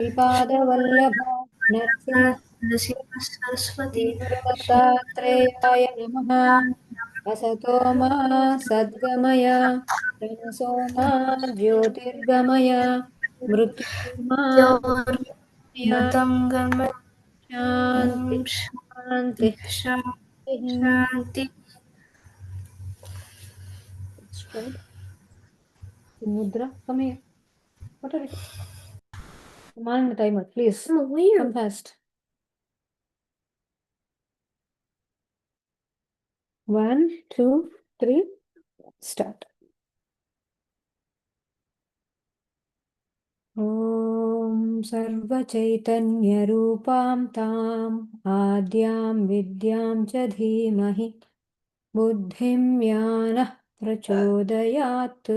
श्रीपादवल्लभा नरसिंह नरसिंहसरस्वती श्रीगुरुदत्तात्रेयाय नमः। असतो मा सद्गमय तमसो मा ज्योतिर्गमय मृत्युर्मा ज्योतिर्मृतं शान्ति शान्ति शान्ति। Mudra, come here. What are you? Come on, the timer, please. Oh, weird. Come fast. 1, 2, 3, start. ॐ सर्वचैतन्यरूपां ताम् आद्यां विद्यां च धीमहि बुद्धिं यानः प्रचोदयात्।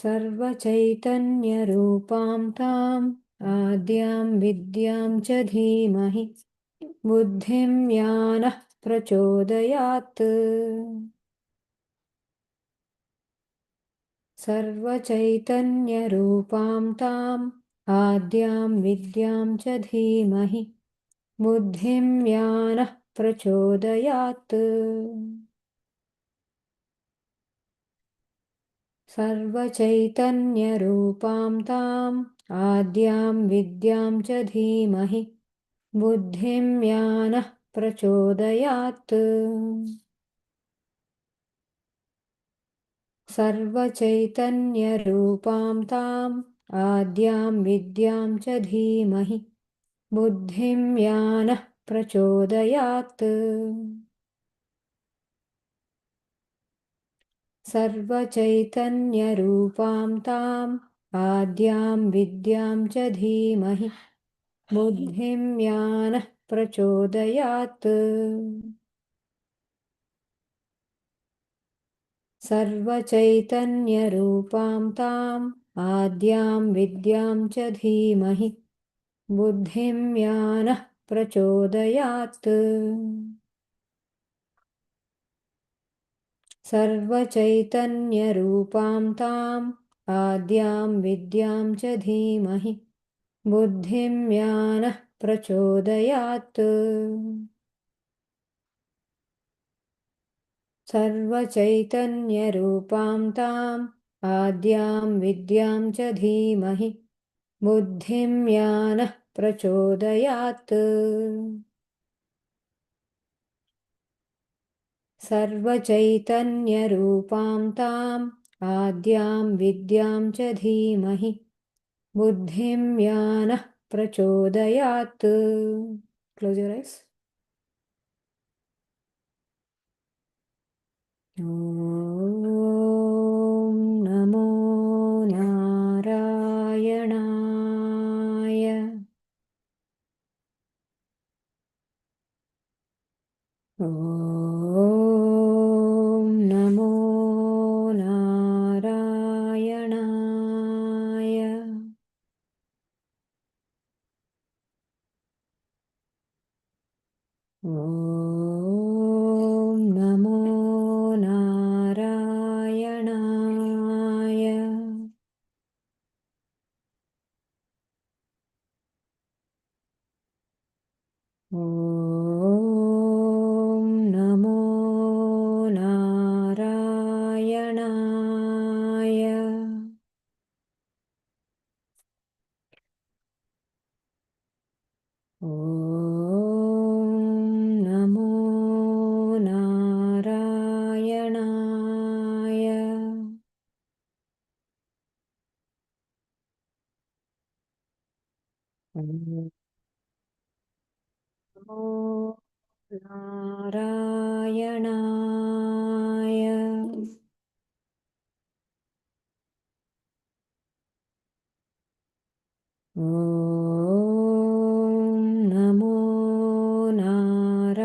सर्वचैतन्यरूपां ताम् आद्यां विद्यां च धीमहि बुद्धिं यानः प्रचोदयात्। सर्वचैतन्यरूपां ताम् आद्यां विद्यां च धीमहि बुद्धिं यानः प्रचोदयात्। सर्वचैतन्यरूपां ताम् आद्यां विद्यां च धीमहि बुद्धिं यानः प्रचोदयात्। सर्वचैतन्यरूपां ताम् आद्यां विद्यां च धीमहि बुद्धिं यानः प्रचोदयात्। सर्वचैतन्यरूपां ताम् आद्यां विद्यां च धीमहि बुद्धिं यानः प्रचोदयात्। सर्वचैतन्यरूपां ताम् आद्यां विद्यां च धीमहि बुद्धिं यानः प्रचोदयात्। सर्वचैतन्यरूपां ताम् आद्यां विद्यां च धीमहि बुद्धिं यानः प्रचोदयात्। सर्वचैतन्यरूपां ताम् आद्यां विद्यां च धीमहि बुद्धिं यानः प्रचोदयात्। सर्वचैतन्यरूपां ताम् आद्यां विद्यां च धीमहि बुद्धिं यानः प्रचोदयात्। Close your eyes. ॐ नमो नारायणाय। ॐ नमो नारायणाय। ॐ नमो नारायणाय। ॐ नमो नारायणाय। ॐ नमो नारायणाय। ॐ नमो नारायणाय। ॐ नमो नारायणाय।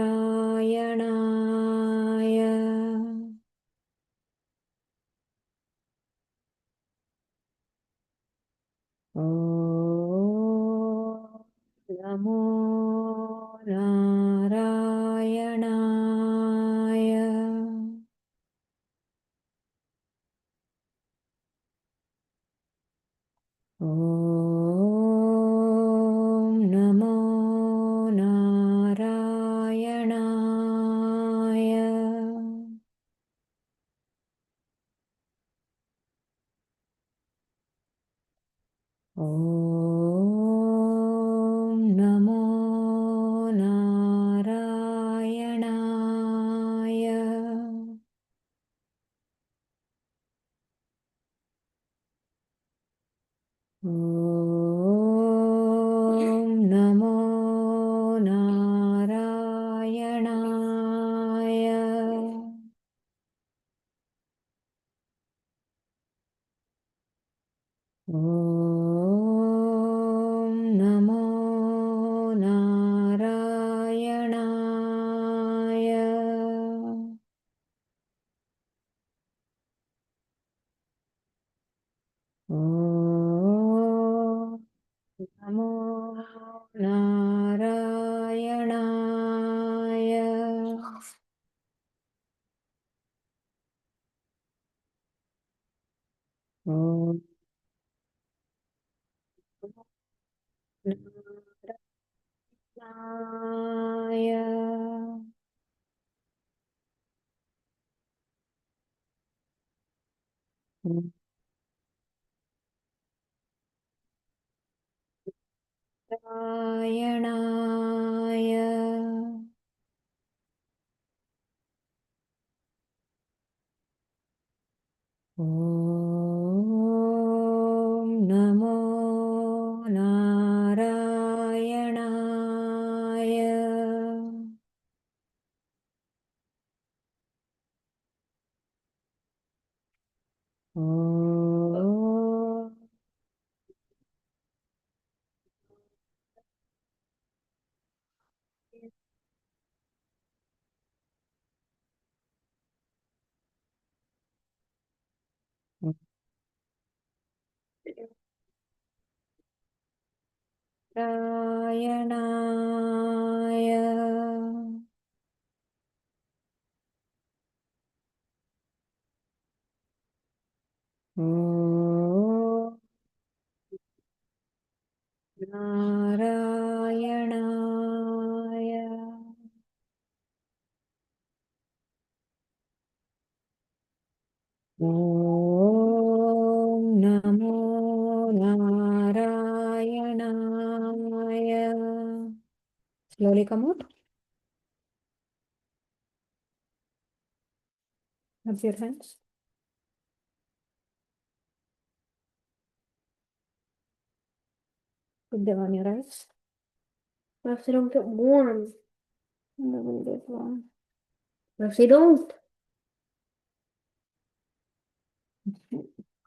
ॐ नमो नारायणाय। ॐ नमो नारायणाय। ॐ नमो नारायणाय। ॐ नमो नारायणाय। ॐ नमो नारायणाय। ॐ नारायणाय। नारायणाय। ॐ नमो नारायणाय। ॐ नारायणाय। ॐ नारायणाय। ॐ नमो नारायणाय। Slowly come out. Up your hands. Put them on your eyes. What if they don't get warm? They will get warm. What if they don't?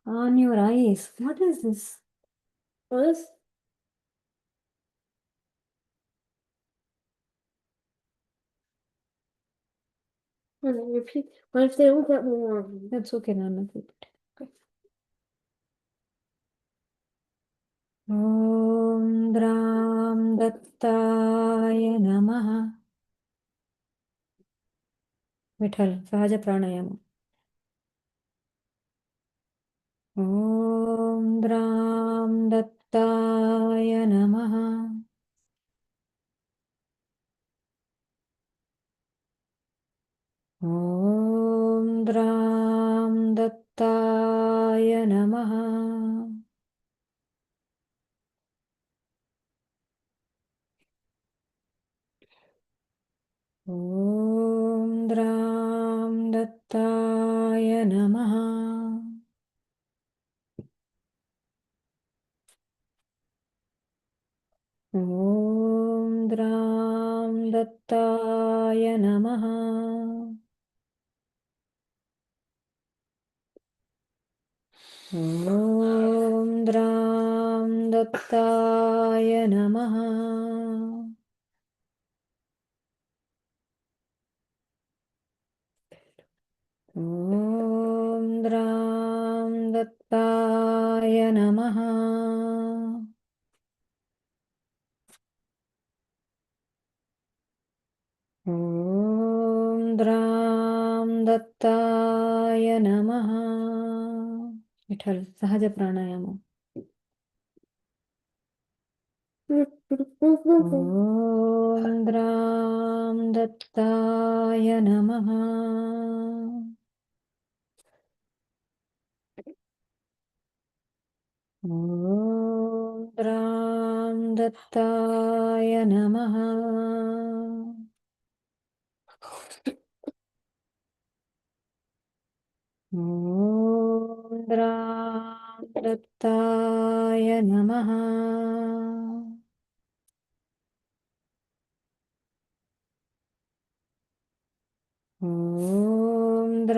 On your eyes. What is this? What is? Repeat. What if they don't get warm? That's okay, Nana. Keep it. Okay. Om Dram Dattaya Namaha. Vithal, Sahaja Pranayama. Om Dram Dattaya Namaha. Om Dram Dattaya Namaha. Om Dram Dattaya Namaha. Om Dram Dattaya Namaha. Om Dram Dattaya Namaha. Om Dram Dattaya Namaha. Om Dram Dattaya Namaha. Vithal, Sahaja Pranayama. Om Dram Dattaya Namaha. Om दत्ताय नमः। ॐ दत्ताय नमः। ॐ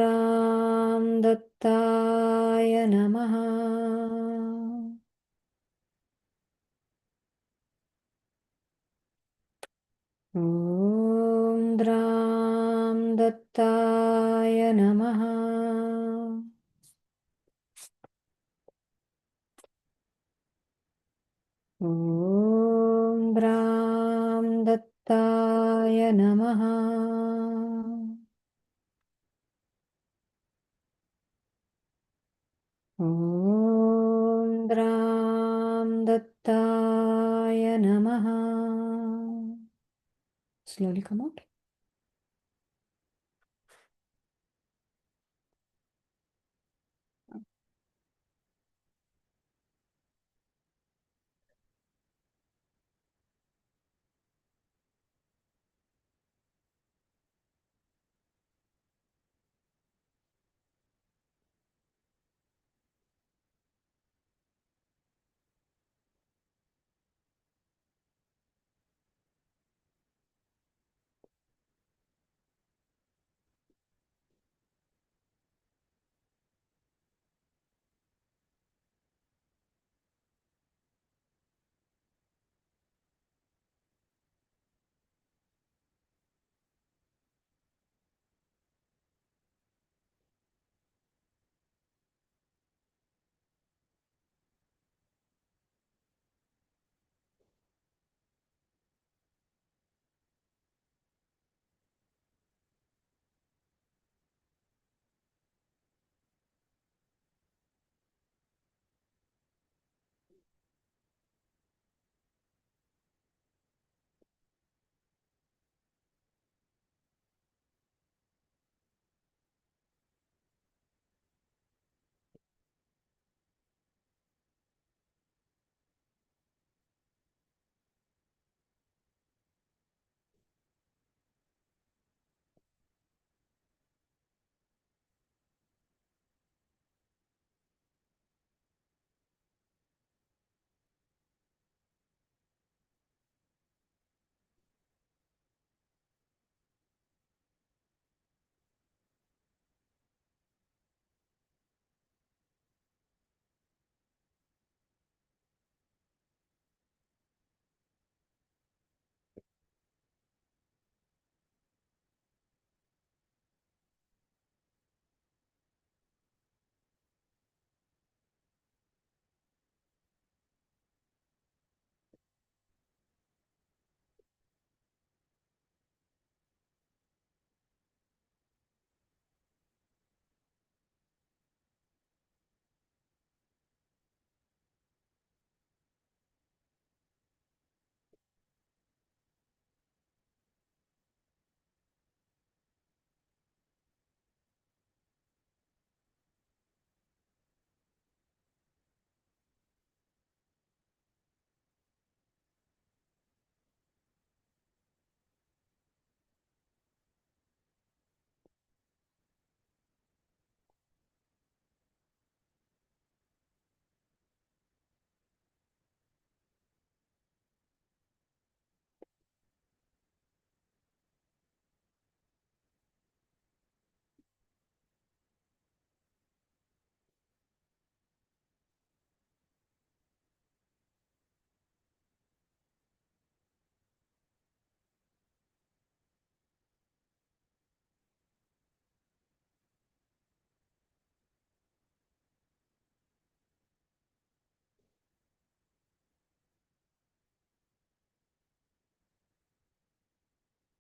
दत्ताय नमः। ॐ दत्ताय नमः। ॐ दत्ताय नमः। ॐ दत्ताय नमः. Slowly come out.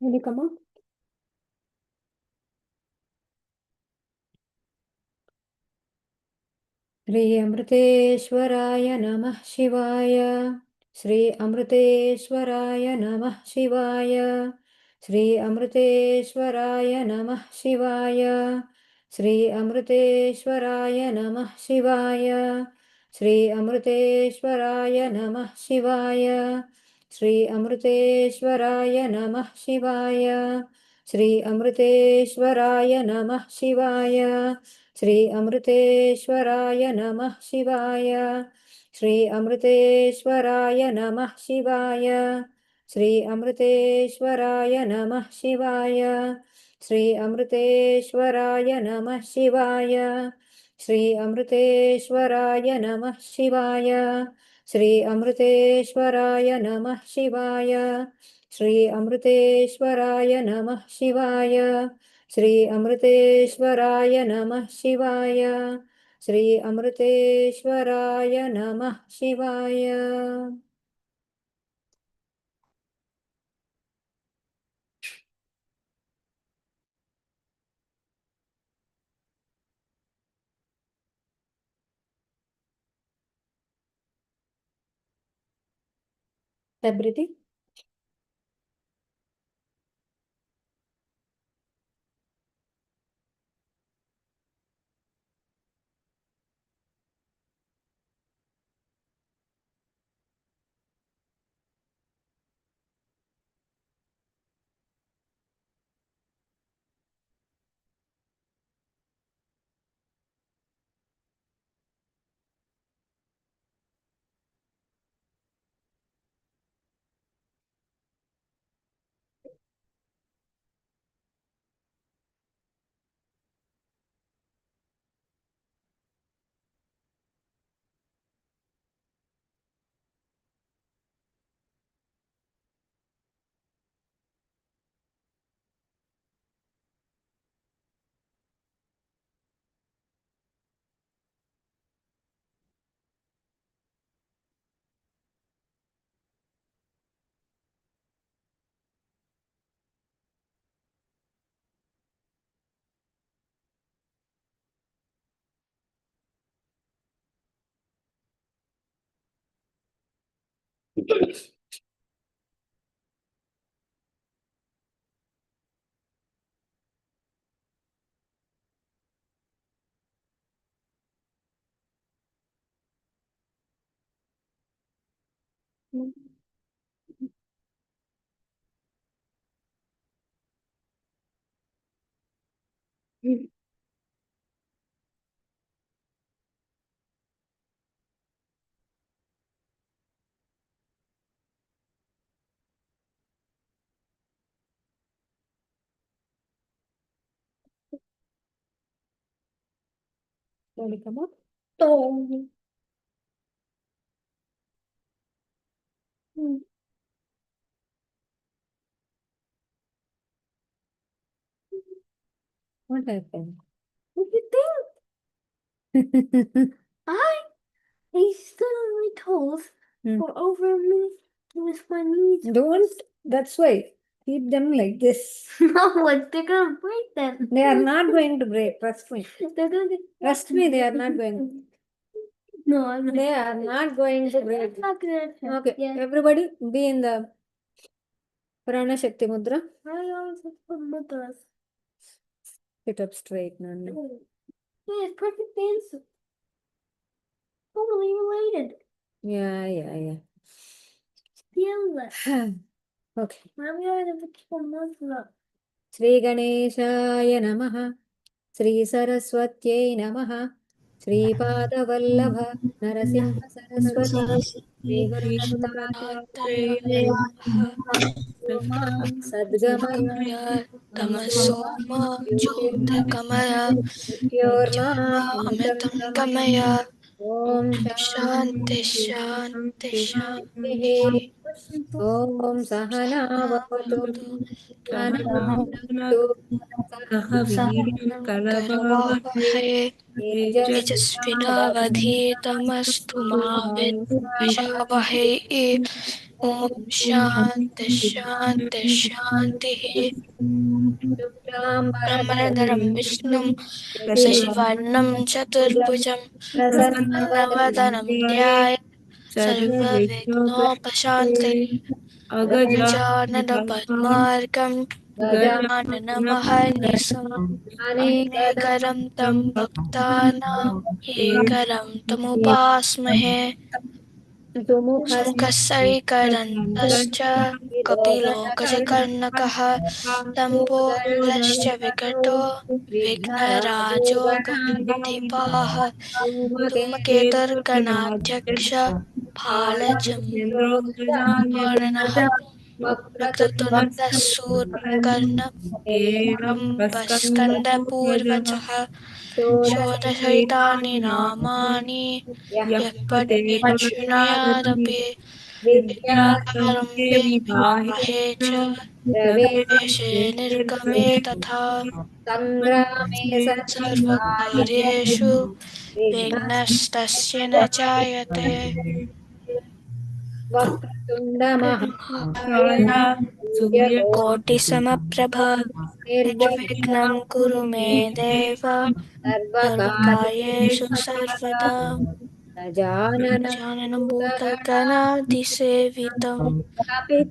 Will you come out? Shri अमृतेश्वराय नमः शिवाय। श्री अमृतेश्वराय नमः शिवाय। श्री अमृतेश्वराय नमः शिवाय। श्री अमृतेश्वराय नमः शिवाय। श्री अमृतेश्वराय नमः शिवाय श्री अमृतेश्वराय नमः शिवाय श्री अमृतेश्वराय नमः शिवाय श्री अमृतेश्वराय नमः शिवाय श्री अमृतेश्वराय नमः शिवाय श्री अमृतेश्वराय नमः शिवाय श्री अमृतेश्वराय नमः शिवाय श्री अमृतेश्वराय नमः शिवाय श्री अमृतेश्वराय नमः शिवाय श्री अमृतेश्वराय नमः शिवाय श्री अमृतेश्वराय नमः शिवाय श्री अमृतेश्वराय नमः शिवाय everything slowly come up. Oh. What happened? What do you think? I stood on my toes for over a minute with my knees. Don't. That's why. Keep them like this. No, they're gonna break them. They are not going to break. Trust me. They're gonna get. Trust me, they are not going. No, I'm not. They are not going to break. I'm not gonna. Okay, Yeah. everybody be in the Prana Shakti Mudra. I always have to put mudras. Sit up straight, Nana. Yeah, it's perfect dance. Totally related. Yeah. Fearless. Okay. Now we are the people mudra. Sri Ganeshaya Namaha. Sri Saraswatyai Namaha. Sri Padavallabha Narasimha Saraswati. Sri Gurudaktaye Sadgamaya Tamasoma Jyotirgamaya Mrityorma Amritam Amritam Gamaya. Gamaya Om Shanti Shanti Shanti Shanti. Shanti Om Sahana Vavatu Sahana Bhunaktu सह वीर्यं करवावहै Karavavahe तेजस्विनावधीतमस्तु Tejasvinavadhitamastu मा ma Shanti. vidvijavahe Om Shanti Shanti Shanti Brahmanadaram Shuklambaradharam Vishnum Shashivarnam Sasivarnam Bhujam Chaturbhujam Prasannavadhanam Pranavadanam Dhyaya सर्वविघ्नोपशान्ते Sarvavighnopashante अगजानन Gajanana Padmarkam गजाननमहर्निशम् अनेकरं तं भक्तानाम् एकरं तमुपास्महे सुमुखसैकरन्तश्च कपिलो गजकर्णकः लम्बोदरश्च विकटो विघ्नराजो गणधिपाः धूमकेतुर्गणाध्यक्ष फालचन्द्रोर्णः वक्रतुण्डः सूर्यकर्णरम्भस्कन्दपूर्वजः षोडशैतानि नामानि यः पठेत् शृणुयादपि विद्याधरं विद्महे च प्रवेशे निर्गमे तथा संग्रामे सर्वकार्येषु विघ्नस्तस्य न जायते वक्रतुण्डमहाकाय कोटिसमप्रभ निर्विघ्नं कुरु मे देव सर्वकार्येषु सर्वदा गजाननं भूतगणाधिसेवितं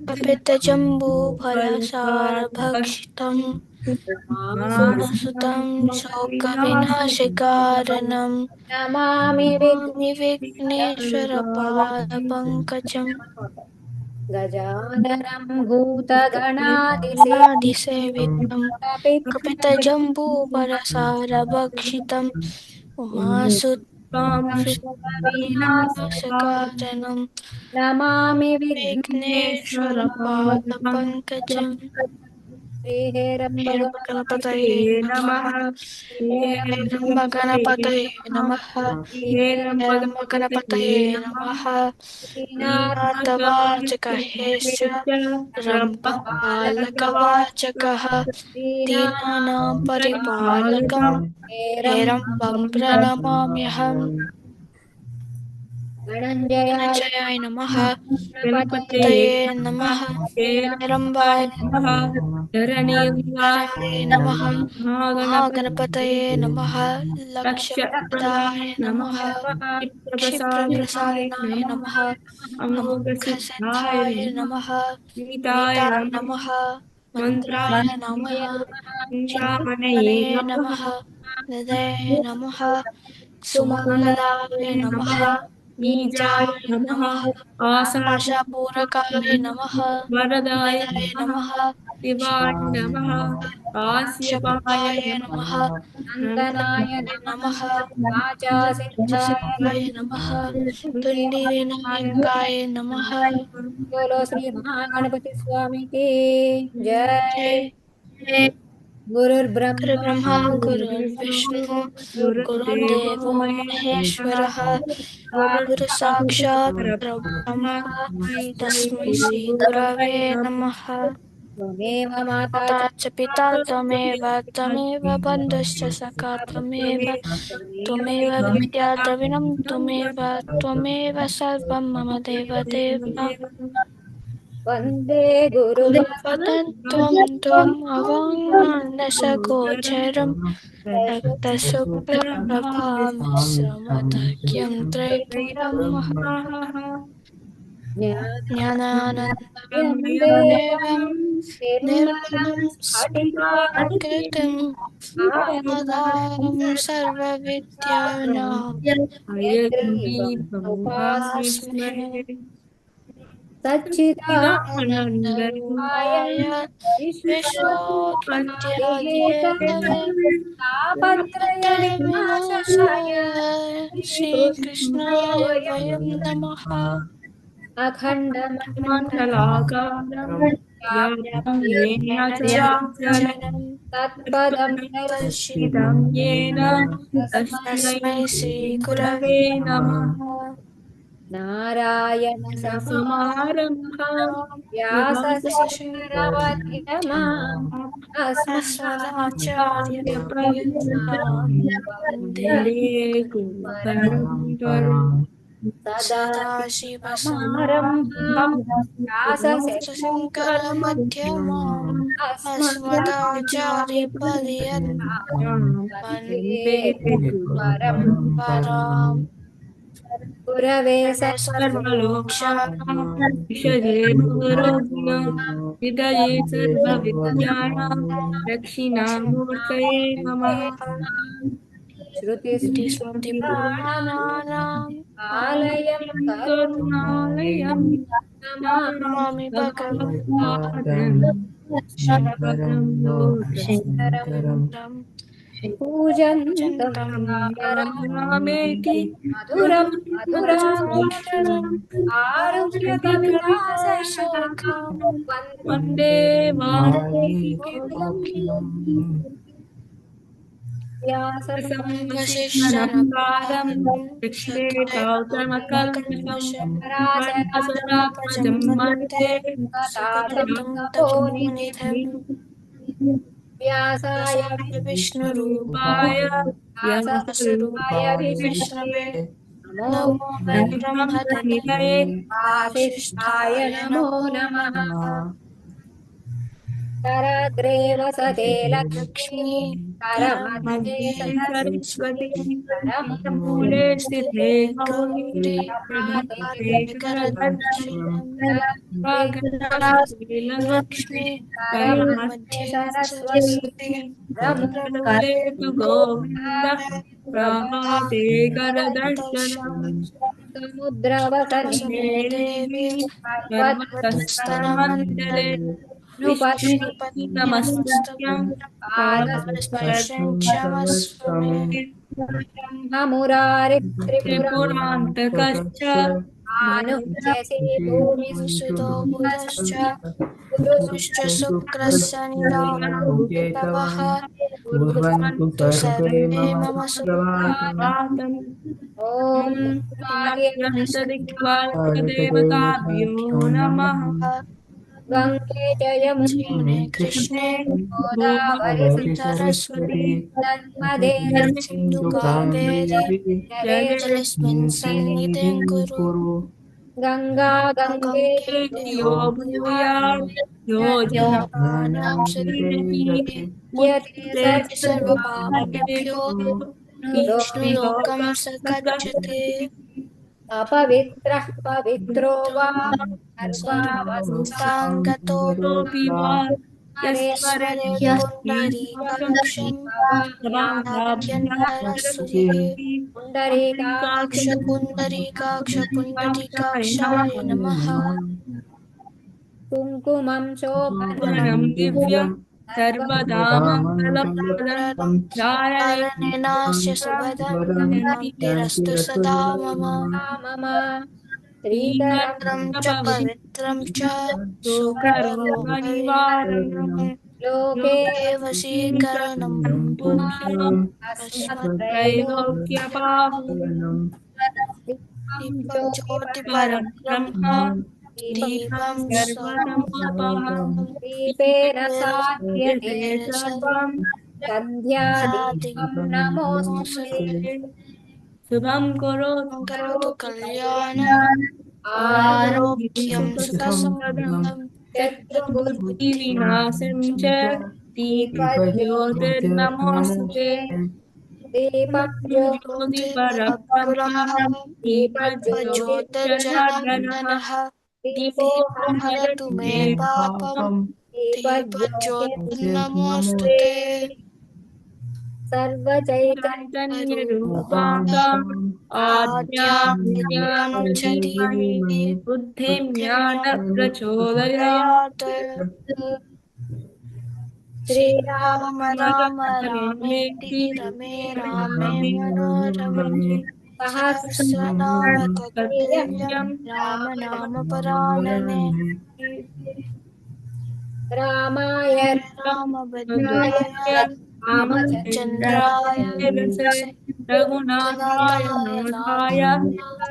कपितजम्बूफलसारभक्षितं उमासुतं शोकविनाशकारणं नमामि नमामि विघ्नेश्वरपादपङ्कजम् गजाननं भूतगणाधिसेवितं सेवितं कपितजम्बूफलसारभक्षितम् उमासुतं शोकविनाशकारणं नमामि विघ्नेश्वरपादपङ्कजम् श्रीहेरम्बगणपतये गणपतये नमः गणपतये नमः गणपतये नमः नीनाथवाचकहेश्च रम्भपालकवाचकः दीनानां परिपालकं हेरम्बं प्रणमाम्यहम् धनञ्जयाय नमः गणपतये नमः हेरम्बाय नमः धरणीधराय नमः महागणपतये नमः लक्ष्यप्रदाय नमः क्षिप्रप्रसादनाय नमः अमोघसिद्धाय नमः नीताय नमः मन्त्राय नमः चिन्तामणये नमः हृदये नमः सुमङ्गलाय नमः नीचाय नमः आशापूरकाय नमः वरदाय नमः शिवाय नमः काश्यपाय नमः नन्दनाय नमः वाचासिद्धाय नमः तुण्डिविनायकाय नमः बोलो श्री महागणपति स्वामी की जय। गुरुर्ब्रह्मा गुरुब्रह्मा गुरुर्विष्णु गुरुर्देवो महेश्वरः गुरुसाक्षात् परब्रह्म तस्मै श्री गुरवे नमः त्वमेव माता माता च च पिता त्वमेव बन्धुश्च सखा त्वमेव विद्या द्रविणं त्वमेव सर्वं मम देवदेव वन्दे गुरुपदं त्वम् अवाङ्मानसगोचरं रक्तशुक्लप्रभामिश्रमतर्क्यं त्रैपुरं ज्ञानानन्दमयं ज्ञानानन्दमयं देवं निर्मलं निर्मलं स्फटिकाकृतिम् आधारं सर्वविद्यानां हयग्रीवम् उपास्महे सच्चिदानन्दरूपाय आनन्दरूपाय विश्वोत्पत्यादिहेतवे विश्वोत्पत्त्यादिहेतवे तापत्रयविनाशाय विनाशाय श्रीकृष्णाय श्रीकृष्णाय वयं वयं नमः अखण्डमण्डलाकारं व्याप्तं येन येन चराचरं चराचरं तत्पदं दर्शितं दर्शितं येन तस्मै तस्मै श्रीगुरवे नमः नारायणसमारम्भां व्यासशङ्करमध्यमाम् अस्मदाचार्यपर्यन्तां वन्दे वन्दे गुरुपरम्पराम् सदाशिवसमारम्भां व्यासशङ्करमध्यमाम् अस्मदाचार्यपर्यन्तां वन्दे गुरुपरम्पराम् परम् गुरवे सर्वलोकशानां विषये भवरोगिणां हृदये सर्वविद्यानां दक्षिणामूर्तये नमः। श्रुतिस्मृतिपुराणानाम् आलयं करुणालयं नमामि भगवत्पादं शङ्करं लोकशङ्करं पूजन्तं रामेति मधुरं मधुराक्षरम् आरुह्य कविताशेखरं वन्दे वाल्मीकि वसिष्ठनप्तारं कृष्णे गौतमकल्मषं वनसुतात्मजं वन्दे सुखदं तपोनिधिं व्यासाय विष्णुरूपाय रूपाय व्यासरूपाय विष्णवे नमो नमो वै ब्रह्मनिधये वासिष्ठाय नमो नमः। करग्रे वसते लक्ष्मी करमध्ये सरस्वती मूले स्थिते गौरी गौरी प्रभाते करदर्शनम् करदर्शनम् लक्ष्मी लक्ष्मी करमध्ये मध्ये सरस्वती सरस्वती करतले तु गोविन्दः प्रभाते करदर्शनम् समुद्रवसने मे देवी वत्स्तनमण्डले सर्वतस्तनमण्डले विष्णुपत्नी नमस्तभ्यं पादस्पर्शं पादस्पर्शं क्षमस्व मे ब्रह्ममुरारि त्रिपुरान्तकश्च त्रिपुरानुष्यसे भूमि सुतो बुधश्च गुरुश्च शुक्रस्य निरामोऽकेतवः कुर्वन्तु तु सर्वे सर्वे मम मम सुप्रभातम् ॐ देवताभ्यो नमः। गङ्गे च यमुने कृष्णे गोदावरि गोदावरि सरस्वती नर्मदे सिन्धु कावेरी कावेरी जलेऽस्मिन् सन्निधिं कुरु गङ्गा गङ्गे गङ्गे यो यो भूयात् यो जनानां जनानां यते मुच्यते सर्वपापेभ्यो विष्णुलोकं स गच्छति अपवित्रः पवित्रो वा सर्वावस्थाङ्गतो सर्वावस्थाङ्गतोऽपि वा सर्वावस्थामरे यस्मरेत् पुण्डरीकाक्षं नारायणसुधिः पुण्डरीकाक्ष पुण्डरीकाक्षाय नमः कुङ्कुमं शोभनं वनं दिव्यं सर्वदा प्रदं मङ्गलप्रदं धारणेनास्य शुभदं शान्तिरस्तु सदा मम मम श्रीकरं च पवित्रं च रोगनिवारणं लोके लोके वशीकरणं पुंसां अस्मत्त्रैलोक्यपावनं त्रैलोक्यपावनं दीपं ज्योतिपरब्रह्म परब्रह्म दीपं सर्वतमोपः दीपेन साध्यते यते सर्वं सन्ध्यादीपं नमोऽस्तुते नमोऽस्तुते शुभं करोतु करोतु कल्याणम् आरोग्यं सुखसम्पदम् बुद्धिविनाशं च दीपज्योतिर्नमोऽस्तुते दीपं ज्योतिपरब्रह्म दीपज्योतिर्जनार्दनः ज्योतिर्जनार्दनः दीपो दीपो हरतु हरतु मे मे पापम् पापम् दीपज्योतिर्नमोऽस्तु ते सर्वचैतन्य चैतन्यरूपाङ्गम् आद्यां आद्याद्यं विद्यां च धीमहि धीमहि बुद्धिं बुद्धिं ज्ञानप्रचोदयात् प्रचोदयात् श्रीराम श्रीराम राम रामेति रमेति रमे रामे रामे मनोरमे मनोरमे सहस्रनाम तत्तुल्यं तत्तुल्यं राम नाम परानने रामाय रामभद्राय रामचन्द्राय रामचन्द्राय रघुनाथाय नाथाय नाथाय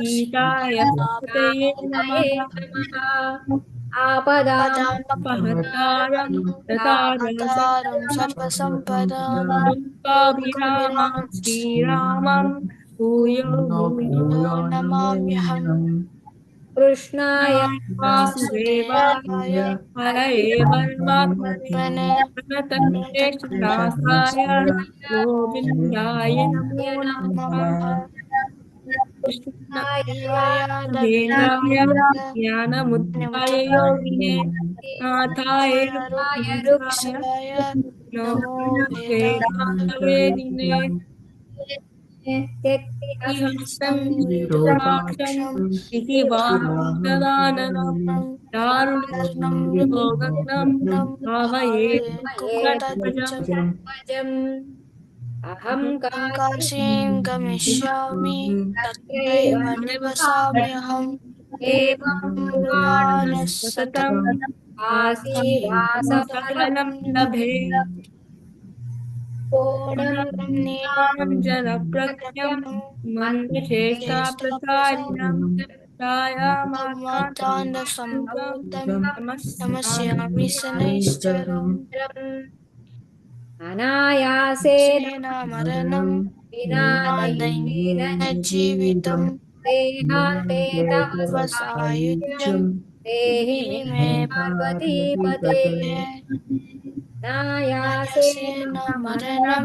सीताय पतये नाथाय नमः। नमः आपदामपहर्तारं पहतारं दातारं सर्वसम्पदां लोकाभिरामं श्रीरामं भूयो भूयो यो नमाम्यहम् कृष्णाय वासुदेवाय वासुदेवाय हरये परमात्मने वने प्रणतक्लेशनाशाय गोविन्दाय नमो नमः। नमः कृष्णेन्द्राय ज्ञानमुद्राय योगिने नाथाय रुद्राय नमो वेदान्तवेदिने हस्तं विरूपाक्षं दिवाकरददाननं दारुणं योगज्ञं भावये भक्तजम् अहं काशीं गमिष्यामि काशीं तत्रैव निवसाम्यहम् एवं ब्रुवाणः सततं सततं काशीवासफलं सकलं लभे कोणं नीलाञ्जनप्रख्यं मन्दचेष्टाप्रसारिणं छायामार्ताण्डसम्भूतं नमस्यामि शनैश्चरम् अनायासेन मरणं विना दैन्येन जीवितं देहान्तेतावसायुज्यं वसायुज्यं देहि मे मे पार्वतीपते नायासेन नायसेन मरणं मरणं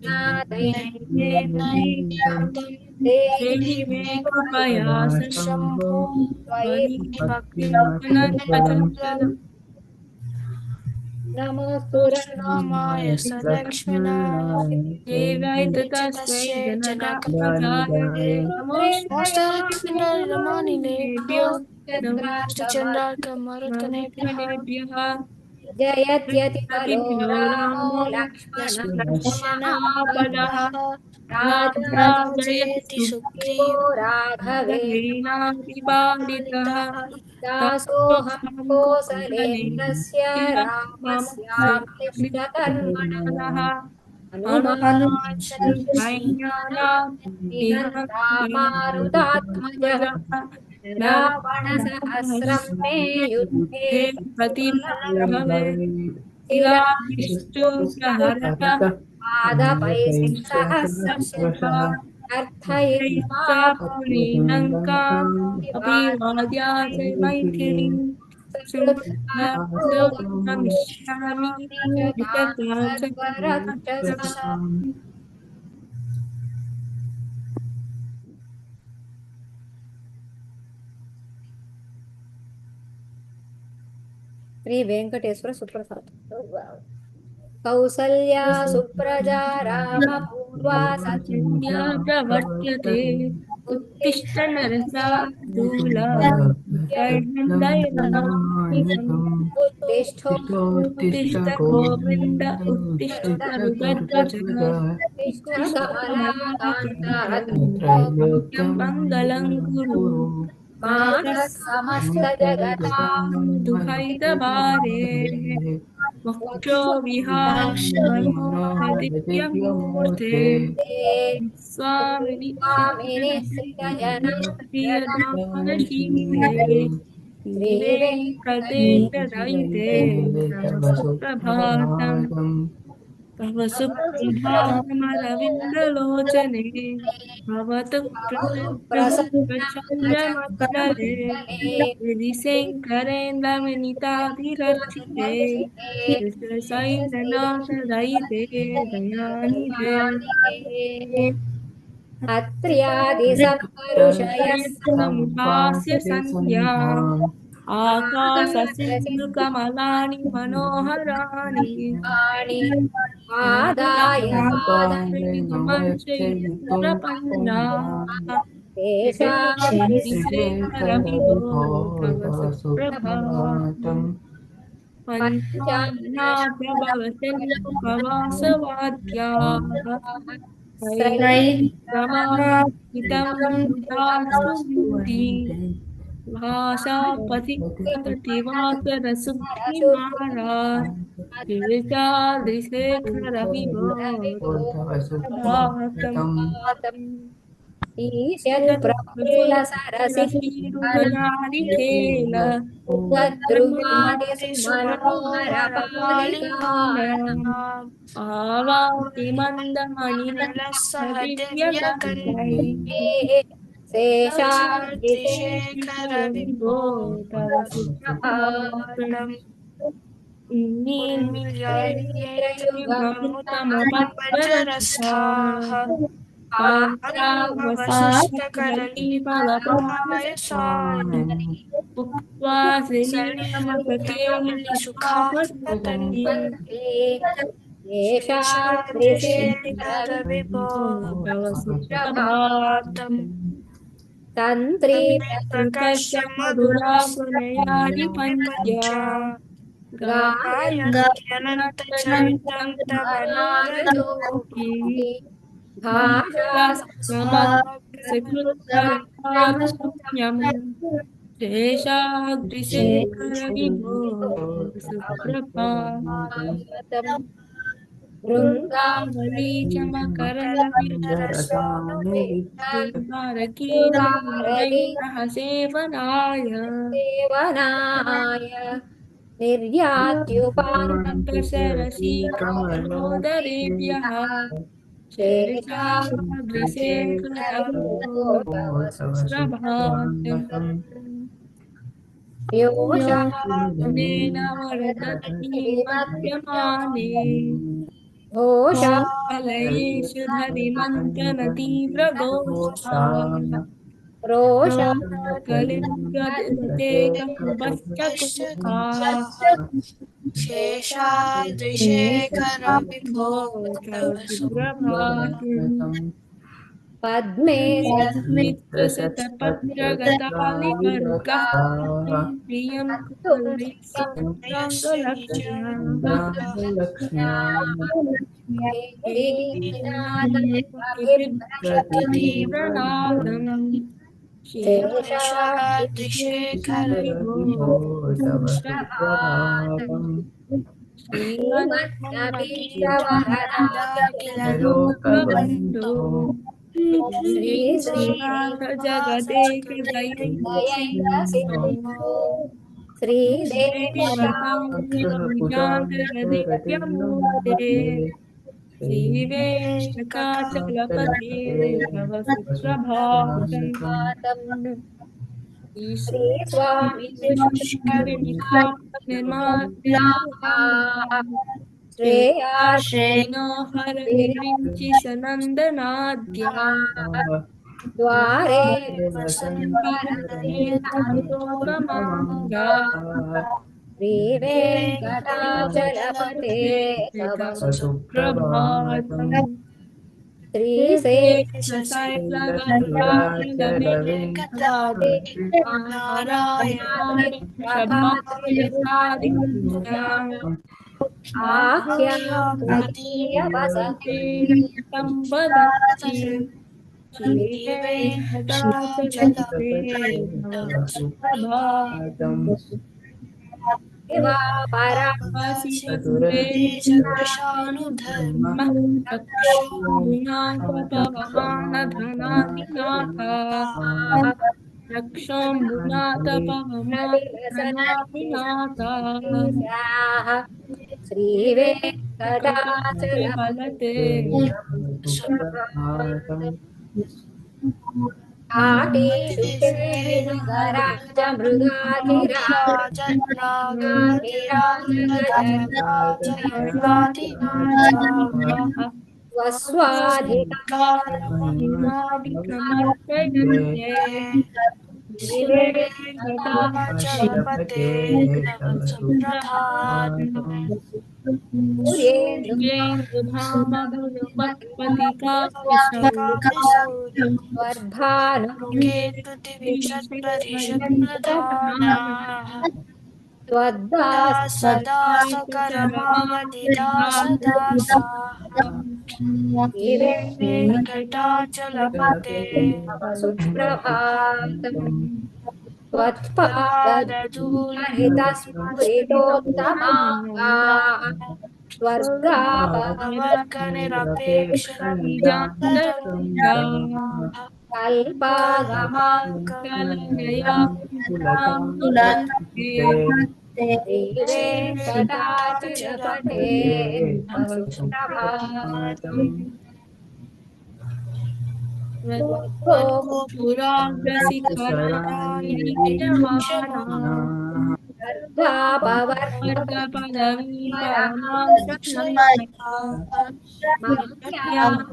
न दैन्येन नैवेदं देहि देहि मे मे कृपया शम्भो त्वयि त्वयि भक्तिमनन्तरम् भक्तिमनन्तरम् नमोस्तुरमाय रामाय सलक्ष्मणाय देवाय तस्मै तस्यै जनकात्मजाय जनकात्मजाय नमोऽस्तुभ्यो नमोस्तुभ्यो चन्द्रार्कमरुत्कनेभ्यः नमश्चन्द्रार्कमरुत्कनेभ्यः जयत्यतिबलो प्रतिभो रामो रामो लक्ष्मणः लक्ष्मणः राजा राजा जयति राजयति सुग्रीवो राघवे सुग्रीवेणाभिवादितः दासोऽहं ततोऽहं कोसलेन्द्रस्य रामस्याप्तिष्टकर्मणः कौसलेन्द्रः हनुमान् हनुमन्सैन्यानां रामारुतात्मजः रावणसहस्रं मे युद्धे युद्धे प्रतिभवे शिलाभिष्टुप्रहरः पादपैश्सहस्रशः अर्थयित्वा पुरीलङ्काम् अभिवाद्या च मैथिलीं गमिष्यामि विततां च श्री वेंकटेश्वर सुप्रसाद कौसल्या सुप्रजा राम पूर्वा सन्ध्या प्रवर्त्यते उत्तिष्ठ नरसार्दूल कर्णन्दयनायकम् उत्तिष्ठ गोविन्द उत्तिष्ठ गरुडध्वज उत्तिष्ठ कमलाकान्त मङ्गलं कुरु मातः दुःखैतभारे मोक्षो विहाय दिव्यमूर्ते स्वामिनि स्वामिने श्रियदानशीले श्रीवेङ्कटेश्वरयिते तव सुप्रभातम् तव सुप्रभातमरविन्दलोचने भवतु प्रचण्डमण्डले हृदि शङ्करेन्द्रमनिताभिरर्चिते कृष्णशैलनाथदयिते दयानिधे अत्र्यादिसप्तऋषयः समुपास्य सन्ध्याम् आकाशसिन्धुकमलानि मनोहराणि वाणि आदाय प्रपन्ना तेषां शेखर विभो तव सुप्रभातम् पञ्चानाथभवसल्लोकवासवाद्याः त्रैरमाहितं मुदास्तु वन्ति भाषापथिकतटिवासरसुखिमाराः गिरिजाद्रिशेखरविभो प्रभातम् ईशतु प्रफुल्ल सरसिरुहनादिखेल सरसिद्रुमादि सुमनोहर बालिकानां सुमनोहरबालिकानाम् आवाति मन्दमणिरत्न लसः दिव्यगन्धैः दिव्यगन्धे शेषाद्रिशेखर शेखरविभो तव सुप्रभातम् प्रभातम् नेत्रयुगं तमपत्परस्थाः उन्मील्यान्येत्रयुगमुत्तमपज्जरस्थाः वसिष्ठकरलीफलपायसानि उक्त्वा श्रीरामकृते सुखापतन्ति शेषाद्रिशेखरविभो तव सुप्रभातम् तन्त्री प्रकर्ष मधुरासुनयादिपन्त्या गायन्त्यनन्तचरितं तव नारदोऽपि भाषासकृत्करतामसुम्यम् शेषाद्रिशेखर विभो सुप्रभातम् भृङ्गावली च मकरन्दरसानुदे द्वारकीनाथः सेवनाय निर्यात्युपान्तरसि कमलोदरेभ्यः शेषाद्रिशेखर विभो सुप्रभातम् योषानेन वरदत्ति मध्यमाने घोषालयेषु धरिमन्तनतीव्रघोषा कलिङ्गदुरते ककुभश्च कुमुखाः शेषाद्रिशेखर विभो तव सुप्रभातम् पद्मे स्मितसतपत्रगतालिवर्गः प्रियं कुवलयस्य तीव्रनादम् शेषाद्रिशेखर विभो श्रीमन्नबीजवरदाखिललोकबन्धो श्रीनाथ जगदेकदयैकसिन्धो श्रीदेवतान्तरदिव्यमूर्ते श्रीवेङ्कटाचलपते तव सुप्रभातम् श्रीस्वामी श्रेयाश्रेणो हरविरिञ्चि सनन्दनाद्या द्वारे वसन्ति हृदये तमोगमाङ्गाः श्रीवेङ्कटाचलपते तव तव सुप्रभातम् श्रीशैलगङ्गाचलवेङ्कटाद्रि नारायणादिप्रभातयसादिशा आख्यां तं वदन्ति श्रीवेङ्कटाचलपते श्रीवेङ्कटाचलपते तव सुप्रभातम् देवा परा चतुरेशदृशानुधर्मः चक्षुर्नाथपवमानधनादिनाथाः चक्षुर्नाथपवमानधनादिनाथाः श्रीवेङ्कटाचलपते फलते आटीषु शेणुगराज मृगाधिराज महिमादिकमर्पयन्ते श्रीवेङ्कटाचलपते तव सुप्रभातम् सूर्येन्दुधामभुजपत्पतिकाग्निशौर्यम् केतुदिविषत्परिषत्प्रधानाः सदा सकरमादिदासदासाः वेङ्कटाचलपते सुप्रभातम् त्वत्पादधूलहरितस्फुरितोत्तमाङ्गाः स्वर्गापवर्गनिरपेक्षणीजान्तरङ्गाः कलया कल्पागमाङ्कुलन्ते श्रीवेङ्कटाचलपते तव सुप्रभातम् त्वद्गोपुराग्रशिखरणानि विजयमाना Vargapadavim Paramashramaya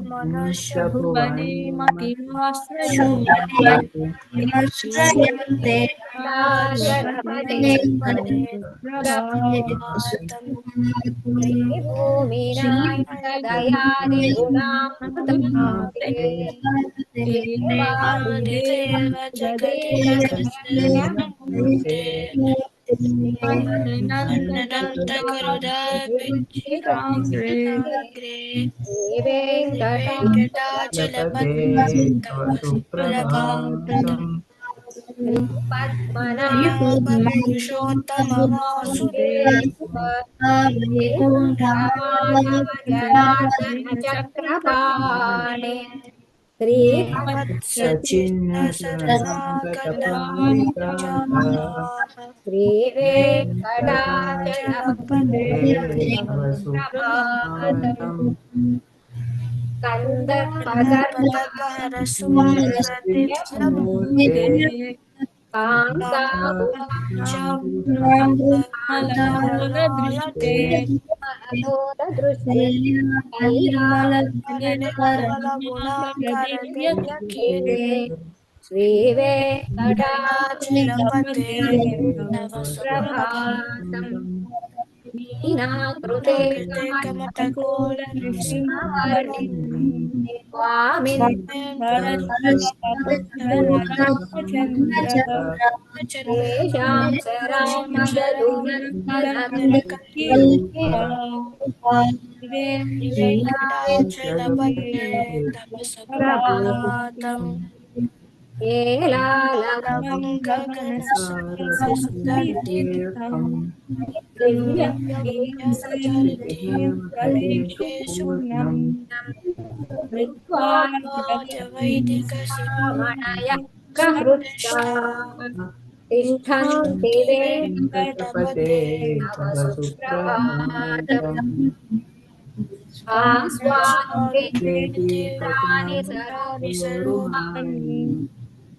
Manasya Bhuvane Matimasrayate Jalapate Prabhatam Devadev Jagadikasya Nanda Karuda Vichitangre Venkatachalapate Suprabhatam Purushottam Vasudeva Chakrapane Sachinna Saranagata Sri Venkatachalapate Tava Venkatachalapate Suprabhatam Kanda Murte Pagarmurte Kanta Malalola Drishte Adora Drushte Kaila Sri Jalapate Tava Venkatachalapate Suprabhatam Nina Krute Kamatakola Kamatakavartim Nrsimhavartim Swamin Bharatachandra Tesham Saram Madadunandanakanti Prabhatam Elala Saraswatam Divya Pradeshunam Ritva Manaya Prahrusta Tishtanti Venkatapate Tava Venkatasuprabhatam Suprabhatam Devi Aswati Patam Sarorumani Surumani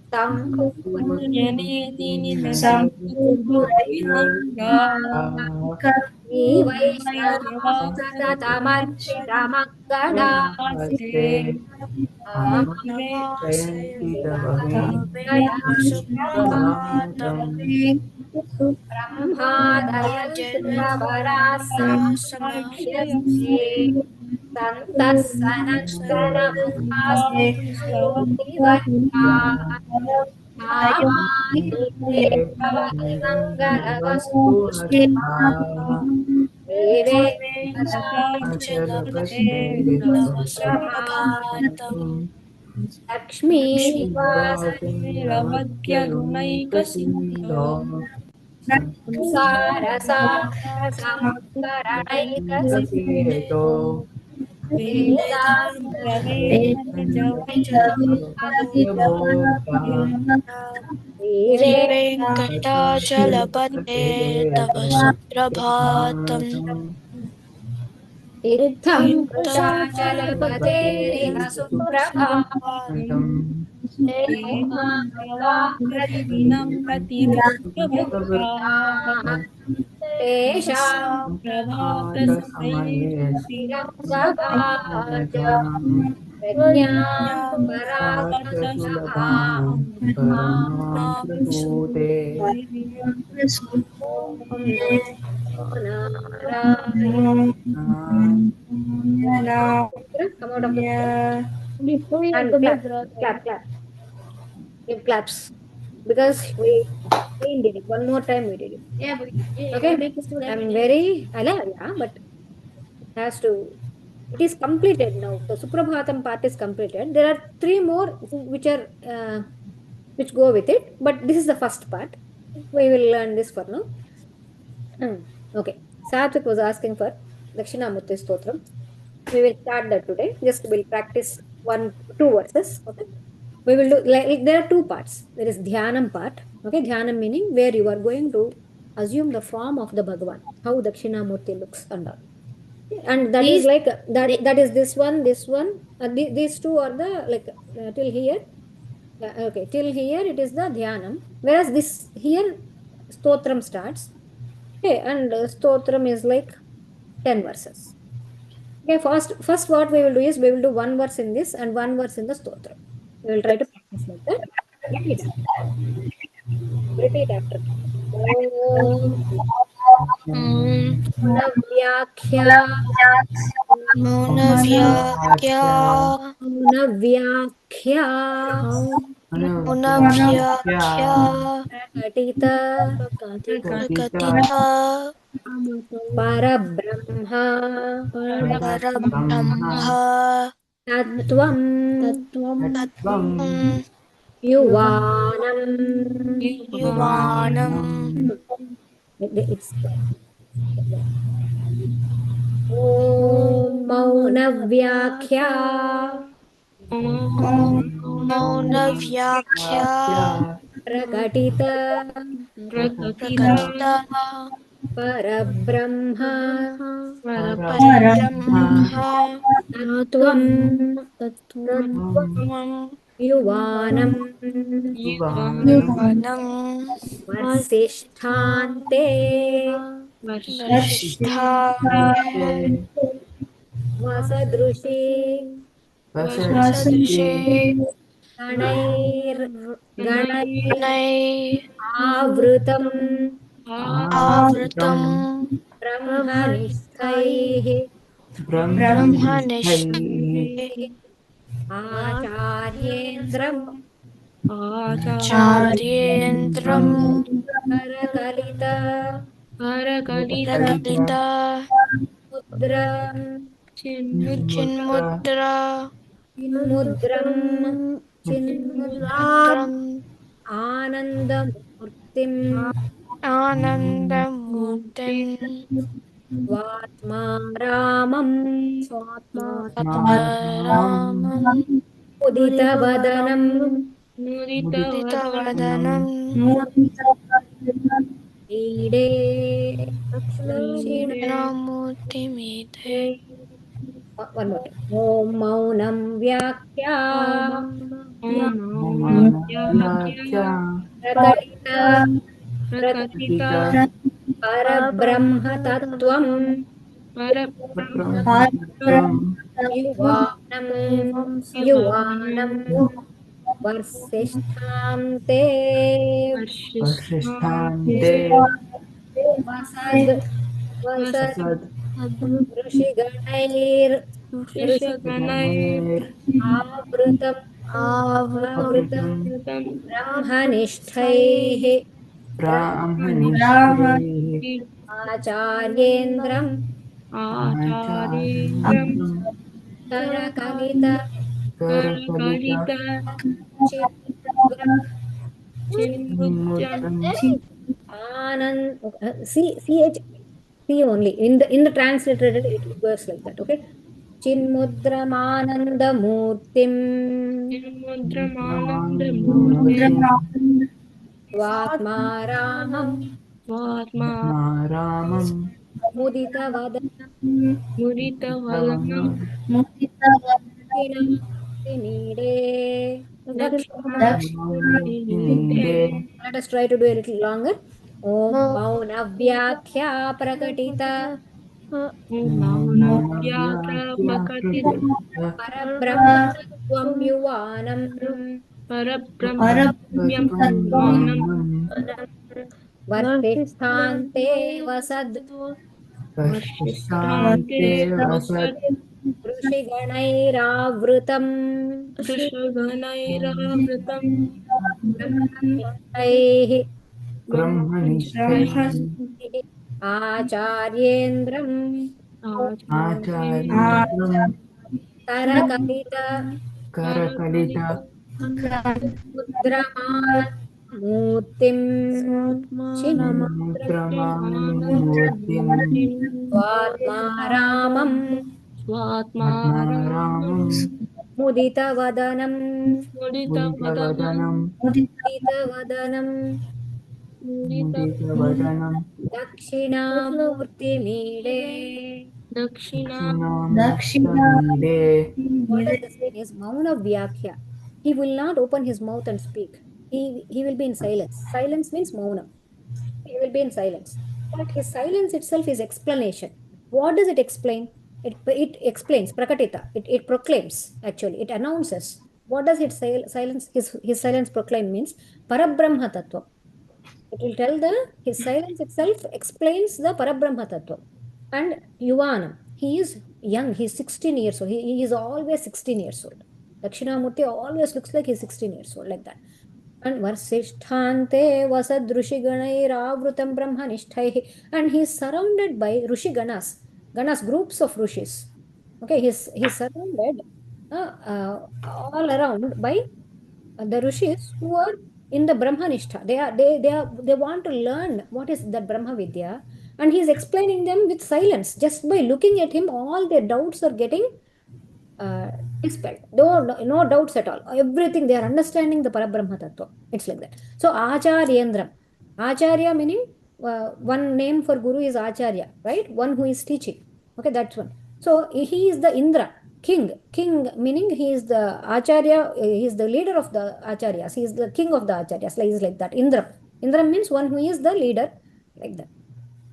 Samkhupani Samuduranga Vaishnavam Satatamarchitamaggadam Namaste Jayanti Tava Suprabhatam Brahmadayam Suravarasamahyaste Santas Sanatana Mukhaste Vajra Namaste Mangalavastu Deve Achalapate Tava Suprabhatam Lakshmi Nivasaniramadhyagunaikasindho Samsarasagar Samkaranaikas Sampuratikheto Vedavadya Venkatachalapate Tava Suprabhatam Ittam Krishachalapate Suprabhatam Suprabhatam Tesham Samaye Srirangabhajam Prajnam Paratmasabham Sulam Paramam Prasute Om Namo Narayana. Come out of the and clap. Give claps. Because we did it. One more time we did it. Yeah, but Okay. I'm very yeah, but it has to. It is completed now. The Suprabhatam part is completed. There are three more which are which go with it, but this is the first part. We will learn this for now. Okay. Satvik was asking for Dakshinamurti Stotram. We will start that today. Just we'll practice two verses. Okay. We will do like there are two parts. There is Dhyanam part. Okay. Dhyanam meaning where you are going to assume the form of the Bhagavan, how Dakshinamurti looks and all. And that is like that is this one, these two are the like till here. Okay, till here it is the Dhyanam. Whereas this here Stotram starts. Okay, and stotram is like 10 verses. Okay, first what we will do is we will do one verse in this and one verse in the stotra. We will try to practice like that. Repeat after. Repeat after me. Om Om Navyakhya Maunavyakya Navyakhya Anavyakhya Maunavyakya Prakatita Prakatita Parabrahma Parabrahma Parabrahma Tattvam Tattvam Yuvanam. Yuvanam It's Om Maunavyakhya Maunavyakya Prakatita Prakatita Prakatita Parabrahma Parabrahma Parabrahma Tattvam Tattvam Yuvanam Yuvanam Yuvanam Varsishthante Varshishthante Vasadrushi Vasadrushi Vasadushe Ganair Ganai Ganai Avrutam Avrutam Avrutam Brahmanishthaiः Brahmanishthaiः Brahmanishtai Acharyendram Charyendram Karakalita Parakalita Prakalita Mudram Mudra Chinmudra Chinmudram Chinmudram Mudram Anandamurtim Anandamurtin Svatmaramam Atmaramam Uditavadanam Muditavanam Uditavadanam Ide Dakshina. Dakshinamurtimite One more time. Om Maunam Vyakya Maunavyakhya Prakatita Prakatita Parabrahma Tattvam Parabrahma Yuvanam Yuvanam Varsishtham Te Vashisthante Vasad Vasad Vasad Rishiganair Rishiganair Avrutam Avrutam Avrutam Avrutam Brahmanishthaiः Brahmanishthaiः Acharyendram Acharindram Acharyendram Karakalita Karakalita Karakalita Chitgram Chinmudram Mudram Anand. CH C only. In the transliterated it goes like that. Okay. Chinmudramanandamurtim Chinmudramanandamurti Svatmaramam Svatma Maramam Muditavadanam Muditavalanam Nide. Dakshinamurtinide Let us try to do a little longer. Om Maunavyakhya Prakatita Maunavyakhya Maunavyakhya Prakatita Prakatita Parabrahma Tattvam Yuvanam Parabrahmam Yuvanam Brahmanam Vartishthante Vasad Varshistante Vashishtante Vasat Vasat ऋषिगणैरावृतम् Vrishabhanairavrtam ब्रह्मनिष्ठैः Brahmanishthaiः आचार्येन्द्रम् Acharindram Acharyendram करकलित Karakalita मुद्रमानमूर्तिम् Mudramanamurtim स्वात्मारामम् Svatmaram Atmaramam मुदितवदनम् Muditavadanam Muditavadanam मुदितवदनम् Muditavadanam Muditavadanam दक्षिणामूर्तिमीडे. Dakshina Dakshinamurtamide What does this mean is Mauna Vyakhya. He will not open his mouth and speak. He will be in silence. Silence means Mauna. He will be in silence. But his silence itself is explanation. What does it explain? It explains, prakatita. It proclaims, actually. It announces. What does it silence? His silence proclaim means Parabrahma Tattva. It will tell his silence itself explains the Parabrahma Tattva. And Yuvanam, he is young, he's 16 years old. He is always 16 years old. Dakshinamurti always looks like he's 16 years old, like that. And Varsishthante Vasad Brahmanishthaihi. And he is surrounded by Rushi Ganas, groups of Rushis. Okay, he's surrounded all around by the Rishis who are in the Brahmanishtha. They want to learn what is that Brahma Vidya, and he's explaining them with silence. Just by looking at him, all their doubts are getting uh, dispelled. No doubts at all. Everything they are understanding the Parabrahma Tattva. It's like that. So Acharyendram. Acharya meaning one name for Guru is Acharya, right? One who is teaching. Okay, that's one. So he is the Indra, king. King meaning he is the Acharya, he is the leader of the Acharyas. He is the king of the Acharyas. Like, he is like that. Indra. Indra means one who is the leader, like that.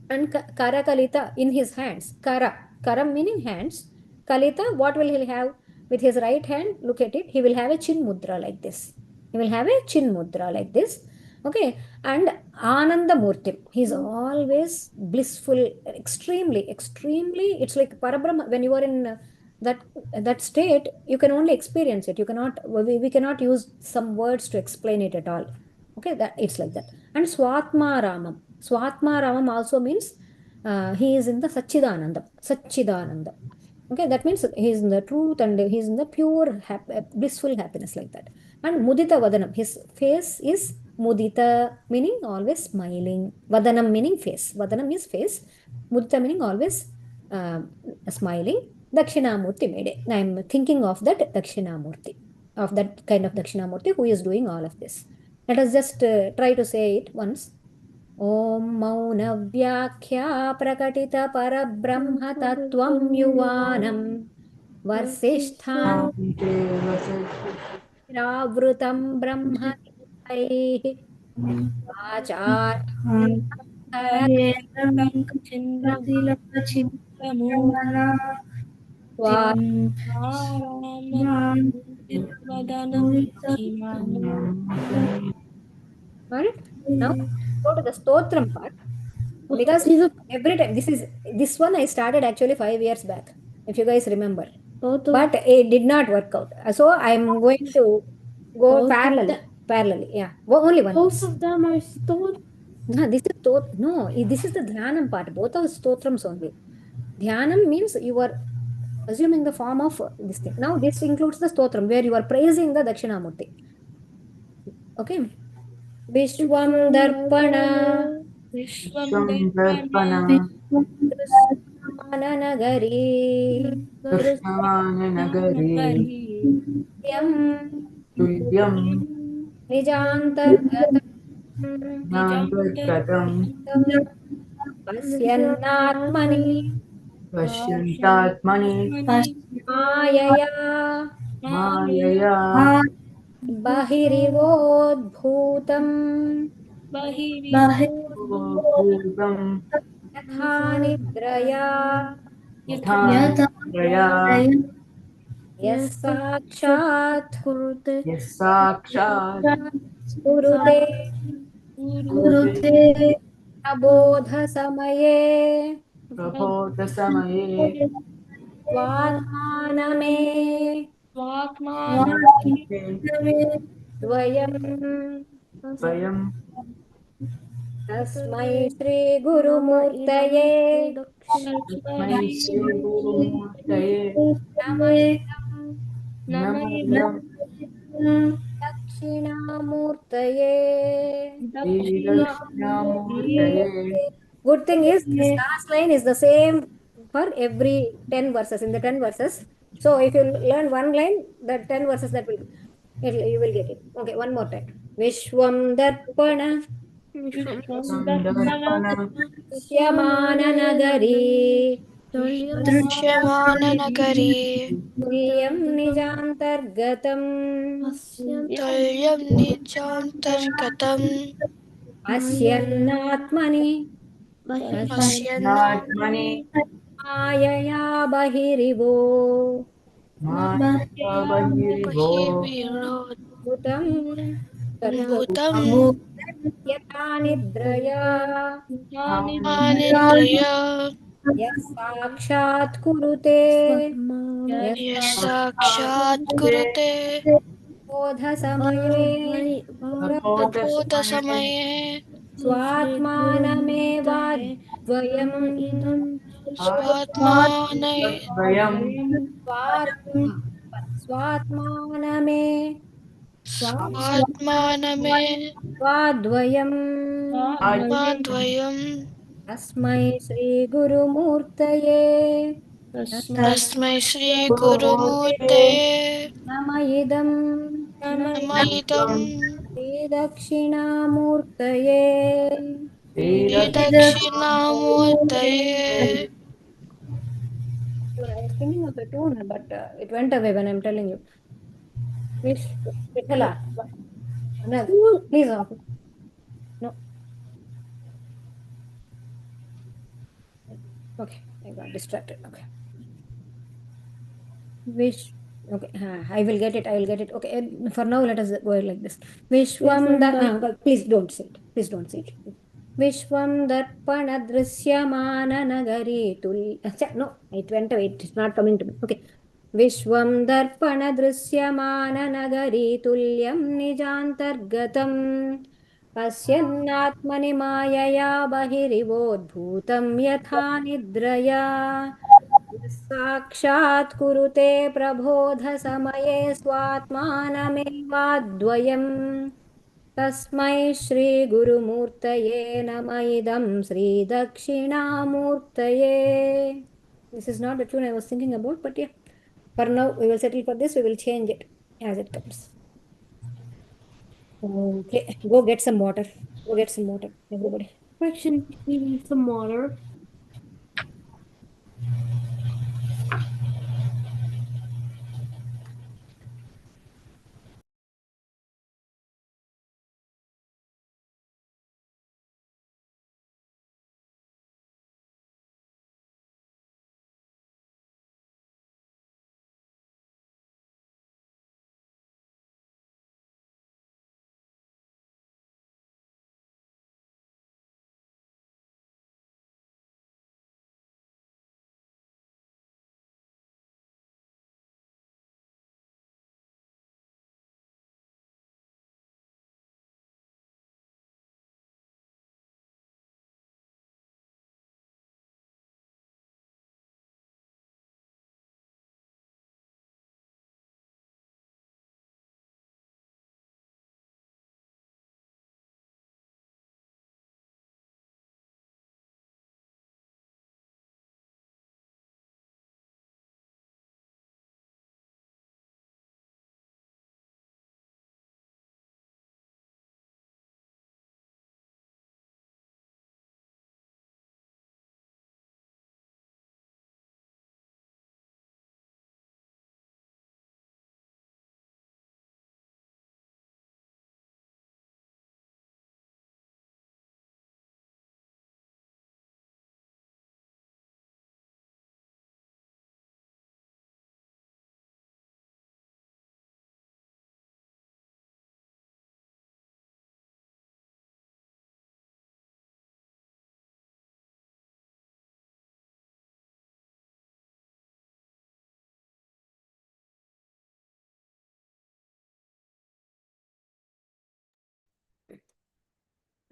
And Kara Kalita in his hands. Karam meaning hands. Kalita, what will he have? With his right hand, look at it, he will have a chin mudra like this. He will have a chin mudra like this. Okay. And Ananda Murti. He's always blissful, extremely. It's like Parabrahma. When you are in that state, you can only experience it. You cannot, we cannot use some words to explain it at all. Okay, that it's like that. And Swatma Ramam. Swatma Ramam also means he is in the Satchidananda. Satchidananda. Okay, that means he is in the truth and he is in the pure, blissful happiness, like that. And Mudita Vadanam. His face is Mudita, meaning always smiling. Vadanam meaning face. Vadanam is face. Mudita meaning always smiling. Dakshinamurti made it. I am thinking of that Dakshinamurti, of that kind of Dakshinamurti who is doing all of this. Let us just try to say it once. Om Maunavyakhya Prakatita Parabrahma Yuvanam Varsishthan Ravrutam Brahma Nidhaihi Achar Alright. Now go to the stotram part. Because every time this one I started actually 5 years back, if you guys remember. But it did not work out. So I'm going to go parallelly. Yeah. Only one. Both of them are stored. No, this is the dhyanam part. Both are stotrams only. Dhyanam means you are assuming the form of this thing. Now this includes the stotram where you are praising the Dakshinamurti. Okay. Vishwam Darpana Darpana Nagari Krishnavananagari Tulyam Nijantargatam Nantadgatam Pasyannatmani Pashyantatmani Mayaya Mayaya Bahirivodbhutam Bhutam Yatha Nidraya Yathandraya Yasakshat Yasakshat Kurute Gurute Abodha Samaye Prabodha Samaye Svatmaname Dvayam Vayam Tasmai Shri Guru Murtaye Tasmai Shri Guru Murtaye Namayam Namayam Dakshinamurtaye. Shri Dakshinamurtaye. Good thing is this last line is the same for every 10 verses. In the 10 verses. So if you learn one line, the 10 verses that will you will get it. Okay, one more time. Vishwam Darpana Darpana Shyamana Nagari दृश्यमाननगरे Tulyam Nijantargatam तुल्यं निजान्तर्गतम् Asyannatmani Natmani मायया बहिरिवो Mahiribho भूतं भूतं यथा निद्रया निद्रया यः साक्षात् कुरुते यः साक्षात् कुरुते बोधसमये बोधसमये स्वात्मानमेवाद्वयम् स्वात्मानै Vayam स्वात्मानमे स्वात्मानमे स्वाद्वयम् आत्माद्वयम् तस्मै श्रीगुरुमूर्तये तस्मै श्रीगुरुमूर्तये नम इदम् नम इदं श्रीदक्षिणामूर्तये श्रीदक्षिणामूर्तये. I was thinking of a tune, but it went away when I'm telling you. Wish, Vithala. No, please off. No. Okay, I got distracted. Okay. Wish. Okay, I will get it. I will get it. Okay, for now, let us go like this. Vishwam da. Please don't say it. Please don't say it. Vishwam darpana drishyamana nagari tul. No, it went away. It's not coming to me. Okay. Vishwam darpana drishyamana nagari tulyam nijantargatam. पश्यन्नात्मनि मायया बहिरिवोद्भूतं यथा निद्रया साक्षात् कुरुते प्रबोधसमये स्वात्मानमेवाद्वयम् तस्मै श्रीगुरुमूर्तये नम इदं श्रीदक्षिणामूर्तये. This is not the tune I was thinking about, but yeah, for now we will settle for this. We will change it as it comes. Okay, go get some water. Go get some water, everybody. Question, we need some water.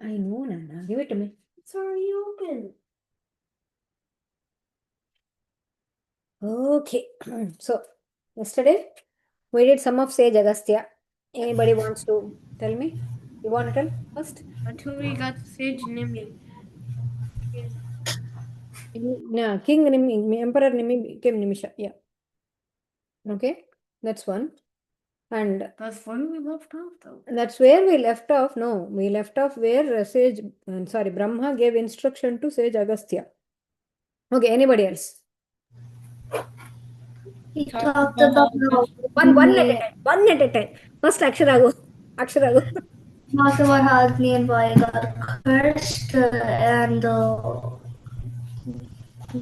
I know, Nana. Give it to me. It's already open. Okay. So, yesterday we did some of Sage Agastya. Anybody wants to tell me? You want to tell first? Until we got to Sage Nimi. No, King Nimi, Emperor Nimi became Nimisha. Yeah. Okay. That's one. And That's when we left off, though. that's where we left off. No, we left off where Brahma gave instruction to Sage Agastya. Okay, anybody else? He talked about One at a time. One at a time. First Akshara go. Akshara go. Bhasma Mahima and Vayu got cursed, and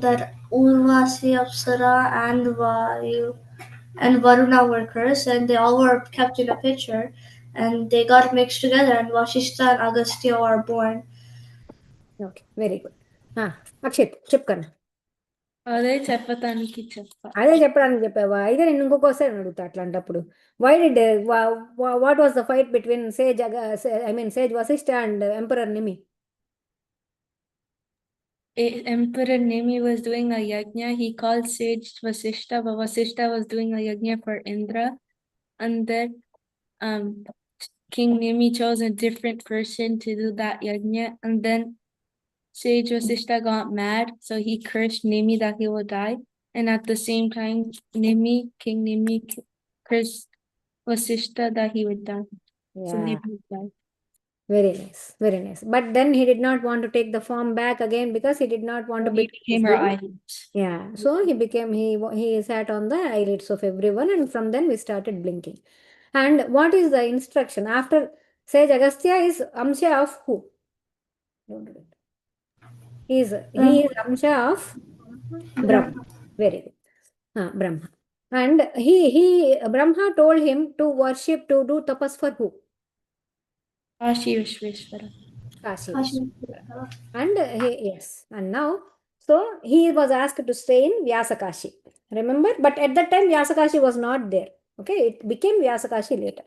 that Urvasi Apsara and Vayu and Varuna were cursed, and they all were kept in a pitcher, and they got mixed together, and Vasishta and Agastya were born. Okay, very good. Akshit, చెప్పుకన్నా అదే చెప్పటానికి చెప్పా అదే చెప్పడానికి చెప్పావా అయితే నేను ఇంకొకసారి అడుగుతా అట్లాంటప్పుడు why did what was the fight between sage sage Vashishtha and emperor Nimi Emperor Nimi was doing a yajna. He called sage Vasishta, but Vasishta was doing a yajna for Indra. And then King Nimi chose a different person to do that yajna. And then sage Vasishta got mad, so he cursed Nimi that he will die. And at the same time, King Nimi cursed Vasishta that he would die. So Yeah. Nimi would die. Very nice, very nice. But then he did not want to take the form back again because he did not want to He betray became his our dream. eyelids. Yeah, so he sat on the eyelids of everyone, and from then we started blinking. And what is the instruction after Sage Agastya is Amsha of who? Don't do it. He is Amsha of Brahma. Very good. Brahma. And he Brahma told him to worship, to do tapas for who? Kashi Vishweshwara. Kashi Vishwanath. And yes, and now, so he was asked to stay in Vyasakashi. Remember? But at that time, Vyasakashi was not there. Okay, it became Vyasakashi later.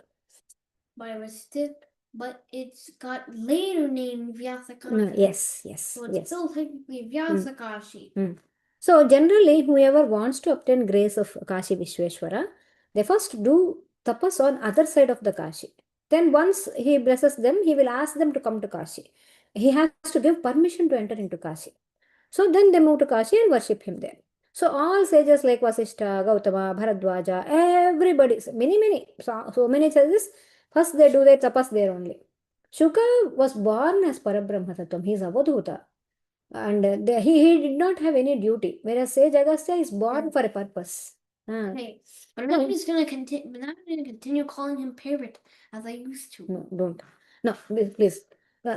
But it's got later named Vyasakashi. Yes, yes. So it's yes. still technically Vyasakashi. So generally, whoever wants to obtain grace of Kashi Vishweshwara, they first do tapas on other side of the Kashi. Then once he blesses them, he will ask them to come to Kashi. He has to give permission to enter into Kashi. So then they move to Kashi and worship him there. So all sages like Vasishta, Gautama, Bharadwaja, everybody, many, so many sages, first they do their tapas there only. Shuka was born as Parabrahma Tattvam. He is Avadhuta. And he did not have any duty. Whereas Sage Agastya is born for a purpose. Okay, but I'm not just gonna continue. I'm not gonna continue calling him parrot as I used to. No, don't. No, please.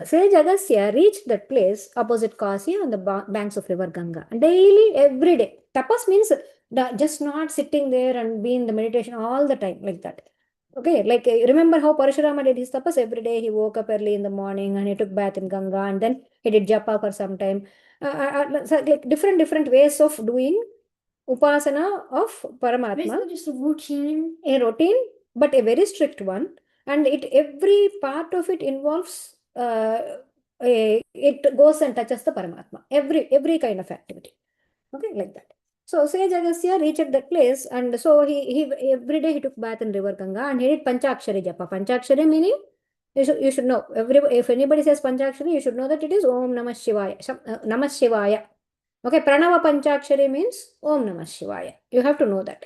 Sage Agastya reached that place opposite Kasi on the banks of river Ganga. Daily, every day. Tapas means just not sitting there and be in the meditation all the time like that. Okay, like remember how Parashurama did his tapas every day? He woke up early in the morning and he took bath in Ganga, and then he did japa for some time. So like different ways of doing upasana of Paramatma. Basically, just a routine. A routine, but a very strict one, and every part of it involves it goes and touches the Paramatma. Every kind of activity. Okay, like that. So Sage Agastya reached that place, and so he every day he took bath in river Ganga, and he did Panchakshari japa. Panchakshari meaning you should know. If anybody says Panchakshari, you should know that it is Om Namah Shivaya. Namah Shivaya. Okay, Pranava Panchakshari means Om Namah Shivaya. You have to know that.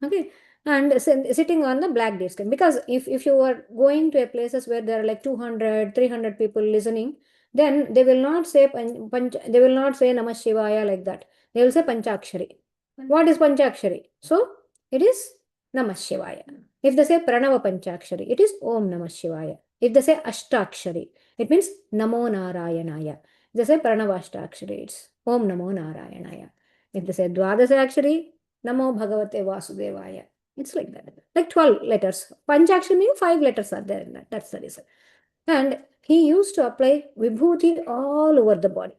Okay, and sitting on the black deer skin, because if you are going to a places where there are like 200 300 people listening, then they will not say they will not say Namah Shivaya like that. They will say Panchakshari. What is Panchakshari? So it is Namah Shivaya. If they say Pranava Panchakshari, it is Om Namah Shivaya. If they say Ashtakshari, it means Namo Narayanaya. If they say Pranava Ashtakshari, it's Om Namo Narayanaya. If they say Dwadasakshari, Namo Bhagavate Vasudevaya. It's like that. Like 12 letters. Panchakshari means 5 letters are there in that. That's the reason. And he used to apply vibhuti all over the body.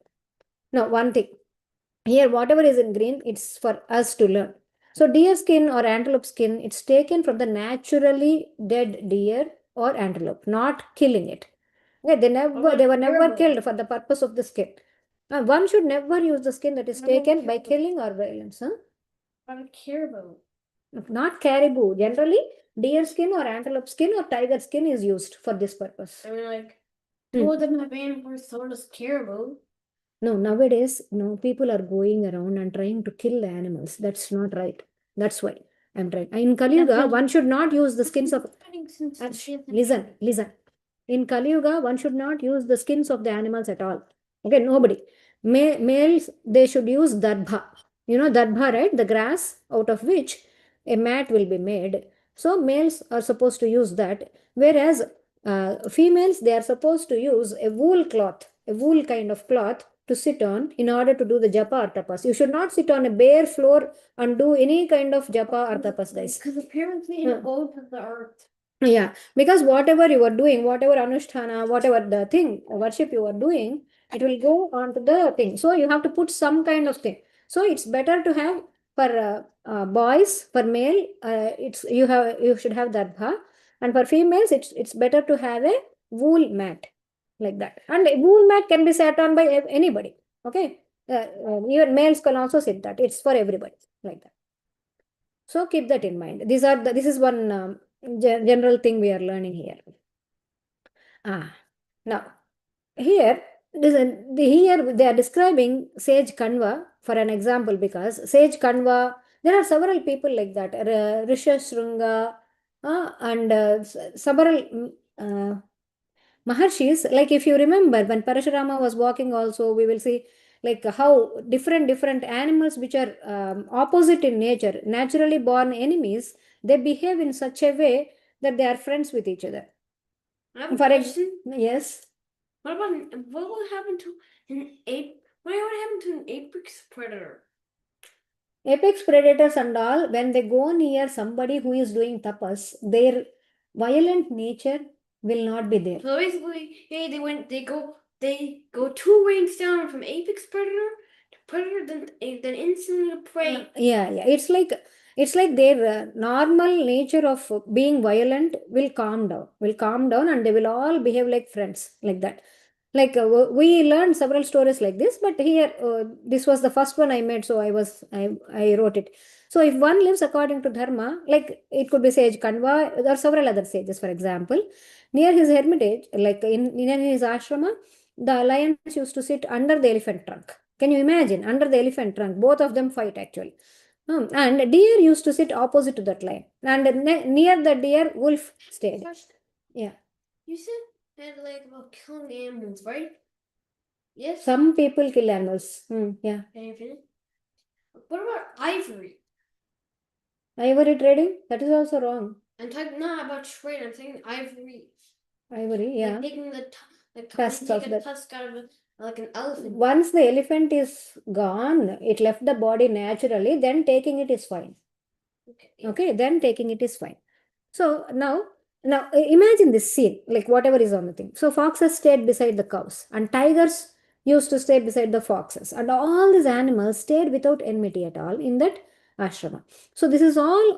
Now, one thing. Here, whatever is in green, it's for us to learn. So, deer skin or antelope skin, it's taken from the naturally dead deer or antelope, not killing it. Okay, they were never killed for the purpose of the skin. One should never use the skin that is taken by killing or violence. Caribou. Not caribou. Generally, deer skin or antelope skin or tiger skin is used for this purpose. I mean, like, two of them have animals, so does caribou. No, nowadays, no, people are going around and trying to kill the animals. That's not right. That's why I'm trying. In Kali Yuga, one should not use the skins of. Listen. In Kali Yuga, one should not use the skins of the animals at all. Okay, nobody. Males, they should use darbha. You know darbha, right? The grass out of which a mat will be made. So males are supposed to use that. Whereas females, they are supposed to use a wool cloth, a wool kind of cloth to sit on in order to do the japa or tapas. You should not sit on a bare floor and do any kind of japa or tapas, guys. Because the parents need to go to the earth. Yeah, because whatever you are doing, whatever anusthana, whatever the thing, worship you are doing, it will go on to the thing. So you have to put some kind of thing. So it's better to have for boys, for male, you should have darbha, and for females, it's better to have a wool mat like that. And a wool mat can be sat on by anybody. Okay, even males can also sit that. It's for everybody like that. So keep that in mind. This is one general thing we are learning here. Now here here they are describing sage Kanva for an example, because sage Kanva, there are several people like that. Rishashrunga and several Maharshis. Like if you remember when Parashurama was walking also, we will see like how different animals which are opposite in nature, naturally born enemies, they behave in such a way that they are friends with each other. I have a question. Yes. What would happen to an ape? What would happen to an apex predator? Apex predators and all, when they go near somebody who is doing tapas, their violent nature will not be there. So basically, hey, they go two ranks down from apex predator to predator, then instantly prey. Yeah. It's like their normal nature of being violent will calm down, and they will all behave like friends like that. Like we learned several stories like this, but here this was the first one I made, so I wrote it. So if one lives according to dharma, like it could be sage Kanva or several other sages, for example, near his hermitage, like in his ashrama, the lions used to sit under the elephant trunk. Can you imagine? Under the elephant trunk, both of them fight actually. And deer used to sit opposite to that lion, and near the deer, wolf stayed. Yeah. You said like about killing animals, right? Yes. Some people kill animals. Yeah. Can you finish? What about ivory? Ivory trading? That is also wrong. I'm talking not about trade. I'm saying ivory. Ivory, yeah. Like taking the Tusks of the tusk out of like an elephant. Once the elephant is gone, it left the body naturally, then taking it is fine. Okay, then taking it is fine. So now imagine this scene, like whatever is on the thing. So foxes stayed beside the cows, and tigers used to stay beside the foxes, and all these animals stayed without enmity at all in that ashrama. So this is all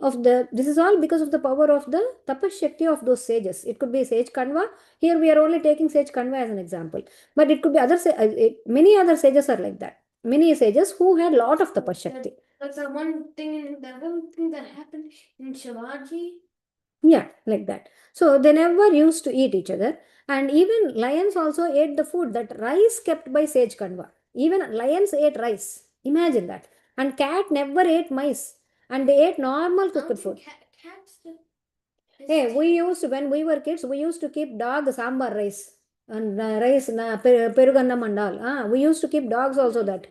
because of the power of the tapas shakti of those sages. It could be sage Kanva. Here we are only taking sage Kanva as an example, but it could be many other sages are like that. Many sages who had lot of tapas shakti. That's that one thing that happened in Shivaji. Yeah, like that. So they never used to eat each other. And even lions also ate the food, that rice kept by sage Kanva. Even lions ate rice. Imagine that. And cat never ate mice. And they ate normal cooked food. Cats Hey, when we were kids, we used to keep dog sambar rice. And rice, perugannam and all. We used to keep dogs also that.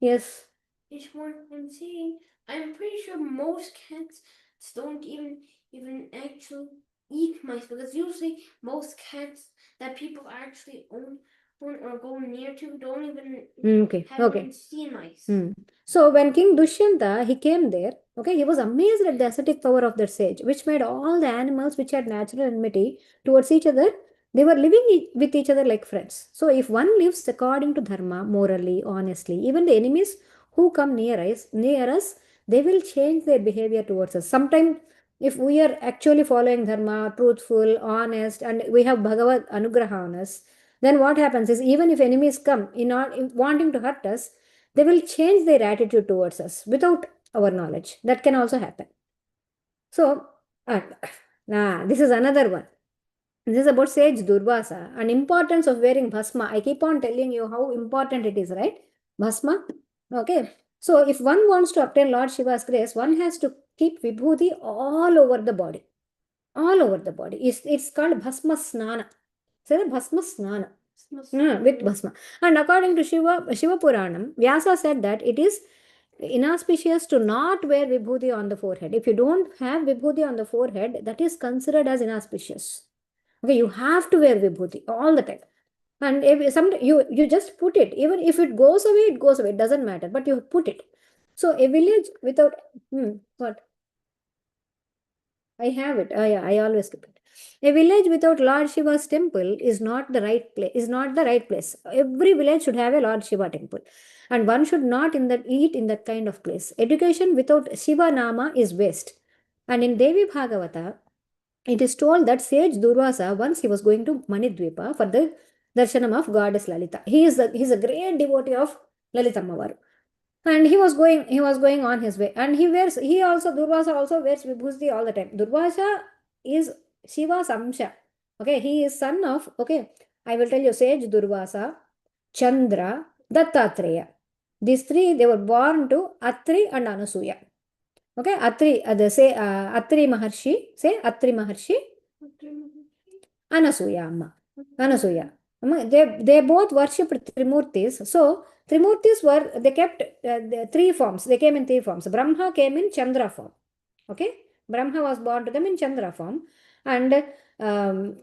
Yes. It's what I'm saying. I'm pretty sure most cats don't even actually eat mice, because usually most cats that people actually own or go near to don't even haven't seen mice. So when King Dushyanta, he came there, okay, he was amazed at the ascetic power of that sage, which made all the animals which had natural enmity towards each other, they were living with each other like friends. So if one lives according to dharma, morally, honestly, even the enemies who come near us, they will change their behavior towards us. Sometimes if we are actually following dharma, truthful, honest, and we have Bhagavad Anugraha on us, then what happens is, even if enemies come in wanting to hurt us, they will change their attitude towards us without our knowledge. That can also happen. So, this is another one. This is about sage Durvasa and importance of wearing bhasma. I keep on telling you how important it is, right? Bhasma. Okay. So if one wants to obtain Lord Shiva's grace, one has to keep vibhuti all over the body. All over the body. It's called bhasma snana. So bhasma snana. With bhasma. And according to Shiva Puranam, Vyasa said that it is inauspicious to not wear vibhuti on the forehead. If you don't have vibhuti on the forehead, that is considered as inauspicious. Okay, you have to wear vibhuti all the time. And if you just put it, even if it goes away, it goes away. It doesn't matter, but you put it. So a village without what? I have it. Yeah, I always keep it. A village without Lord Shiva's temple is not the right place. Is not the right place. Every village should have a Lord Shiva temple, and one should not eat in that kind of place. Education without Shiva Nama is waste. And in Devi Bhagavata, it is told that sage Durvasa, once he was going to Manidvipa for the darshanam of goddess Lalita. He's a great devotee of Lalita Ammavaru. And he was going on his way. And Durvasa also wears vibhuti all the time. Durvasa is Shiva's Amsha. Okay, he is son of, okay, I will tell you, sage Durvasa, Chandra, Dattatreya. These three, they were born to Atri and Anasuya. Okay, Atri Maharshi, say Atri Maharshi, Anasuya Amma. Anasuya. They both worshipped Trimurtis. So, they kept the three forms. They came in three forms. Brahma came in Chandra form. Okay, Brahma was born to them in Chandra form. And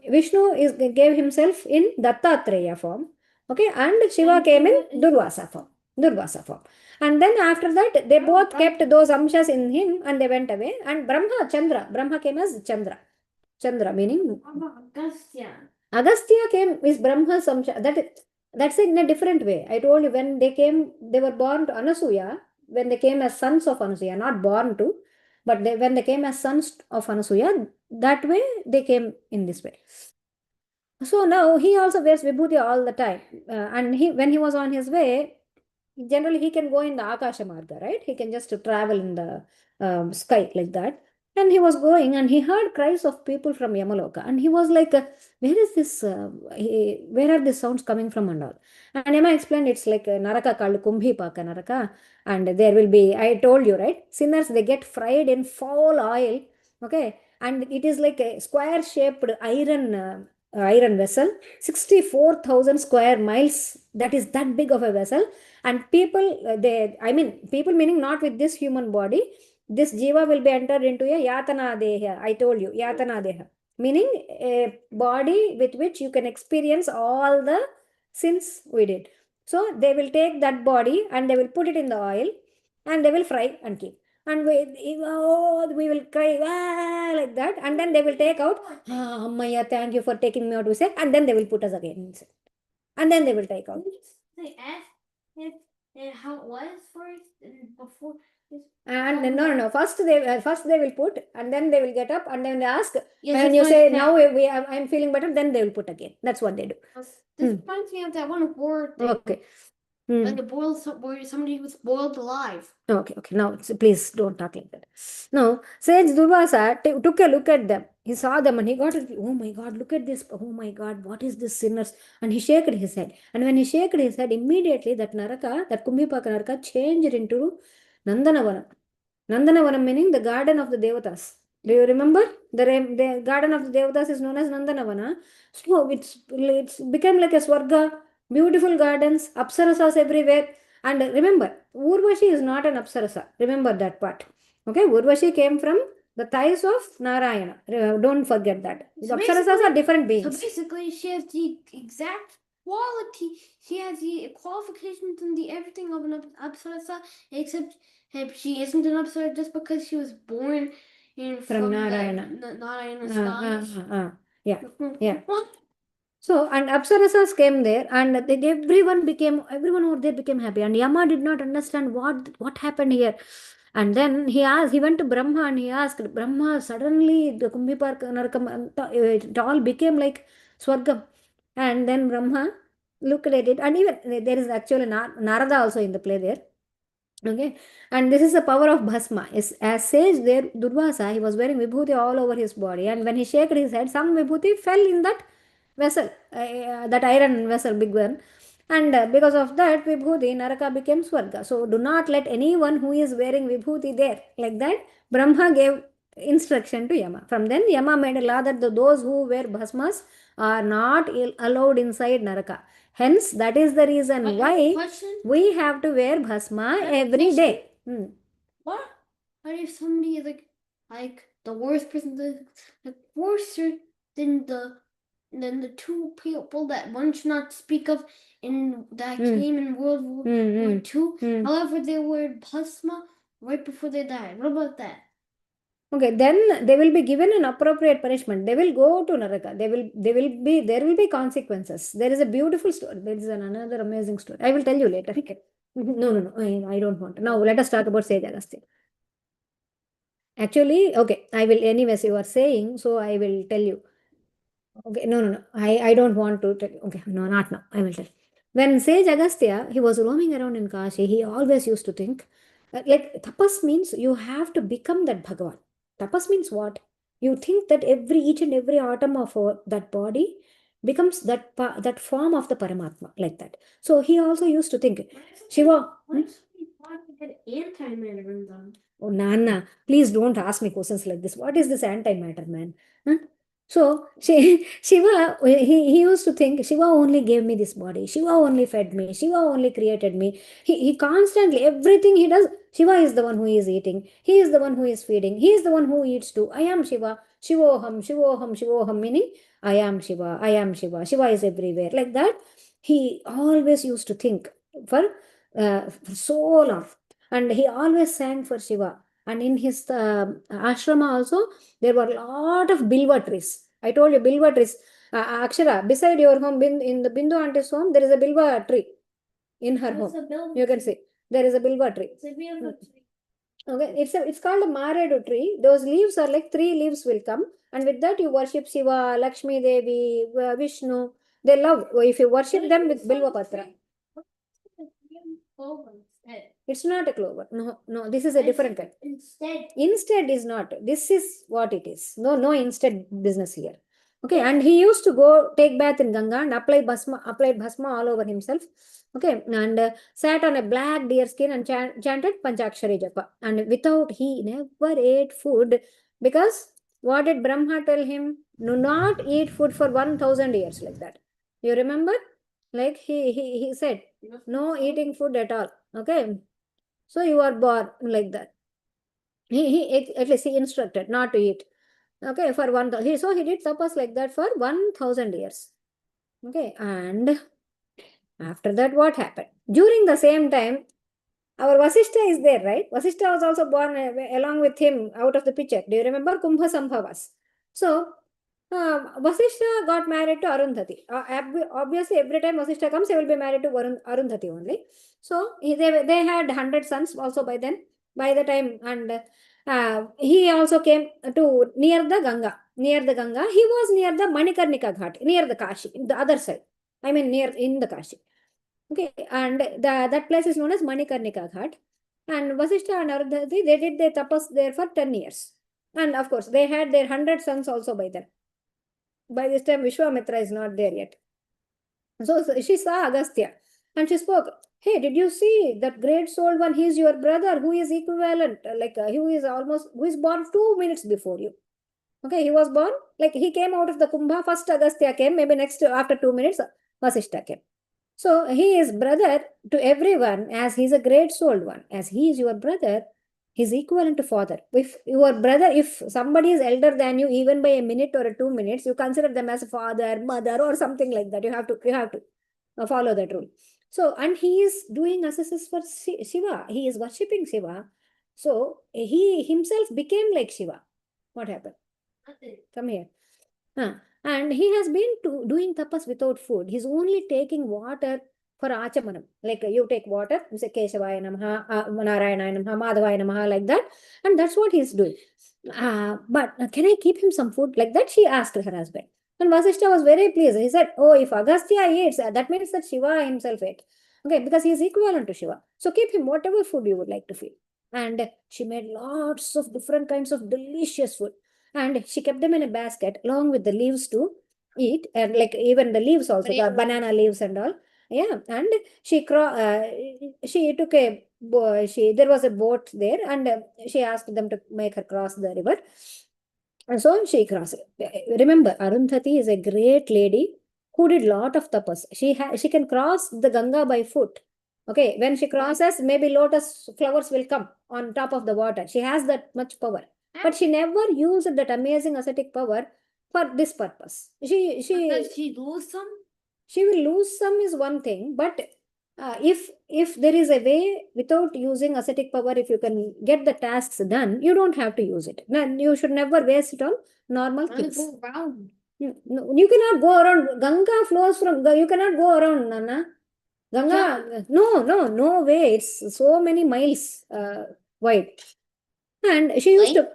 Vishnu gave himself in Dattatreya form. Okay, and Shiva came in Durvasa form. Durvasa form. And then after that, they both kept those amshas in him and they went away. And Brahma came as Chandra. Chandra meaning Agastya came is Brahma's Amsha. That's in a different way. I told you when they came, they were born to Anasuya, when they came as sons of Anasuya, not born to, but when they came as sons of Anasuya, that way they came in this way. So now he also wears vibhuti all the time. And when he was on his way, generally he can go in the Akasha Marga, right? He can just travel in the sky like that. And he was going and he heard cries of people from Yamaloka. And he was like, where is this? Where are these sounds coming from and all? And Yama explained it's like Naraka called Kumbhi Paka Naraka. And there will be, I told you, right? Sinners, they get fried in foul oil. Okay. And it is like a square shaped iron vessel, 64,000 square miles. That is that big of a vessel. And people, people meaning not with this human body, this jiva will be entered into a yatana deha. I told you, yatana deha, meaning a body with which you can experience all the sins we did. So they will take that body and they will put it in the oil and they will fry and keep. And we will cry like that, and then they will take out, Ammaya, thank you for taking me out, we say, and then they will put us again inside. And then they will take out. They asked if how it was first and before. And no. First they will put, and then they will get up, and then they ask. Yes, when you say now I'm feeling better, then they will put again. That's what they do. This reminds me of that one war thing. Okay. When they boiled somebody was boiled alive. Okay. Now, please don't talk like that. Now, Sage Durvasa took a look at them. He saw them and he got it. Oh my God, look at this. Oh my God, what is this sinners? And he shook his head. And when he shook his head, immediately that Naraka, that Kumbhipaka Naraka changed into Nandanavanam. Nandanavanam meaning the garden of the devatas. Do you remember? The garden of the devatas is known as Nandanavana. So it's become like a swarga, beautiful gardens, apsarasas everywhere. And remember, Urvashi is not an apsarasa. Remember that part. Okay, Urvashi came from the thighs of Narayana. Don't forget that. So apsarasas are different beings. So basically, she has the exact quality. She has the qualifications and the everything of an apsarasa, except she isn't an apsara just because she was born from Narayana. Narayana's Yeah. So, and Apsarasas came there, and everyone over there became happy. And Yama did not understand what happened here. And then he went to Brahma and he asked, Brahma, suddenly the Kumbhipar Narakam, it all became like Swargam. And then Brahma looked at it, and even there is actually Narada also in the play there. Okay, and this is the power of Bhasma. As sage there, Durvasa, he was wearing vibhuti all over his body, and when he shook his head, some vibhuti fell in that vessel, that iron vessel, big one. And because of that, vibhuti, Naraka became Swarga. So do not let anyone who is wearing vibhuti there. Like that, Brahma gave instruction to Yama. From then, Yama made a law that those who wear bhasmas are not allowed inside Naraka. Hence, that is the reason why we have to wear bhasma every day. What if somebody is like the worst person, like worse than the then the two people that one should not speak of in that came in World War II. However, they were Bhasma right before they died. What about that? Okay, then they will be given an appropriate punishment. They will go to Naraka. There will be consequences. There is a beautiful story. There is another amazing story. I will tell you later. Okay. No. I don't want to. Now let us talk about Sage Agastya. Actually, okay, I will, anyways, you are saying, so I will tell you. Okay, no. I don't want to tell you. Okay, no, not now. I will tell. When Sage Agastya, he was roaming around in Kashi, he always used to think, like, tapas means you have to become that Bhagavan. Tapas means what? You think that each and every atom of that body becomes that form of the Paramatma, like that. So he also used to think, Shiva. Antimatter. Oh, Nana, please don't ask me questions like this. What is this antimatter, man? Huh? So Shiva, he used to think Shiva only gave me this body. Shiva only fed me. Shiva only created me. He constantly, everything he does, Shiva is the one who is eating. He is the one who is feeding. He is the one who eats too. I am Shiva. Shivoham, Shivoham, Shivoham, meaning I am Shiva. I am Shiva. Shiva is everywhere. Like that, he always used to think for so long. And he always sang for Shiva. And in his ashrama also, there were a lot of bilva trees. I told you, bilva trees. Akshara, beside your home, in the Bindu auntie's home, there is a bilva tree in her home. You can see. There is a bilva tree. Okay, it's called a maredu tree. Those leaves are like 3 leaves will come. And with that, you worship Shiva, Lakshmi Devi, Vishnu. They love, if you worship them with bilva patra. It's not a clover. No, this is a different kind. Instead is not. This is what it is. No instead business here. Okay, and he used to go take bath in Ganga and applied bhasma all over himself. Okay, and sat on a black deer skin and chanted Panchakshari Japa. And he never ate food, because what did Brahma tell him? Do not eat food for 1000 years, like that. You remember? Like he said, no eating food at all. Okay. So you are born like that. He at least he instructed not to eat. Okay, for 1000. So he did tapas like that for 1000 years. Okay, and after that, what happened? During the same time, our Vasishta is there, right? Vasishta was also born along with him out of the picture. Do you remember Kumbha Sambhavas? So Vasishta got married to Arundhati. Obviously, every time Vasishta comes, he will be married to Arundhati only. So they had 100 sons also by then, by the time. And he also came to near the Ganga. Near the Ganga, he was near the Manikarnika Ghat, near the Kashi, the other side. I mean, near in the Kashi. Okay, and that place is known as Manikarnika Ghat. And Vasishta and Arundhati, they did their tapas there for 10 years. And of course, they had their 100 sons also by then. By this time, Vishwamitra is not there yet. So she saw Agastya and she spoke, hey, did you see that great souled one? He is your brother who is equivalent, who is born 2 minutes before you. Okay, he was born, like he came out of the Kumbha, first Agastya came, maybe next after 2 minutes, Vasishta came. So he is brother to everyone, as he is a great souled one. As he is your brother, he is equivalent to father. If your brother, if somebody is elder than you, even by a minute or 2 minutes, you consider them as a father, mother, or something like that. You have to follow that rule. So, and he is doing assesses for Shiva. He is worshipping Shiva. So he himself became like Shiva. What happened? Come here. And he has been doing tapas without food. He's only taking water for achamanam. Like you take water, you say Keshavaya Namaha, Narayana Namaha, Madhavaya Namaha, like that. And that's what he's doing. But can I keep him some food? Like that, she asked her husband. And Vasishta was very pleased. He said, oh, if Agastya eats, that means that Shiva himself ate. Okay, because he is equivalent to Shiva. So keep him whatever food you would like to feed. And she made lots of different kinds of delicious food. And she kept them in a basket along with the leaves to eat, and like even the leaves also, the banana leaves and all. Yeah, and she took there was a boat there, and she asked them to make her cross the river. And so she crossed. Remember, Arundhati is a great lady who did lot of tapas. She can cross the Ganga by foot. Okay, when she crosses, maybe lotus flowers will come on top of the water. She has that much power. But she never used that amazing ascetic power for this purpose. She lose some? She will lose some is one thing, but if there is a way without using ascetic power, if you can get the tasks done, you don't have to use it. Now, you should never waste it on normal things. Go round. You cannot go around. Ganga flows from. You cannot go around, Nana. Ganga, no way. It's so many miles wide, and she used to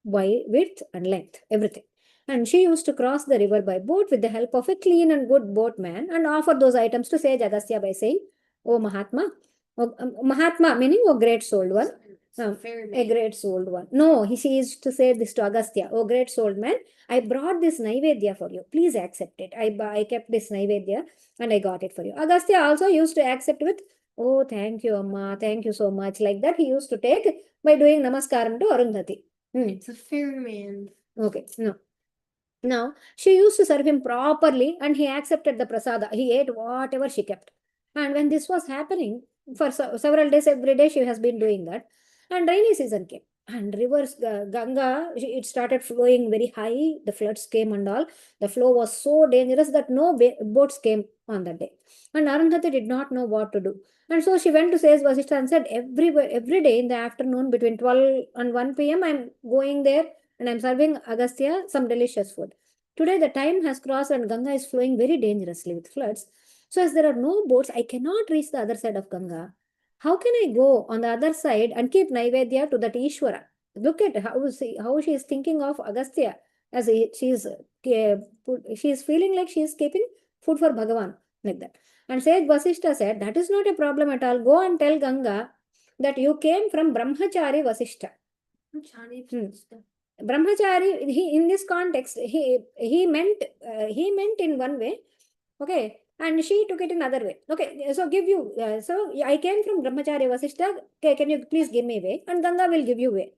width and length, everything. And she used to cross the river by boat with the help of a clean and good boatman and offer those items to Sage Agastya by saying, "Oh Mahatma," Mahatma meaning "Oh great souled one." A great souled one. No, she used to say this to Agastya, "Oh great souled man, I brought this Naivedya for you. Please accept it. I kept this Naivedya and I got it for you." Agastya also used to accept with, "Oh, thank you, Amma. Thank you so much." Like that, he used to take by doing Namaskaram to Arundhati. It's a fair man. Okay, no. Now, she used to serve him properly and he accepted the prasada. He ate whatever she kept. And when this was happening, for several days, every day she has been doing that. And rainy season came. And rivers, Ganga, it started flowing very high. The floods came and all. The flow was so dangerous that no boats came on that day. And Arundhati did not know what to do. And so she went to Sage Vasishtha and said, every day in the afternoon between 12 and 1 p.m., I'm going there and I'm serving Agastya some delicious food. Today the time has crossed and Ganga is flowing very dangerously with floods. So as there are no boats, I cannot reach the other side of Ganga. How can I go on the other side and keep Naivedya to that Ishwara? Look at how she is thinking of Agastya as she is feeling like she is keeping food for Bhagavan like that. And Sage Vasishtha said, that is not a problem at all. Go and tell Ganga that you came from Brahmachari Vasishtha. Brahmachari, he in this context, he meant in one way, okay, and she took it in another way. Okay, so so I came from Brahmachari Vasishtha. Okay, can you please give me way? And Ganga will give you way.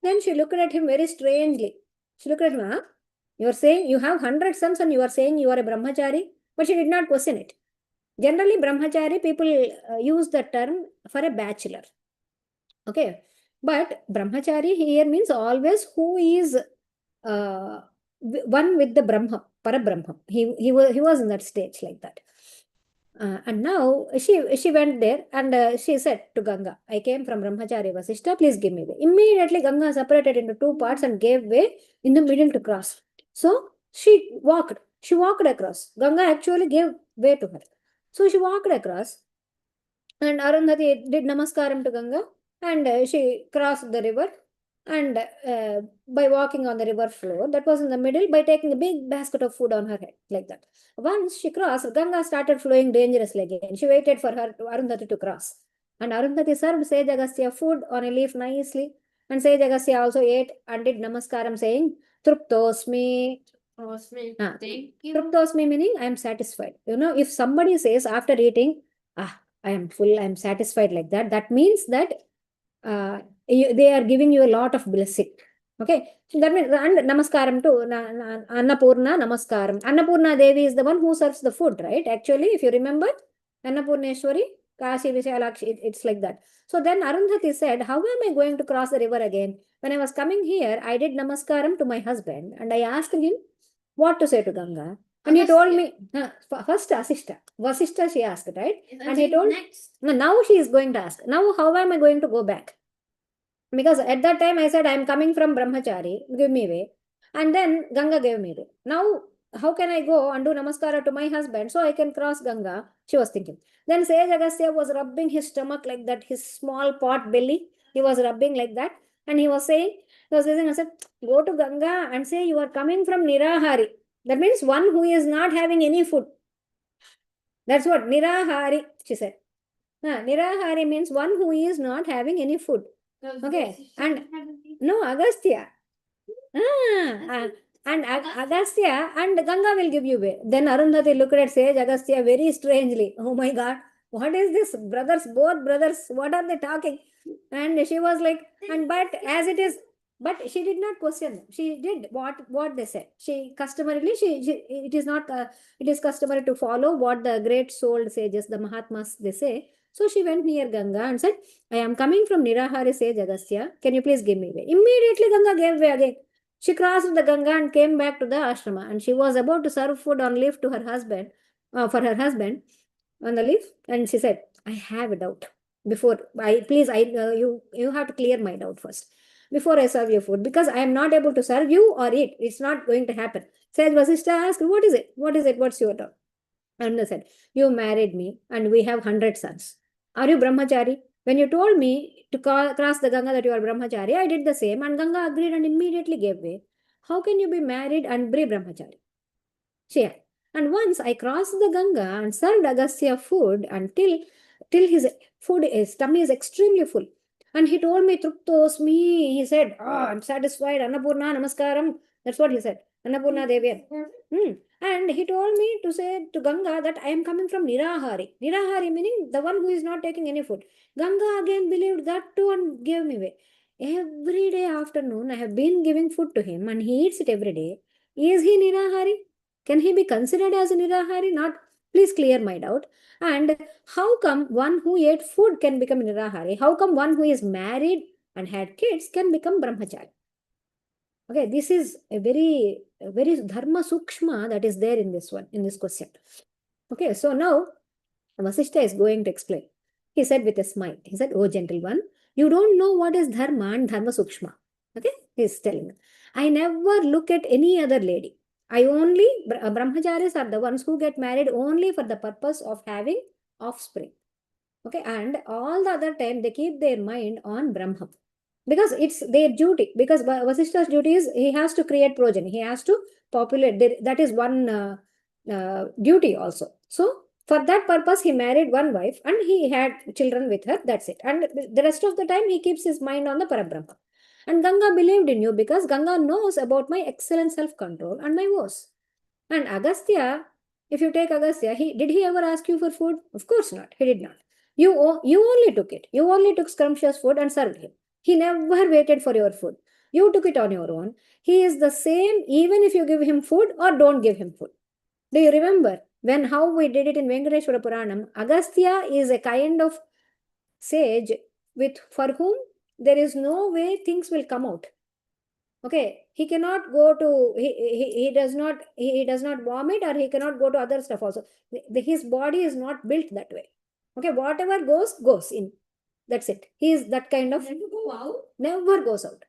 Then she looked at him very strangely. She looked at him, huh? You are saying you have 100 sons and you are saying you are a Brahmachari, but she did not question it. Generally, Brahmachari people use the term for a bachelor. Okay, but Brahmachari here means always who is one with the Brahma, Parabrahma. He was in that stage like that. And now she went there and she said to Ganga, I came from Brahmachari Vasishtha, please give me way. Immediately Ganga separated into two parts and gave way in the middle to cross. So she walked across. Ganga actually gave way to her. So she walked across and Arundhati did namaskaram to Ganga and she crossed the river and by walking on the river floor that was in the middle by taking a big basket of food on her head like that. Once she crossed, Ganga started flowing dangerously again. She waited for her Arundhati to cross and Arundhati served Sage Agastya food on a leaf nicely and Sage Agastya also ate and did namaskaram saying Truptosmi. Thank you. Truptosmi meaning I am satisfied. You know, if somebody says after eating, I am full, I am satisfied like that, that means that they are giving you a lot of blessing. Okay, so that means and namaskaram to Annapurna namaskaram. Annapurna Devi is the one who serves the food, right? Actually, if you remember, Annapurneshwari, Kashi Vishalakshi, it's like that. So then Arundhati said, how am I going to cross the river again? When I was coming here, I did namaskaram to my husband and I asked him what to say to Ganga. And he told me, first Vasishtha she asked, right? And he told, now she is going to ask. Now how am I going to go back? Because at that time I said, I am coming from Brahmachari, give me way. And then Ganga gave me way. Now, how can I go and do namaskara to my husband so I can cross Ganga? She was thinking. Then Sage Agastya was rubbing his stomach like that, his small pot belly. He was rubbing like that. And he was saying, I said, go to Ganga and say you are coming from Nirahari. That means one who is not having any food. That's what Nirahari, she said. Nirahari means one who is not having any food. Okay. And no, Agastya. And Agastya and Ganga will give you way. Then Arundhati looked at Sage Agastya very strangely. Oh my God, what is this? Both brothers, what are they talking? And she was like, but she did not question. She did what they said. It is customary to follow what the great souled sages, the Mahatmas, they say. So she went near Ganga and said, I am coming from Nirahari Sage Agastya. Can you please give me way? Immediately Ganga gave way again. She crossed the Ganga and came back to the ashrama, and she was about to serve food on leave to her husband, for her husband on the leave, and she said, "I have a doubt. Before I please, you have to clear my doubt first before I serve your food, because I am not able to serve you or eat. It's not going to happen." Sage Vasishta asked, "What is it? What is it? What's your doubt?" And they said, "You married me, and we have 100 sons. Are you brahmachari? When you told me to cross the Ganga that you are brahmachari, I did the same, and Ganga agreed and immediately gave way. How can you be married and be brahmachari?" She And once I crossed the Ganga and served Agastya food until till his tummy is extremely full. And he told me, "Truptosmi," he said, "I'm satisfied, Annapurna, Namaskaram." That's what he said. Annapurna Devi. And he told me to say to Ganga that I am coming from Nirahari. Nirahari meaning the one who is not taking any food. Ganga again believed that too and gave me way. Every day afternoon, I have been giving food to him and he eats it every day. Is he Nirahari? Can he be considered as a Nirahari? Not. Please clear my doubt. And how come one who ate food can become Nirahari? How come one who is married and had kids can become Brahmachari? Okay, this is a very dharma sukshma that is there in this one, in this question. Okay, so now Vasishta is going to explain. He said with a smile, he said, "Oh, gentle one, you don't know what is dharma and dharma sukshma." Okay, he's telling. "I never look at any other lady. I only, brahmacharis are the ones who get married only for the purpose of having offspring. Okay, and all the other time they keep their mind on Brahma. Because it's their duty. Because Vasishta's duty is he has to create progeny. He has to populate. That is one duty also. So for that purpose, he married one wife and he had children with her. That's it. And the rest of the time, he keeps his mind on the Parabrahma. And Ganga believed in you because Ganga knows about my excellent self-control and my voice. And Agastya, if you take Agastya, did he ever ask you for food? Of course not. He did not. You only took it. You only took scrumptious food and served him. He never waited for your food. You took it on your own. He is the same even if you give him food or don't give him food. Do you remember how we did it in Venkateswara Puranam? Agastya is a kind of sage for whom there is no way things will come out. Okay, he cannot go to he does not vomit, or he cannot go to other stuff also. His body is not built that way. Okay, whatever goes in. That's it. He is that kind of never goes out.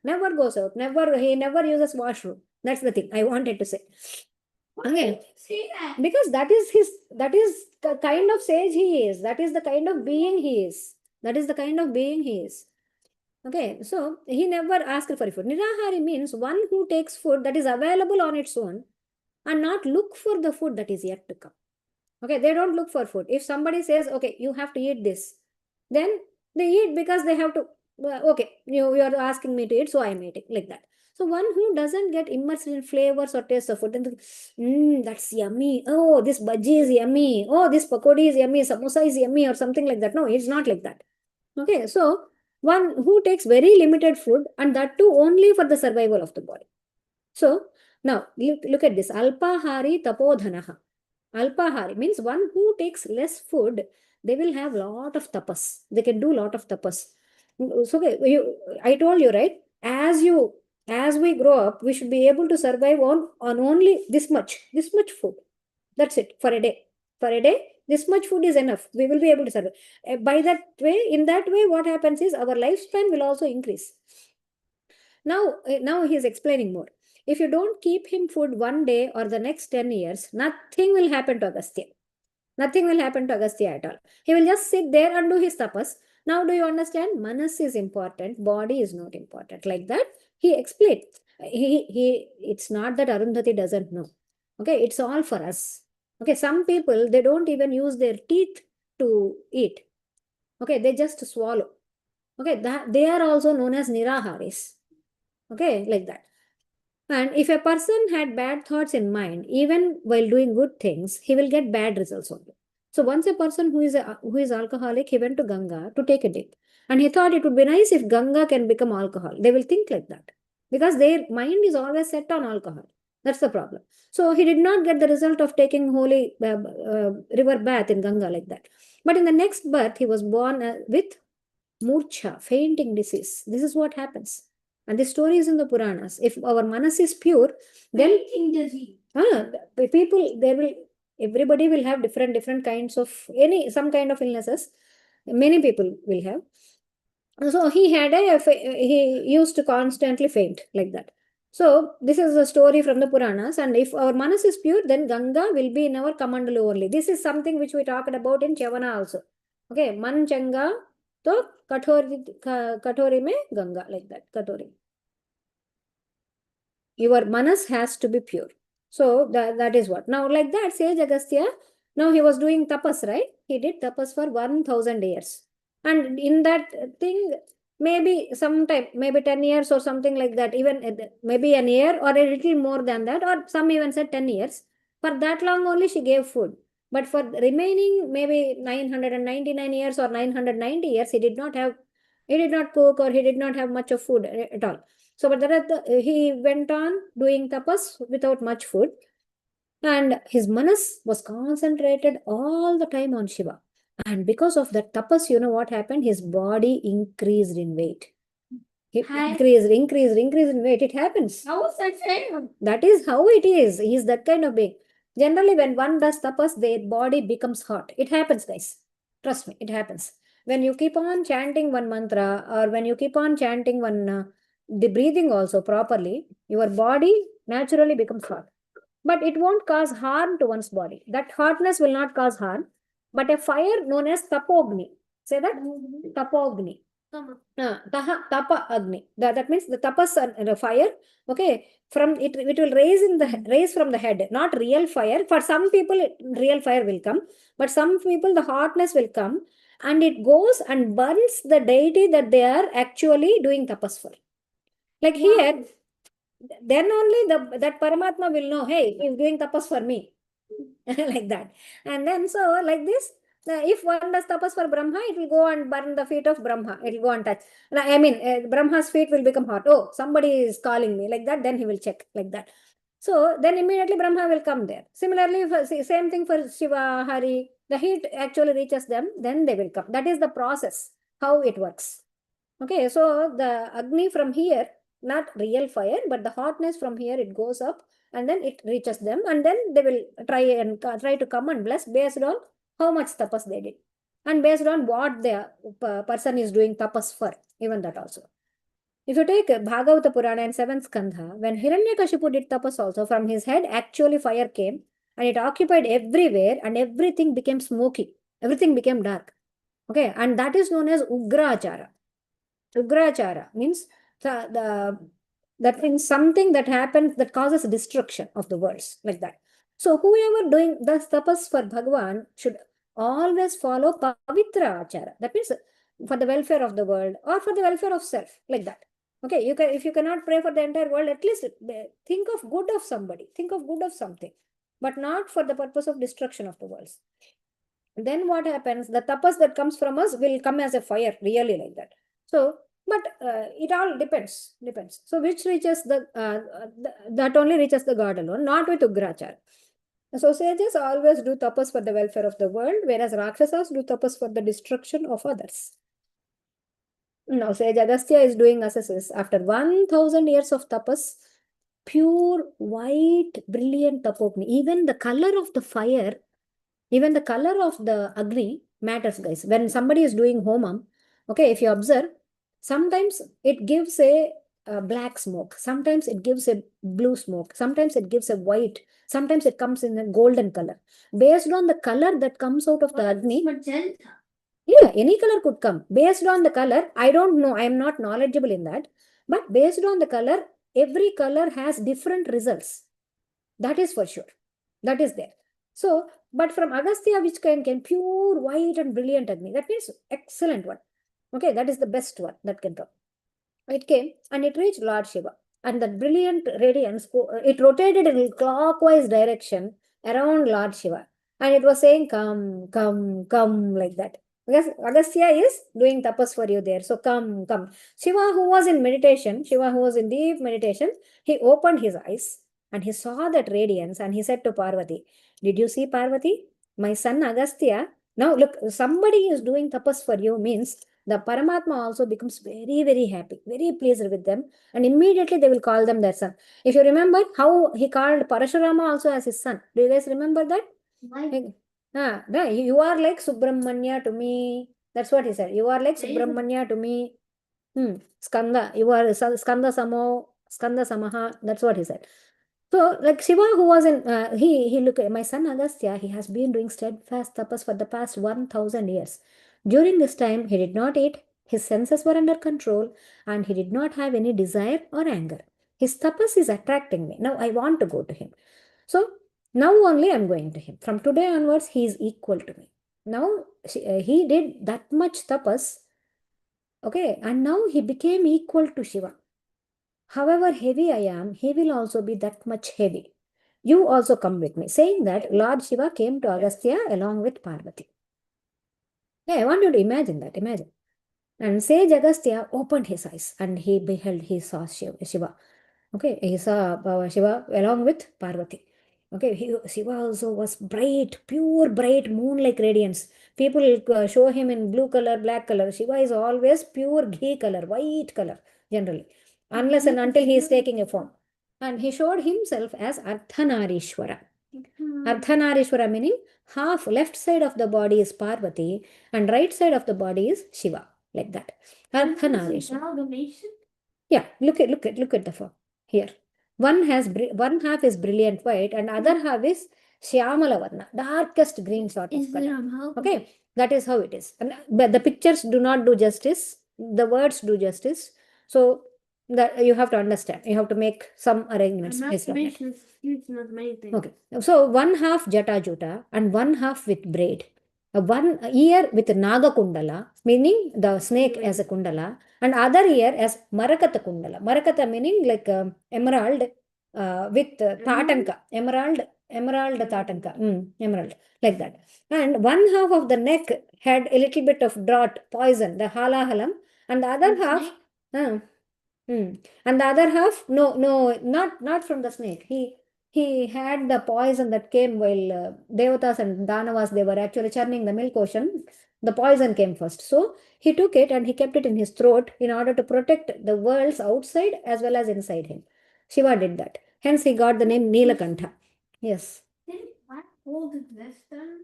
He never uses washroom. That's the thing I wanted to say. Okay. Because that is the kind of sage he is. That is the kind of being he is. Okay, so he never asked for food. Nirahari means one who takes food that is available on its own and not look for the food that is yet to come. Okay, they don't look for food. If somebody says, "Okay, you have to eat this," then they eat because they have to. Okay, you are asking me to eat, so I am eating like that. So one who doesn't get immersed in flavors or taste of food, then that's yummy. Oh, this bhaji is yummy. Oh, this pakodi is yummy. Samosa is yummy, or something like that. No, it's not like that. Okay, so one who takes very limited food, and that too only for the survival of the body. So now look at this. Alpahari tapodhanaha. Alpahari means one who takes less food, they will have lot of tapas. They can do lot of tapas. So okay, I told you, right? As we grow up, we should be able to survive on only this much food. That's it for a day. For a day, this much food is enough. We will be able to survive. In that way, what happens is our lifespan will also increase. Now he is explaining more. If you don't keep him food one day or the next 10 years, nothing will happen to Agastya. Nothing will happen to Agastya at all. He will just sit there and do his tapas. Now, do you understand? Manas is important, body is not important. Like that, he explained. It's not that Arundhati doesn't know. Okay, it's all for us. Okay, some people, they don't even use their teeth to eat. Okay, they just swallow. Okay, they are also known as Niraharis. Okay, like that. And if a person had bad thoughts in mind, even while doing good things, he will get bad results only. So once a person who is alcoholic, he went to Ganga to take a dip. And he thought it would be nice if Ganga can become alcohol. They will think like that. Because their mind is always set on alcohol. That's the problem. So he did not get the result of taking holy river bath in Ganga like that. But in the next birth, he was born with murcha, fainting disease. This is what happens. And this story is in the Puranas. If our manas is pure, then people, everybody will have different kinds of some kind of illnesses. Many people will have. So he used to constantly faint like that. So this is a story from the Puranas, and if our manas is pure, then Ganga will be in our kamandalu only. This is something which we talked about in Chavana also. Okay, man changa, to kathori me Ganga, like that, kathori. Your manas has to be pure. So that is what. Now like that, Sage Agastya, now he was doing tapas, right? He did tapas for 1000 years. And in that thing, maybe sometime, maybe 10 years or something like that, even maybe an year or a little more than that, or some even said 10 years. For that long only she gave food. But for remaining maybe 999 years or 990 years, he did not cook, or he did not have much of food at all. So, but he went on doing tapas without much food. And his manas was concentrated all the time on Shiva. And because of that tapas, you know what happened? His body increased in weight. He increased in weight. It happens. How is that fair? That is how it is. He is that kind of being. Generally, when one does tapas, their body becomes hot. It happens, guys. Trust me, it happens. When you keep on chanting one mantra, or when you keep on chanting the breathing also properly, your body naturally becomes hot. But it won't cause harm to one's body. That hotness will not cause harm. But a fire known as tapogni. Say that? Tapogni. Tapa Agni. That means the tapas and the fire. Okay, from it will raise from the head. Not real fire. For some people, real fire will come, but some people the hotness will come, and it goes and burns the deity that they are actually doing tapas for. Like here, then only that Paramatma will know, hey, he's doing tapas for me. Like that. And then so like this, if one does tapas for Brahma, it will go and burn the feet of Brahma. It will go and touch. I mean, Brahma's feet will become hot. Oh, somebody is calling me, like that. Then he will check like that. So then immediately Brahma will come there. Similarly, same thing for Shiva, Hari. The heat actually reaches them, then they will come. That is the process, how it works. Okay, so the Agni from here, not real fire, but the hotness from here, it goes up and then it reaches them, and then they will try to come and bless based on how much tapas they did, and based on what the person is doing tapas for, even that also. If you take Bhagavata Purana and 7th Skandha, when Hiranyakashipu did tapas also, from his head actually fire came and it occupied everywhere and everything became smoky. Everything became dark. Okay, and that is known as Ugrachara. Ugrachara means that means something that happens that causes destruction of the worlds, like that. So whoever doing the tapas for Bhagwan should always follow Pavitra Achara. That means for the welfare of the world or for the welfare of self, like that. Okay, if you cannot pray for the entire world, at least think of good of somebody, think of good of something, but not for the purpose of destruction of the worlds. Then what happens? The tapas that comes from us will come as a fire, really, like that. So, but it all depends. So, which reaches that only reaches the God alone, not with Ugrachar. So, sages always do tapas for the welfare of the world, whereas Rakshasas do tapas for the destruction of others. Now, Sage Agastya is doing ascesis after 1000 years of tapas, pure white, brilliant tapogni. Even the color of the fire, even the color of the Agni matters, guys. When somebody is doing homam, okay, if you observe, sometimes it gives a black smoke, sometimes it gives a blue smoke, sometimes it gives a white, sometimes it comes in a golden color. Based on the color that comes out of the Agni, yeah, any color could come. Based on the color, I don't know, I am not knowledgeable in that, but based on the color, every color has different results. That is for sure. That is there. So, but from Agastya, which kind came? Pure white and brilliant Agni. That means excellent one. Okay, that is the best one that can come. It came and it reached Lord Shiva. And that brilliant radiance, it rotated in a clockwise direction around Lord Shiva. And it was saying, come, come, come, like that. Because Agastya is doing tapas for you there. So come, come. Shiva, who was in meditation, Shiva, who was in deep meditation, he opened his eyes and he saw that radiance and he said to Parvati, did you see Parvati? My son Agastya. Now look, somebody is doing tapas for you means the Paramatma also becomes very, very happy, very pleased with them, and immediately they will call them their son. If you remember how he called Parashurama also as his son. Do you guys remember that? Like, you are like Subramanya to me. That's what he said. You are like Subramanya to me. Skanda, you are Skanda Samo, Skanda Samaha. That's what he said. So, like Shiva, who was in, he look at my son Agastya, he has been doing steadfast tapas for the past 1000 years. During this time, he did not eat, his senses were under control, and he did not have any desire or anger. His tapas is attracting me. Now I want to go to him. So, now only I'm going to him. From today onwards, he is equal to me. Now, he did that much tapas, okay, and now he became equal to Shiva. However heavy I am, he will also be that much heavy. You also come with me. Saying that, Lord Shiva came to Agastya along with Parvati. Yeah, I want you to imagine that. Imagine. And Sage Agastya opened his eyes and he saw Shiva. Okay, he saw Shiva along with Parvati. Okay, Shiva also was bright, pure bright moon-like radiance. People show him in blue color, black color. Shiva is always pure ghee color, white color generally, unless and until he is taking a form. And he showed himself as Ardhanarishwara. Ardhanarishwara meaning half left side of the body is Parvati and right side of the body is Shiva, like that. Ardhanarishwara. Yeah, look at the form here. One half is brilliant white and other half is Shyamala Varna, darkest green sort of color. Okay, that is how it is. And but the pictures do not do justice. The words do justice. So that you have to understand. You have to make some arrangements. Okay, so one half Jata Juta and one half with braid. One ear with Naga Kundala, meaning the snake as a kundala, and other ear as Marakata Kundala. Marakata meaning like emerald with Tatanka. Emerald Tatanka. Emerald, like that. And one half of the neck had a little bit of draught, poison, the halahalam, and the other half. And the other half, no, not from the snake. He had the poison that came while devatas and danavas, they were actually churning the milk ocean. The poison came first. So he took it and he kept it in his throat in order to protect the worlds outside as well as inside him. Shiva did that. Hence he got the name Neelakantha. Yes. Black hole did this then?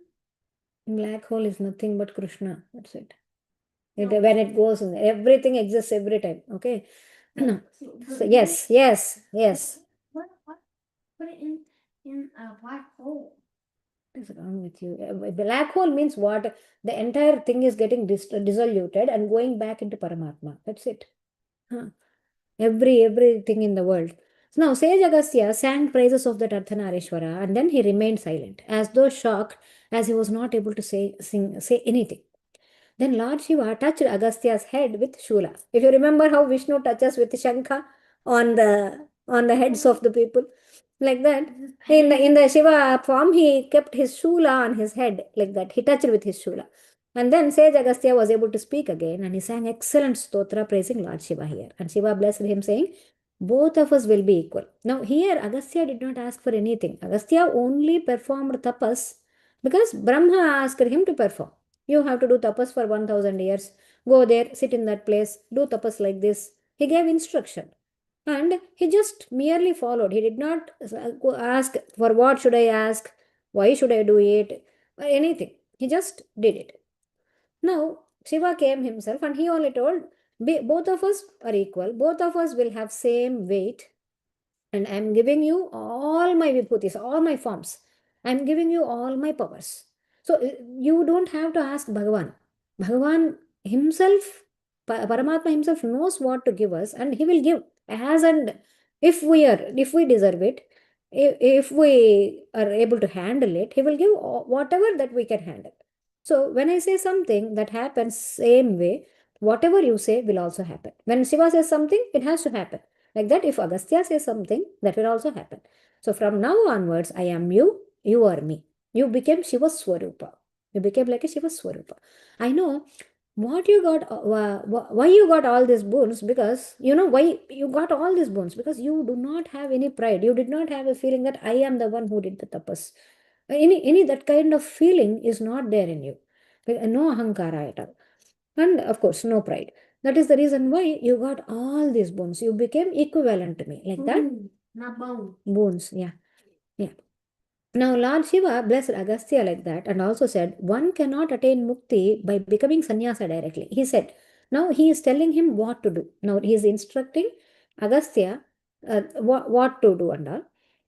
Black hole is nothing but Krishna. That's it. When it goes in, everything exists every time. Okay. So, yes. What? Put it in a black hole. What is wrong with you? Black hole means what? The entire thing is getting dissoluted and going back into Paramatma. That's it. Everything in the world. So now Sage Agastya sang praises of that Ardhanarishwara and then he remained silent, as though shocked, as he was not able to say anything. Then Lord Shiva touched Agastya's head with Shula. If you remember how Vishnu touches with Shankha on the heads of the people, like that. In the Shiva form, he kept his Shula on his head, like that. He touched with his Shula. And then Sage Agastya was able to speak again and he sang excellent stotra praising Lord Shiva here. And Shiva blessed him, saying, both of us will be equal. Now here Agastya did not ask for anything. Agastya only performed tapas because Brahma asked him to perform. You have to do tapas for 1000 years. Go there, sit in that place, do tapas like this. He gave instruction. And he just merely followed. He did not ask for what should I ask, why should I do it, or anything. He just did it. Now, Shiva came himself and he only told, both of us are equal. Both of us will have same weight. And I am giving you all my vibhutis, all my forms. I am giving you all my powers. So you don't have to ask Bhagavan. Bhagavan himself, Paramatma himself knows what to give us and he will give as and if we deserve it, if we are able to handle it, he will give whatever that we can handle. So when I say something that happens same way, whatever you say will also happen. When Shiva says something, it has to happen. Like that, if Agastya says something, that will also happen. So from now onwards, I am you, you are me. You became Shiva Swarupa. You became like a Shiva Swarupa. I know what you got, why you got all these boons, because you know why you got all these boons, because you do not have any pride. You did not have a feeling that I am the one who did the tapas. Any that kind of feeling is not there in you. No ahankara at all. And of course, no pride. That is the reason why you got all these boons. You became equivalent to me, like that. Not bone. Boons, yeah. Yeah. Now, Lord Shiva blessed Agastya like that and also said, one cannot attain mukti by becoming sannyasa directly. He said, now he is telling him what to do. Now he is instructing Agastya what to do and all.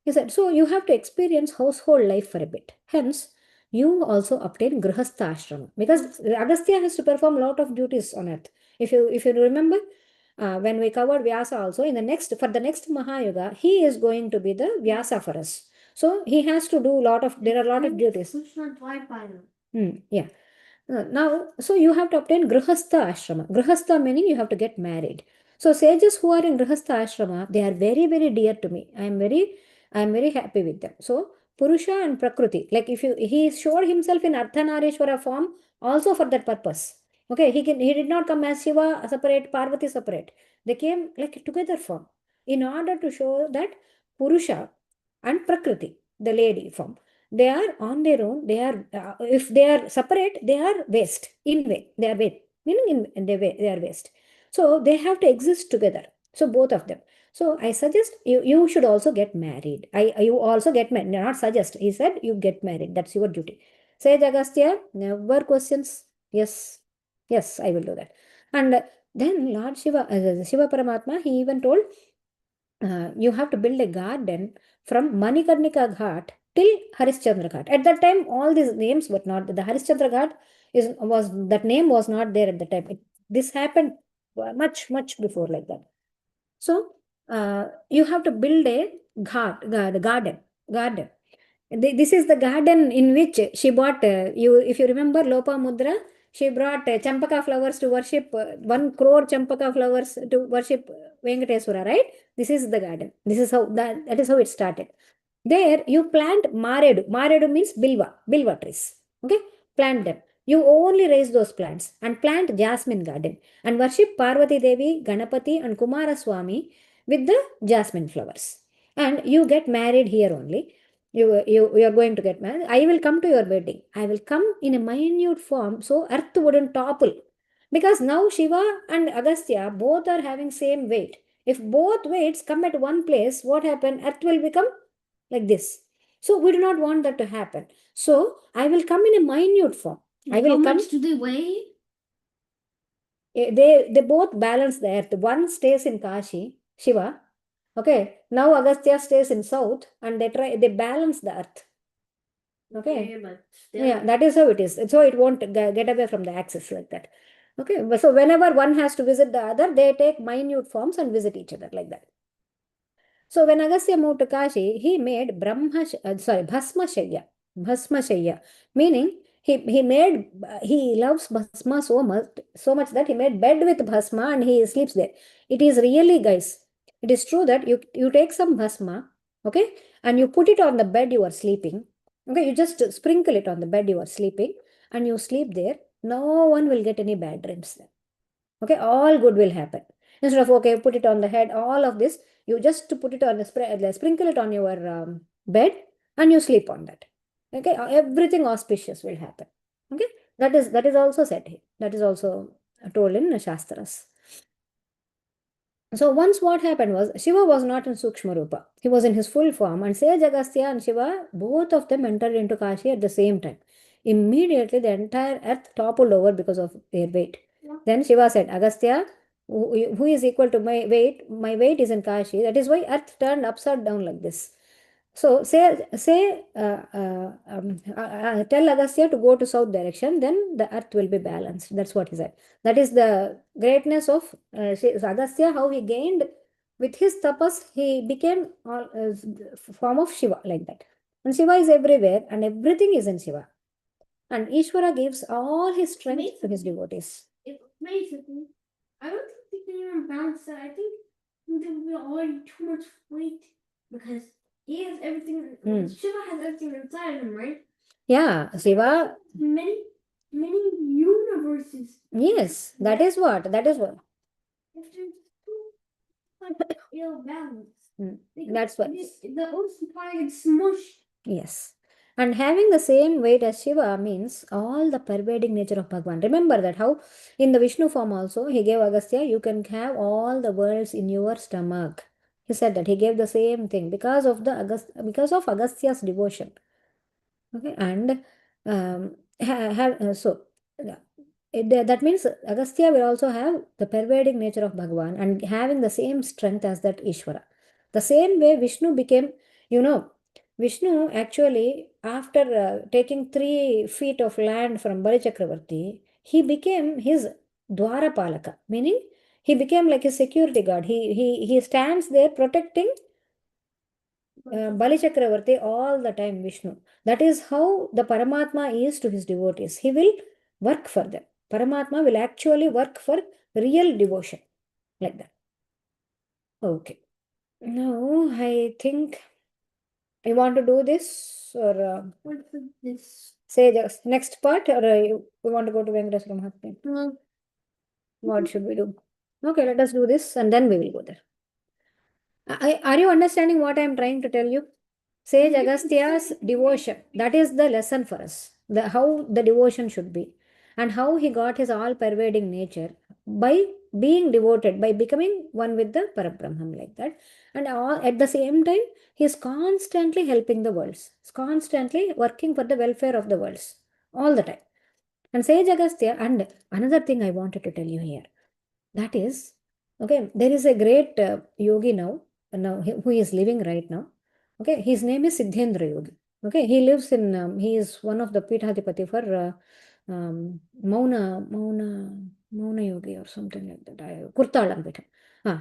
He said, so you have to experience household life for a bit. Hence, you also obtain grihastha ashrama because Agastya has to perform a lot of duties on earth. If you remember, when we covered Vyasa also in the next for the next Mahayuga, he is going to be the Vyasa for us. So he has to do a lot of, there are a lot of duties. Yeah. Now, so you have to obtain Grihastha Ashrama. Grihastha meaning you have to get married. So sages who are in Grihastha Ashrama, they are very, very dear to me. I am very happy with them. So Purusha and Prakriti, like if he showed himself in Ardhanarishwara form also for that purpose. Okay, he did not come as Shiva separate, Parvati separate. They came like together form in order to show that Purusha and Prakriti, the lady form, they are on their own. They are if they are separate, they are waste in way. They are waste meaning in their way they are waste. So they have to exist together. So both of them. So I suggest you should also get married. You also get married. Not suggest. He said you get married. That's your duty. Sage Agastya, never questions. Yes, yes, I will do that. And then Lord Shiva, Shiva Paramatma, he even told you have to build a garden from Manikarnika Ghat till Harishchandra Ghat. At that time, all these names were not. The Harishchandra Ghat was that name was not there at the time. This happened much before like that. So you have to build a garden. This is the garden in which she bought, if you remember Lopa Mudra, she brought Champaka flowers to worship, 1 crore Champaka flowers to worship Venkateswara, right? This is the garden. This is how, that is how it started. There you plant Maredu. Maredu means bilva trees. Okay? Plant them. You only raise those plants and plant jasmine garden and worship Parvati Devi, Ganapati and Kumara Swami with the jasmine flowers. And you get married here only. You are going to get married. I will come to your wedding. I will come in a minute form so earth wouldn't topple. Because now Shiva and Agastya both are having same weight. If both weights come at one place, what happen? Earth will become like this. So we do not want that to happen. So I will come in a minute form. I will How come. much do they weigh? They both balance the earth. One stays in Kashi, Shiva. Okay. Now Agastya stays in south and they balance the earth. Okay. But Yeah, that is how it is. So it won't get away from the axis like that. Okay. So whenever one has to visit the other, they take minute forms and visit each other like that. So when Agastya moved to Kashi, he made Bhasma Shayya. Bhasma Shayya. Meaning he loves Bhasma so much that he made bed with Bhasma and he sleeps there. It is really, guys, it is true that you take some Bhasma, okay, and you put it on the bed you are sleeping. Okay, you just sprinkle it on the bed you are sleeping and you sleep there. No one will get any bad dreams then. Okay, all good will happen. Instead of, okay, put it on the head, all of this, you just put it on sprinkle it on your bed and you sleep on that. Okay, everything auspicious will happen. Okay, that is also said here. That is also told in Shastras. So once what happened was Shiva was not in Sukshma Rupa. He was in his full form and Sage Agastya and Shiva, both of them entered into Kashi at the same time. Immediately the entire earth toppled over because of their weight. Yeah. Then Shiva said, Agastya, who is equal to my weight? My weight is in Kashi. That is why earth turned upside down like this. So tell Agastya to go to south direction, then the earth will be balanced. That's what he said. That is the greatness of Agastya, how he gained with his tapas, he became form of Shiva like that. And Shiva is everywhere and everything is in Shiva. And Ishvara gives all his strength to his devotees. Basically, I don't think they can even balance that. I think there will be already too much weight because he has everything. Shiva has everything inside of him, right? Yeah, Shiva. Many universes. Yes, that is what. That is what. If there's too much ill balance, That's what. The ocean probably gets smushed. Yes. And having the same weight as Shiva means all the pervading nature of Bhagavan. Remember that how in the Vishnu form also he gave Agastya, you can have all the worlds in your stomach. He said that he gave the same thing because of because of Agastya's devotion. Okay, and so yeah, that means Agastya will also have the pervading nature of Bhagavan and having the same strength as that Ishvara. The same way Vishnu became, you know, Vishnu actually, after taking 3 feet of land from Bali Chakravarti, he became his Dwarapalaka, meaning he became like a security guard. He stands there protecting Bali Chakravarti all the time, Vishnu. That is how the Paramatma is to his devotees. He will work for them. Paramatma will actually work for real devotion, like that. Okay. Now, I think I want to do this or What is this? say just next part, or we want to go to Venkateswara Mahatmyam. What should we do? Okay, let us do this and then we will go there. Are you understanding what I am trying to tell you? Sage Agastya's devotion. That is the lesson for us. How the devotion should be. And how he got his all-pervading nature by being devoted, by becoming one with the Parabrahman like that. And at the same time, he is constantly helping the worlds. He's constantly working for the welfare of the worlds. All the time. And Sage Agastya, and another thing I wanted to tell you here. That is, okay, there is a great yogi now who is living right now. Okay, his name is Siddhendra Yogi. Okay, he lives in, he is one of the Pithadipati for Mauna Yogi or something like that. Kurtalam Pitha.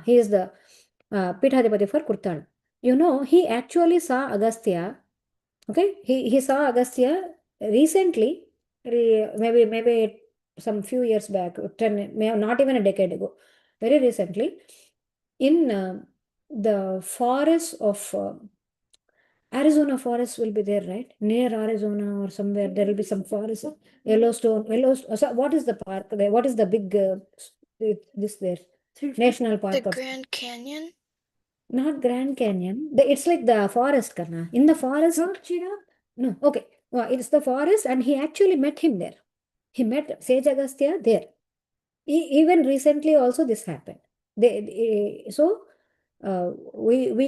He is the Pithadipati for Kurtalam. You know, he actually saw Agastya. Okay, he saw Agastya recently, maybe some few years back, 10, not even a decade ago, very recently, in the forest of Arizona forest will be there, right? Near Arizona or somewhere, there will be some forest. Yellowstone. So what is the park there? What is the big this there? National park The or Grand Canyon? not Grand Canyon. It's like the forest, Karna. In the forest. No, okay. Well, it's the forest, and he actually met him there. He met Sage Agastya there. Even recently, also this happened. We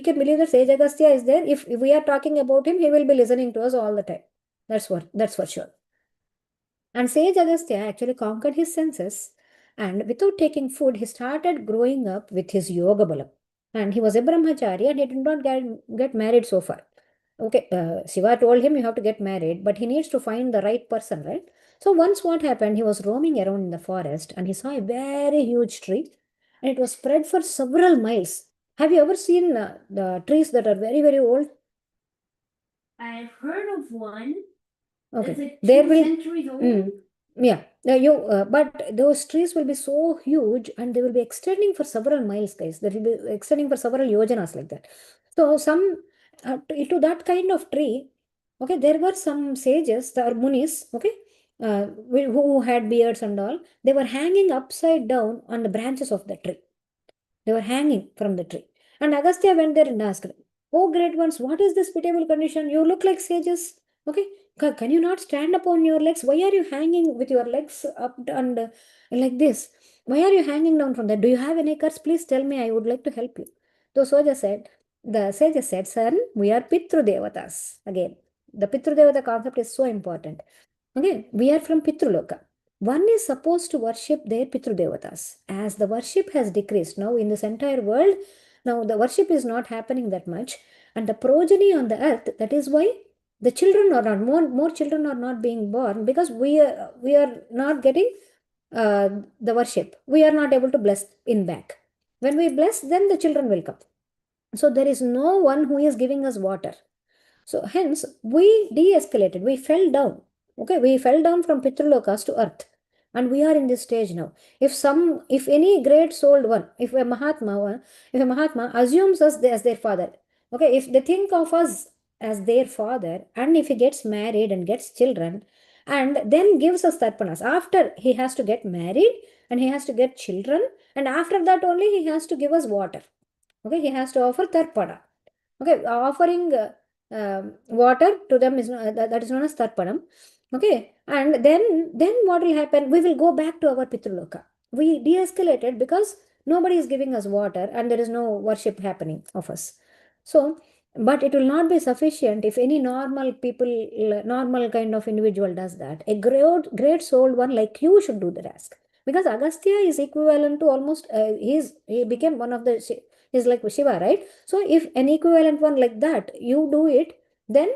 can believe that Sage Agastya is there. If we are talking about him, he will be listening to us all the time. That's for sure. And Sage Agastya actually conquered his senses, and without taking food, he started growing up with his yoga balam. And he was a brahmachari, and he did not get married so far. Okay, Shiva told him you have to get married, but he needs to find the right person, right? So once what happened, he was roaming around in the forest and he saw a very huge tree and it was spread for several miles. Have you ever seen the trees that are very, very old? I've heard of one. Okay, It's like there 2 will. centuries old. Yeah, but those trees will be so huge and they will be extending for several miles, guys. They will be extending for several yojanas like that. So to that kind of tree, okay, there were some sages or munis, okay, who had beards and all. They were hanging upside down on the branches of the tree. They were hanging from the tree. And Agastya went there and asked, "Oh, great ones, what is this pitiable condition? You look like sages. Okay, can you not stand up on your legs? Why are you hanging with your legs up and like this? Why are you hanging down from there? Do you have any curse? Please tell me. I would like to help you." The sages said, "Son, we are Pitru devatas." Again, the Pitru devata concept is so important. Okay, we are from Pitruloka. One is supposed to worship their Pitru devatas. As the worship has decreased now in this entire world, now the worship is not happening that much, and the progeny on the earth. That is why the children are not more children are not being born because we are not getting the worship. We are not able to bless in back. When we bless, then the children will come. So there is no one who is giving us water. So hence we de-escalated, we fell down. Okay, we fell down from Pitrulokas to earth. And we are in this stage now. If any great souled one, if a Mahatma assumes us as their father, okay, if they think of us as their father, and if he gets married and gets children, and then gives us tarpanas, after he has to get married and he has to get children, and after that only he has to give us water. Okay, he has to offer tarpana. Okay, offering water to them is that is known as tarpanam. Okay, and then what will happen? We will go back to our Pitruloka. We de-escalated because nobody is giving us water and there is no worship happening of us. So, but it will not be sufficient if any normal people, normal kind of individual does that. A great souled one like you should do the task, because Agastya is equivalent to almost he became one of the, he's like Shiva, right? So if an equivalent one like that you do it, then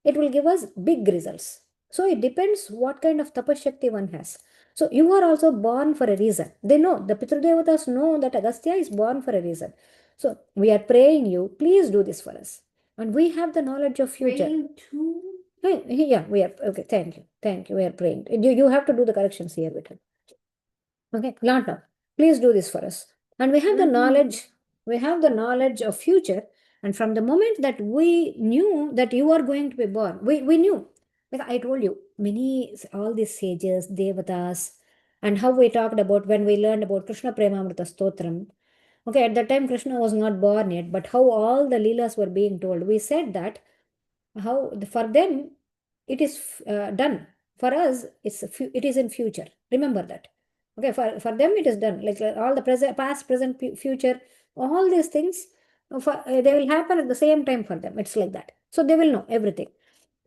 it will give us big results. So it depends what kind of tapashakti one has. So you are also born for a reason. They know, the Pitru Devatas know that Agastya is born for a reason. So we are praying you, please do this for us. And we have the knowledge of future. Praying too? Yeah, we are. Okay, thank you. Thank you. We are praying. You have to do the corrections here with him. Okay, not now. Please do this for us. And we have the knowledge, of future. And from the moment that we knew that you are going to be born, we knew. Like I told you, all these sages, devatas, and how we talked about when we learned about Krshna Paramatma Stotram. Okay, at that time Krishna was not born yet, but how all the Leelas were being told. We said that how for them it is done. For us, it is in future. Remember that. Okay, for them it is done. Like all the present, past, present, future, all these things, they will happen at the same time for them. It's like that. So they will know everything.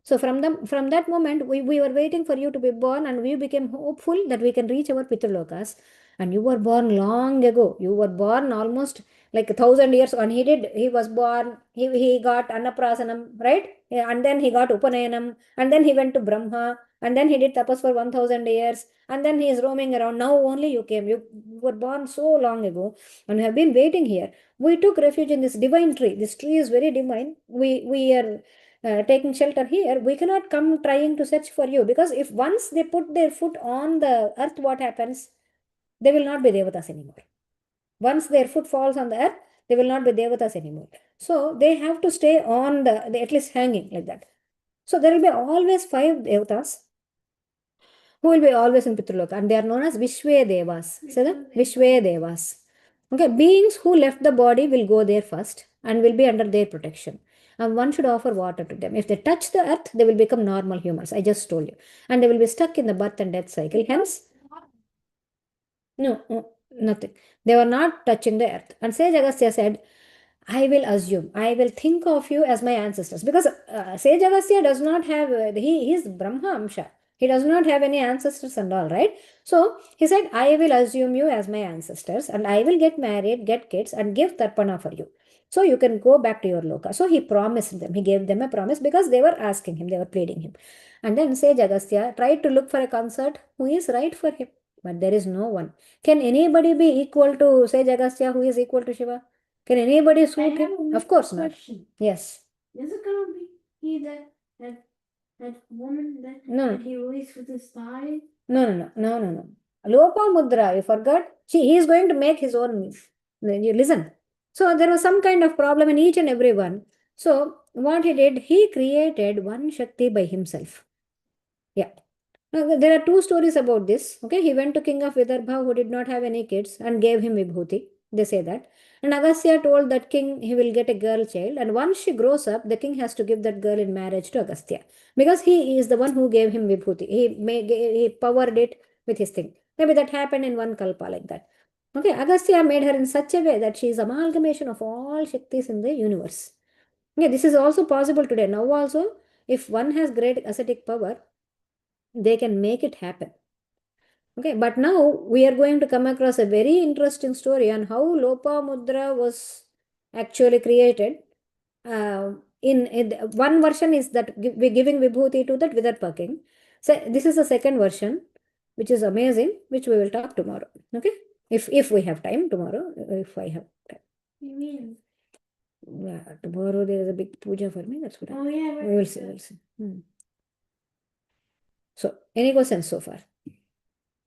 So from that moment, we were waiting for you to be born, and we became hopeful that we can reach our Pitrulokas. And you were born long ago. You were born almost like 1,000 years. And he was born, he got Annaprasanam, right? Yeah, and then he got Upanayanam, and then he went to Brahma, and then he did tapas for 1,000 years, and then he is roaming around. Now only you came. You were born so long ago, and you have been waiting here. We took refuge in this divine tree. This tree is very divine. We are taking shelter here. We cannot come trying to search for you, because if once they put their foot on the earth, what happens? They will not be devatas anymore. Once their foot falls on the earth, they will not be devatas anymore. So they have to stay on the at least hanging like that. So there will be always 5 devatas who will be always in Pitruloka, and they are known as Vishwe Devas. So the Vishwe Devas. Okay, beings who left the body will go there first and will be under their protection. And one should offer water to them. If they touch the earth, they will become normal humans. I just told you. And they will be stuck in the birth and death cycle. Hence, no, nothing. They were not touching the earth. And Sage Agastya said, I will assume, I will think of you as my ancestors. Because Sage Agastya does not have, he is Brahma Amsha. He does not have any ancestors and all, right? So he said, I will assume you as my ancestors, and I will get married, get kids, and give Tarpana for you. So you can go back to your loka. So he promised them, he gave them a promise, because they were asking him, they were pleading him. And then Sage Agastya tried to look for a consort who is right for him. But there is no one. Can anybody be equal to Sage Agastya, who is equal to Shiva? Can anybody suit him? Of course not. Yes. Is it gonna be he that woman No. that he released with his thigh? No. Lopa Mudra, you forgot? He is going to make his own. You listen. So there was some kind of problem in each and every one. So what he did, he created one Shakti by himself. Yeah. Now, there are 2 stories about this. Okay, he went to king of Vidarbha who did not have any kids and gave him Vibhuti. They say that. And Agastya told that king he will get a girl child, and once she grows up, the king has to give that girl in marriage to Agastya, because he is the one who gave him Vibhuti. He powered it with his thing. Maybe that happened in one kalpa like that. Okay, Agastya made her in such a way that she is amalgamation of all Shaktis in the universe. Okay, this is also possible today. Now also, if one has great ascetic power, they can make it happen. Okay, but now we are going to come across a very interesting story on how Lopa Mudra was actually created. In one version is that we're giving Vibhuti to that Vidarbha king. So this is the second version, which is amazing, which we will talk tomorrow. Okay, if we have time tomorrow, if I have time. You mean? Yeah, tomorrow there is a big puja for me. That's what. Oh yeah. We will see. We'll see. So, any questions so far?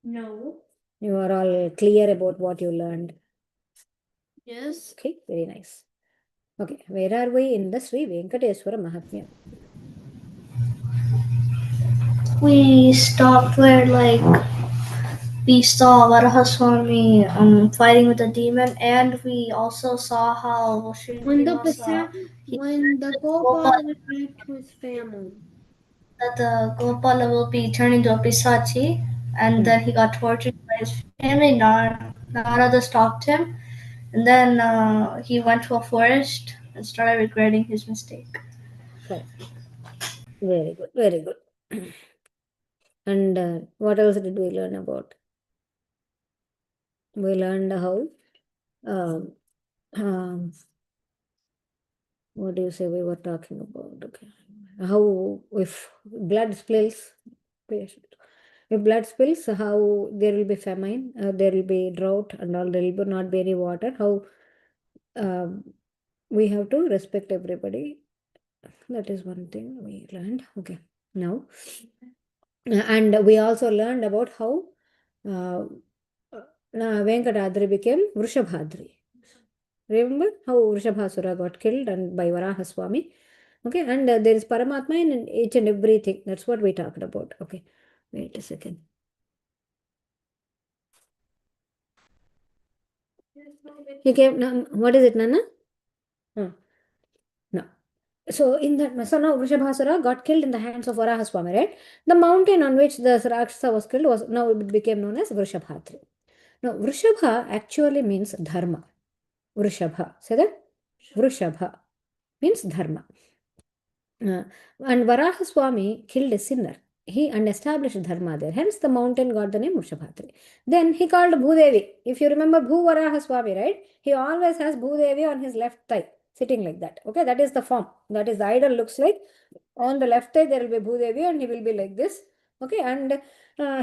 No. You are all clear about what you learned. Yes. Okay, very nice. Okay, where are we in the Sri Venkateswara Mahatmyam? We stopped where we saw Varaha Swami fighting with the demon, and we also saw how Sri Srinivasa When the Gopala, Gopal will meet his family. that the Gopala will be turned into a Pisachi, and then he got tortured by his family. Narada stopped him, and then he went to a forest and started regretting his mistake. Fine. Very good. Very good. And what else did we learn about? We learned how, um, um, what do you say we were talking about? Okay. How if blood spills, if blood spills, how there will be famine, there will be drought and all, there will not be any water, how um, we have to respect everybody. That is one thing we learned. Okay. Now, and we also learned about how uh, Venkatadri became Vrishabhadri. Remember how Vrishabhasura got killed and by Varaha Swami? Okay, and there is Paramatma in each and everything. That's what we talked about. Okay, wait a second. He came. What is it, Nana? No. So in that, so now Vrishabhasura got killed in the hands of Varaha Swami, right? The mountain on which the Rakshasa was killed was now it became known as Vrishabhadri. Now Vrishabha actually means Dharma. Vrishabha. Say that? Vrishabha means Dharma. And Varaha Swami killed a sinner. He and established Dharma there. Hence the mountain got the name Vrishabhadri. Then he called Bhudevi. If you remember Bhu Varaha Swami, right? He always has Bhudevi on his left thigh, sitting like that. Okay, that is the form. That is the idol looks like. On the left thigh there will be Bhudevi and he will be like this. Okay, and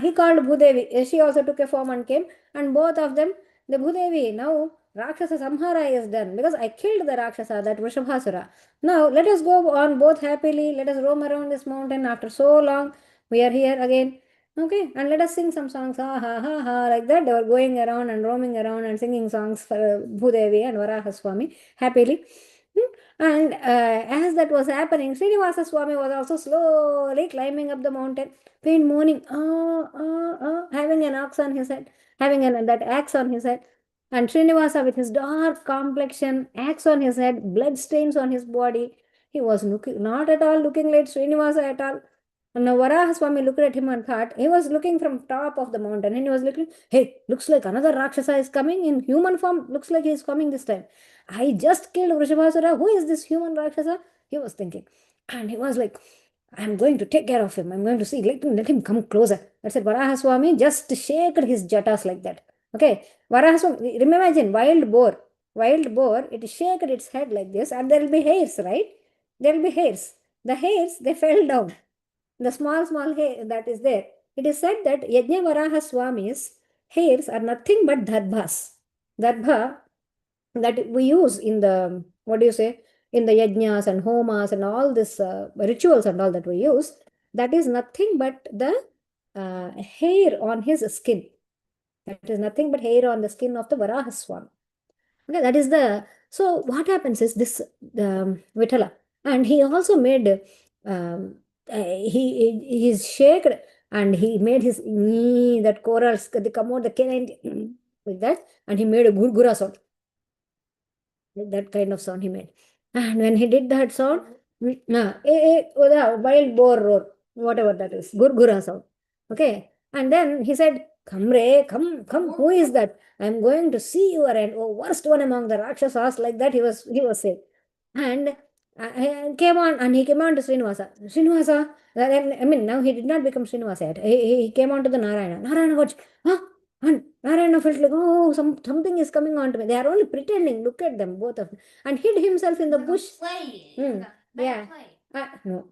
he called Bhudevi. She also took a form and came. And both of them, the Bhudevi, now Rakshasa Samhara is done because I killed the Rakshasa, that Vrishabhasura. Now let us go on both happily. Let us roam around this mountain after so long. We are here again. Okay, and let us sing some songs. Ha ha ha ha, like that. They were going around and roaming around and singing songs for Bhudevi and Varaha Swami happily. And as that was happening, Srinivasa Swami was also slowly climbing up the mountain, pain moaning, having an axe on his head, having that axe on his head. And Srinivasa, with his dark complexion, axe on his head, blood stains on his body, he was not at all looking like Srinivasa at all. And now Varaha Swami looked at him and thought, he was looking from top of the mountain and he was looking, hey, looks like another Rakshasa is coming in human form, looks like he is coming this time. I just killed Vrishabhasura. Who is this human Rakshasa? He was thinking. And he was like, I'm going to take care of him. I'm going to see, let him come closer. That's it. Varaha Swami just shaked his jatas like that. Okay. Varaha Swami, imagine wild boar. Wild boar, it shaked its head like this and there will be hairs, right? There will be hairs. The hairs, they fell down. The small hair that is there. It is said that Yajna Varaha Swami's hairs are nothing but darbhas. Darbha that we use in the, what do you say, in the yajnas and homas and all this rituals and all that we use, that is nothing but the hair on his skin. That is nothing but hair on the skin of the Varaha Swami. Okay, that is the, so what happens is this Vitala, and he also made, he's shaked and he made his that chorals, they come out the canine like that, and he made a gurgura sound. That kind of sound he made. And when he did that sound, wild boar roar, whatever that is, gurgura sound. Okay. And then he said, come Re, come, who is that? I'm going to see your end. Oh, worst one among the Rakshasas, like that he was saying. And came on, and he came on to Srinivasa. Srinivasa, I mean, now he did not become Srinivasa yet. He came on to the Narayana. Narayana got, huh? And Narayana felt like, oh, something is coming on to me. They are only pretending. Look at them, both of them. And hid himself in the bush. Yeah. No.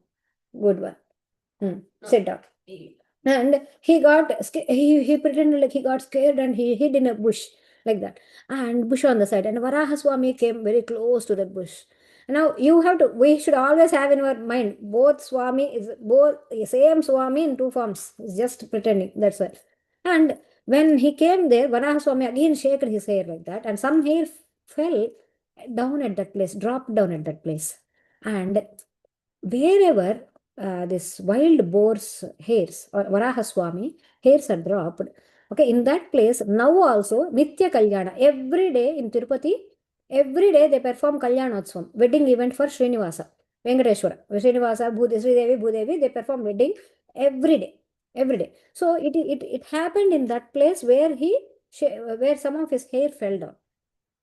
Good one. Sit down. And he got, he pretended like he got scared and he hid in a bush like that. And bush on the side. And Varaha Swami came very close to that bush. Now you have to, we should always have in our mind, both Swami is both same Swami in two forms. It's just pretending. That's it. And when he came there, Varaha Swami again shaked his hair like that, and some hair fell down at that place, dropped down at that place. And wherever this wild boar's hairs or Varaha Swami hairs are dropped, okay, in that place now also Nitya Kalyana, every day in Tirupati, every day they perform Kalyanotsavam, wedding event for Srinivasa, Venkateswara, Srinivasa, Sridevi, Bhudevi, they perform wedding every day, every day. So it happened in that place where where some of his hair fell down.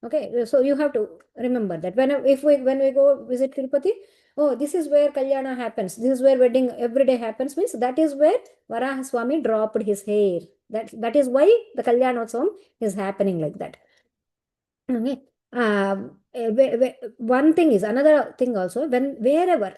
Okay, so you have to remember that when we go visit Tirupati, oh, this is where Kalyana happens. This is where wedding every day happens. Means that is where Varaha Swami dropped his hair. That is why the Kalyanotsavam is happening like that. Okay. One thing is another thing also. Wherever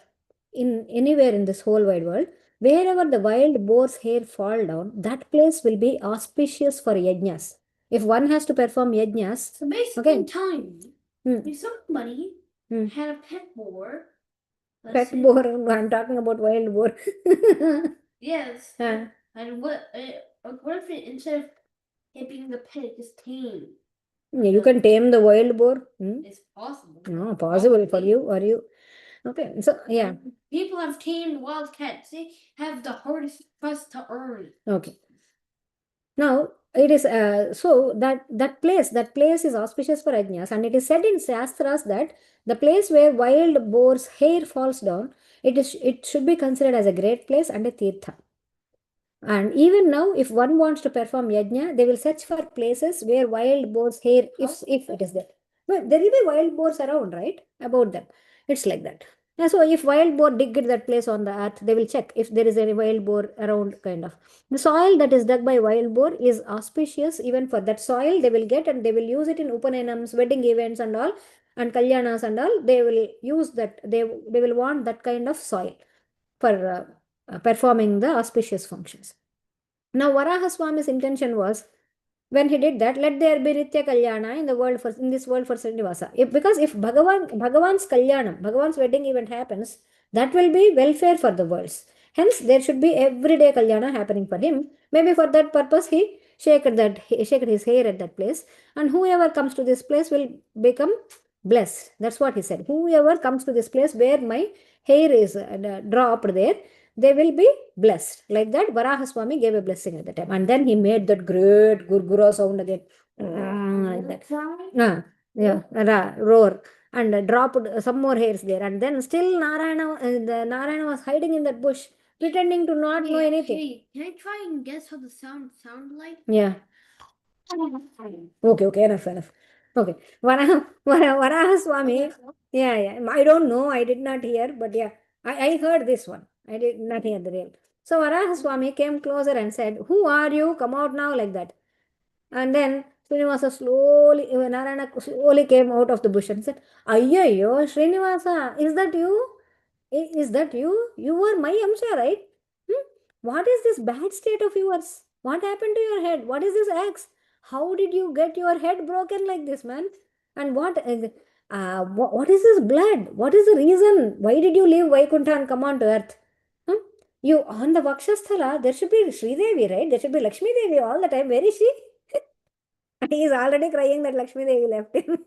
in anywhere in this whole wide world, wherever the wild boar's hair fall down, that place will be auspicious for yajnas. If one has to perform yajnas, So basically, okay. time. Hmm. If somebody Hmm. had a pet boar. Pet boar. I'm talking about wild boar. Yes. Huh. And what if it, instead of keeping the pet, it just tame? Yeah, you can tame the wild boar. It's possible. No, possible for you. Are you? Okay. So yeah. People have tamed wild cats. They have the hardest trust to earn. Okay. Now it is so that place is auspicious for yajnas, and it is said in Shastras that the place where wild boar's hair falls down, it should be considered as a great place and a tirtha. And even now, if one wants to perform yajna, they will search for places where wild boar's hair, if it is there. Well, there will be wild boars around, right? About them. It's like that. And so if wild boar dig at that place on the earth, they will check if there is any wild boar around, kind of. The soil that is dug by wild boar is auspicious even for that soil they will get, and they will use it in Upanenams, wedding events and all, and Kalyanas and all. They will use that, they will want that kind of soil for performing the auspicious functions. Now, Varaha Swami's intention was, when he did that, let there be Nitya Kalyana in this world for Srinivasa. Because if Bhagavan's Kalyanam, Bhagavan's wedding event happens, that will be welfare for the worlds. Hence, there should be everyday Kalyana happening for him. Maybe for that purpose, he shaked his hair at that place, and whoever comes to this place will become blessed. That's what he said. Whoever comes to this place where my hair is dropped there, they will be blessed. Like that, Varaha Swami gave a blessing at the time. And then he made that great gurgura sound again. Like that. Roar. And dropped some more hairs there. And then still Narayana was hiding in that bush, pretending to not know anything. Hey, can I try and guess how the sound like? Yeah. Okay, enough. Okay. Varaha Swami. Yeah. I don't know. I did not hear, but yeah, I heard this one. I did not hear the real. So Varaha Swami came closer and said, "Who are you? Come out now," like that. And then Narayana slowly came out of the bush and said, "Ayyo, Srinivasa, is that you? Is that you? You were my Amsha, right? What is this bad state of yours? What happened to your head? What is this axe? How did you get your head broken like this, man? And what is this blood? What is the reason? Why did you leave Vaikuntha and come on to earth? Hmm? You on the Vakshasthala, there should be Sridevi, right? There should be Lakshmi Devi all the time. Where is she?" He is already crying that Lakshmi Devi left him.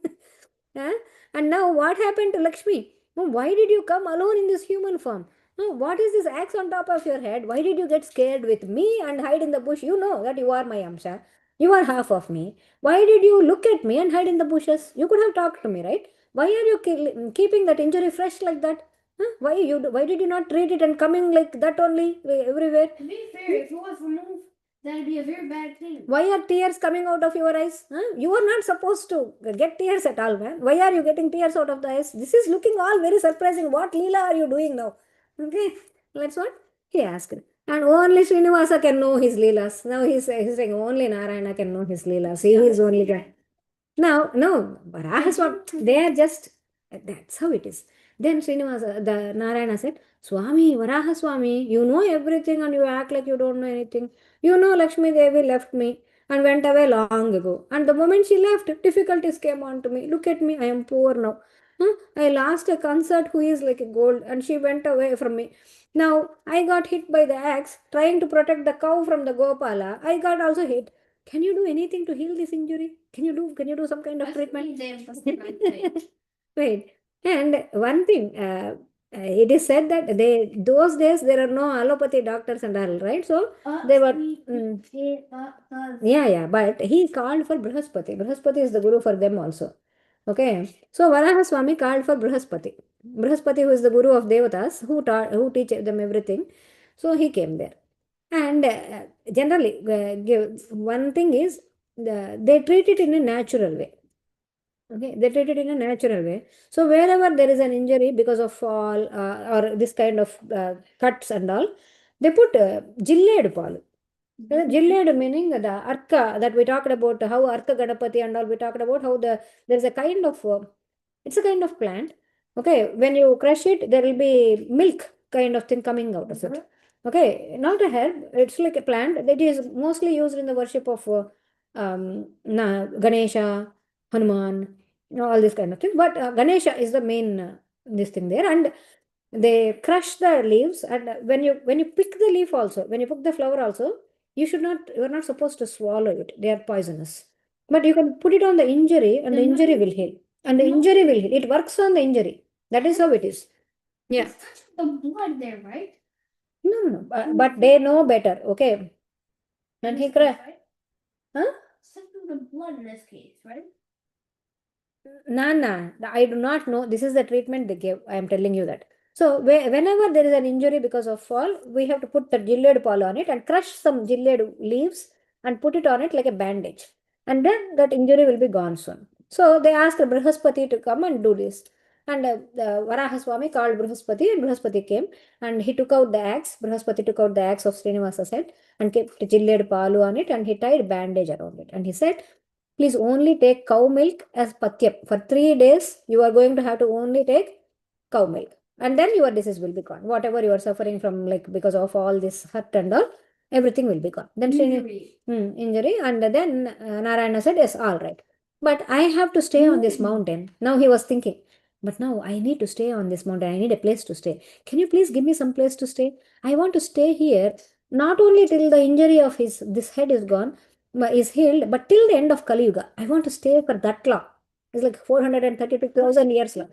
Huh? And now what happened to Lakshmi? Why did you come alone in this human form? What is this axe on top of your head? Why did you get scared with me and hide in the bush? You know that you are my Amsha. You are half of me. Why did you look at me and hide in the bushes? You could have talked to me, right? Why are you keeping that injury fresh like that? Why did you not treat it and coming like that only everywhere? To be fair, if it was removed, that'd be a very bad thing. Why are tears coming out of your eyes? You are not supposed to get tears at all, man. Why are you getting tears out of the eyes? This is looking all very surprising. What Leela are you doing now? Okay, that's what he asked. And only Srinivasa can know his Leelas. Now he's saying only Narayana can know his Leelas. He is only guy. Now, no, Varahaswami, they are just, that's how it is. Then Srinivasa, the Narayana said, "Swami, Varahaswami, you know everything and you act like you don't know anything. You know Lakshmi Devi left me and went away long ago. And the moment she left, difficulties came on to me. Look at me, I am poor now. I lost a concert who is like a gold and she went away from me. Now, I got hit by the axe trying to protect the cow from the Gopala. I got also hit. Can you do anything to heal this injury? Can you do some kind of treatment?" Wait. And one thing, it is said that those days there are no allopathy doctors and all, right? So they were, yeah. But he called for Bruhaspati. Bruhaspati is the guru for them also. Okay. So Varaha Swami called for Bruhaspati. Bruhaspati, who is the guru of devatas, who teach them everything. So he came there. And generally, one thing is they treat it in a natural way. Okay, they treat it in a natural way. So wherever there is an injury because of fall or this kind of cuts and all, they put jilled palu. Jilled meaning the arka that we talked about, how arka Ganapati and all we talked about, how there's a kind of it's a kind of plant. Okay, when you crush it, there will be milk kind of thing coming out of it. Okay, not a herb. It's like a plant that is mostly used in the worship of Ganesha, Hanuman, all this kind of thing. But Ganesha is the main this thing there, and they crush the leaves. And when you pick the leaf also, when you pick the flower also, you are not supposed to swallow it. They are poisonous. But you can put it on the injury, and the injury will heal. And the injury will heal. It works on the injury. That is how it is. Yeah. The blood there, right? No. But they know better. Okay. And he cried. Huh? Something the blood in this case, right? Nah. I do not know. This is the treatment they gave. I am telling you that. So whenever there is an injury because of fall, we have to put the gilled pawl on it and crush some gilled leaves and put it on it like a bandage. And then that injury will be gone soon. So they asked Bruhaspati to come and do this. And the Varaha Swami called Bruhaspati, and Bruhaspati came and he took out the axe. Bruhaspati took out the axe of Srinivasa's head and kept gilled palu on it, and he tied bandage around it. And he said, please only take cow milk as patyam. For 3 days, you are going to have to only take cow milk. And then your disease will be gone. Whatever you are suffering from, like because of all this hurt and all, everything will be gone. Then injury. And then Narayana said, yes, all right. But I have to stay on this mountain. Now he was thinking, but now I need to stay on this mountain. I need a place to stay. Can you please give me some place to stay? I want to stay here, not only till the injury of this head is gone, is healed, but till the end of Kali Yuga. I want to stay for that long. It's like 432,000 years long.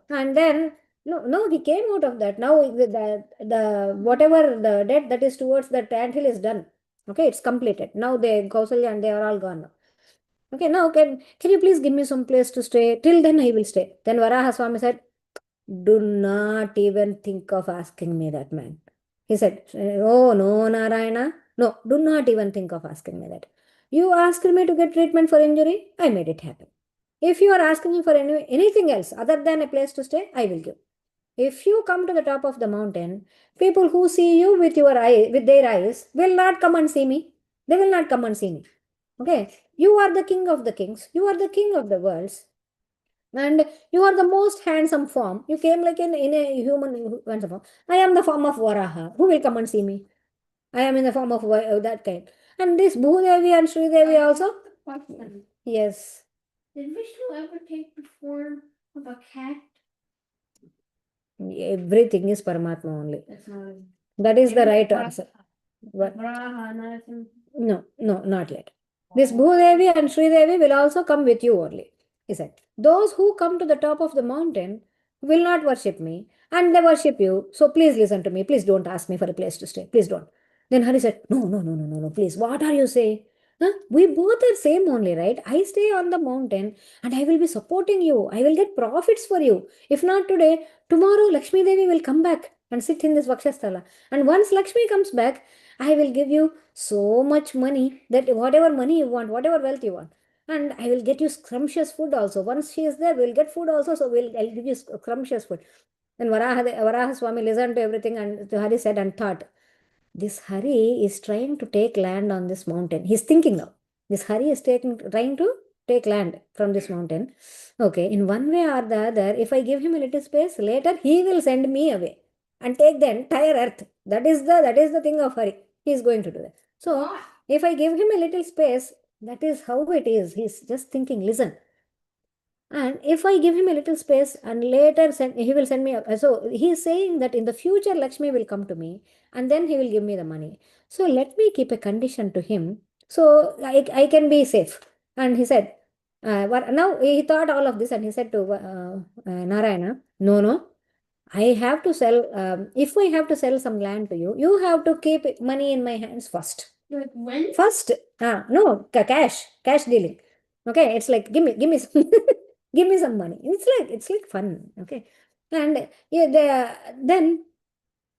And then no, he came out of that. Now the whatever the debt that is towards that anthill is done. Okay, it's completed. Now they Kausalya and they are all gone now. Okay, now can you please give me some place to stay? Till then I will stay. Then Varaha Swami said, do not even think of asking me that, man. He said, oh no, Narayana. No, do not even think of asking me that. You asked me to get treatment for injury, I made it happen. If you are asking me for anything else other than a place to stay, I will give. If you come to the top of the mountain, people who see you with their eyes will not come and see me. They will not come and see me. Okay, you are the king of the kings. You are the king of the worlds. And you are the most handsome form. You came like in a human handsome form. I am the form of Varaha. Who will come and see me? I am in the form of that kind. And this Bhudevi and Sridevi also. Yes. Did Vishnu ever take the form of a cat? Everything is Paramatma only. That's not. That is the right answer. But Varaha, no, not yet. This Bhudevi and Sridevi will also come with you only. He said, those who come to the top of the mountain will not worship me, and they worship you. So please listen to me. Please don't ask me for a place to stay. Please don't. Then Hari said, no, please. What are you saying? Huh? We both are same only, right? I stay on the mountain and I will be supporting you. I will get profits for you. If not today, tomorrow Lakshmi Devi will come back and sit in this Vakshasthala. And once Lakshmi comes back, I will give you so much money that whatever money you want, whatever wealth you want. And I will get you scrumptious food also. Once she is there, we'll get food also. So I'll give you scrumptious food. Then Varaha Swami listened to everything and Hari said and thought, this Hari is trying to take land on this mountain. He's thinking now. This Hari is trying to take land from this mountain. Okay, in one way or the other, if I give him a little space, later he will send me away and take the entire earth. That is the thing of Hari. He is going to do that. So if I give him a little space, that is how it is. He's just thinking, listen. And if I give him a little space and later he will send me. So he is saying that in the future Lakshmi will come to me and then he will give me the money. So let me keep a condition to him so I can be safe. And he said, now he thought all of this and he said to Narayana, no, I have to sell, if I have to sell some land to you, you have to keep money in my hands first. like when? First, no, cash dealing. Okay, it's like, give me some. Give me some money. It's like fun. Okay. And yeah, then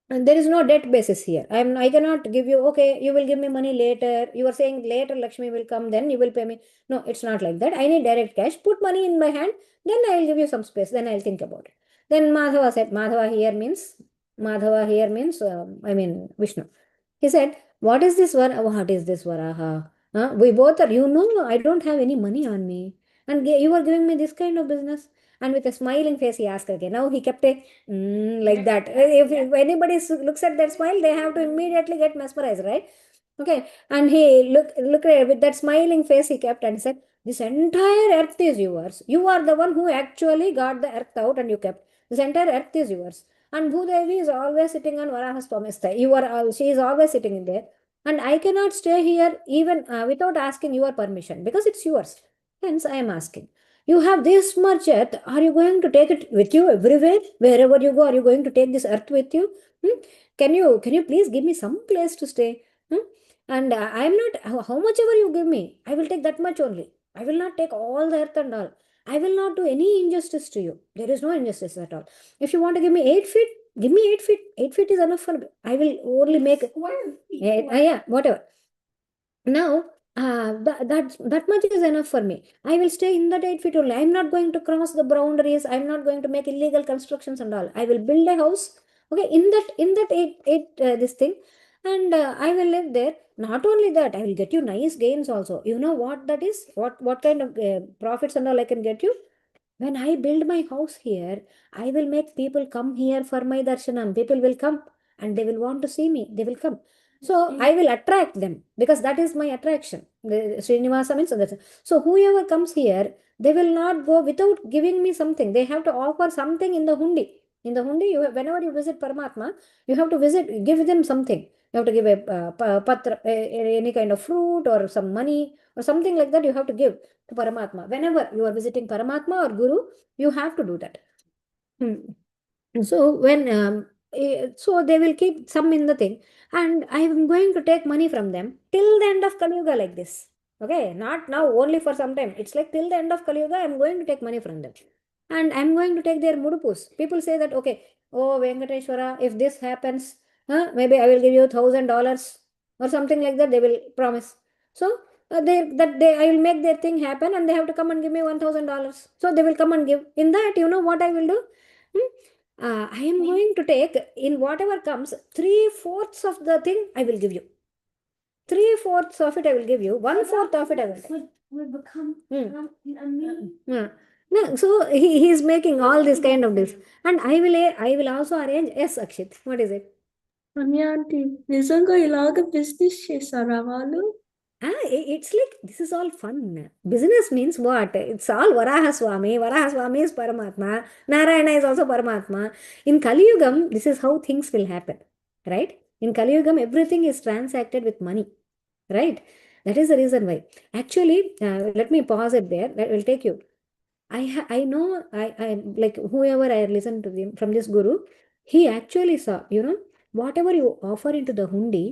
and there is no debt basis here. I cannot give you, okay, you will give me money later. You are saying later Lakshmi will come, then you will pay me. No, it's not like that. I need direct cash. Put money in my hand, then I will give you some space. Then I'll think about it. Then Madhava said, Madhava here means, Vishnu. He said, what is this What is this Varaha? Huh? We both are, I don't have any money on me. And you are giving me this kind of business. And with a smiling face, he asked again. Now he kept a like that. If anybody looks at that smile, they have to immediately get mesmerized, right? Okay. And he look at with that smiling face he kept and said, this entire earth is yours. You are the one who actually got the earth out and you kept. This entire earth is yours. And Bhudevi is always sitting on Varaha Swami's thigh. She is always sitting in there. And I cannot stay here even without asking your permission because it's yours. Hence, I am asking. You have this much earth. Are you going to take it with you everywhere? Wherever you go, are you going to take this earth with you? Can you please give me some place to stay? And I'm not, how much ever you give me, I will take that much only. I will not take all the earth and all. I will not do any injustice to you. There is no injustice at all. If you want to give me 8 feet, give me 8 feet. 8 feet is enough for me. I will only make yeah, whatever. Now, that much is enough for me. I will stay in that 8 feet only. I'm not going to cross the boundaries. I'm not going to make illegal constructions and all. I will build a house. Okay, in that this thing, and I will live there. Not only that, I will get you nice gains also. You know what that is? What kind of profits and all I can get you? When I build my house here, I will make people come here for my darshanam. People will come and they will want to see me. They will come. So I will attract them because that is my attraction. The Srinivasa means that. So whoever comes here, they will not go without giving me something. They have to offer something in the hundi. In the hundi, whenever you visit Paramatma, you have to give them something. You have to give a patra, any kind of fruit or some money or something like that. You have to give to Paramatma. Whenever you are visiting Paramatma or Guru, you have to do that. So so they will keep some in the thing, and I am going to take money from them till the end of Kali Yuga like this. Okay, not now, only for some time. It's like till the end of Kali Yuga, I am going to take money from them, and I am going to take their mudupus. People say that, okay, oh Venkateswara, if this happens, maybe I will give you $1,000 or something like that. They will promise. So I will make their thing happen, and they have to come and give me $1,000. So they will come and give. In that, you know what I will do? I am going to take in whatever comes 3/4 of the thing I will give you. 3/4 of it I will give you. 1/4 of it I will become. No, so he is making all this kind of deals, and I will also arrange. Yes, Akshit, what is it? Mami auntie, నిజంగా ఇలాగ business చేశారా వాళ్ళు? It's like this is all fun. Business means what? It's all Varaha Swami. Varaha Swami is Paramatma. Narayana is also Paramatma. In Kali Yugam, this is how things will happen. Right? In Kali Yugam, everything is transacted with money. Right? That is the reason why. Actually, let me pause it there. That will take you. I know I like whoever I listened to him from this guru, he actually saw, whatever you offer into the hundi,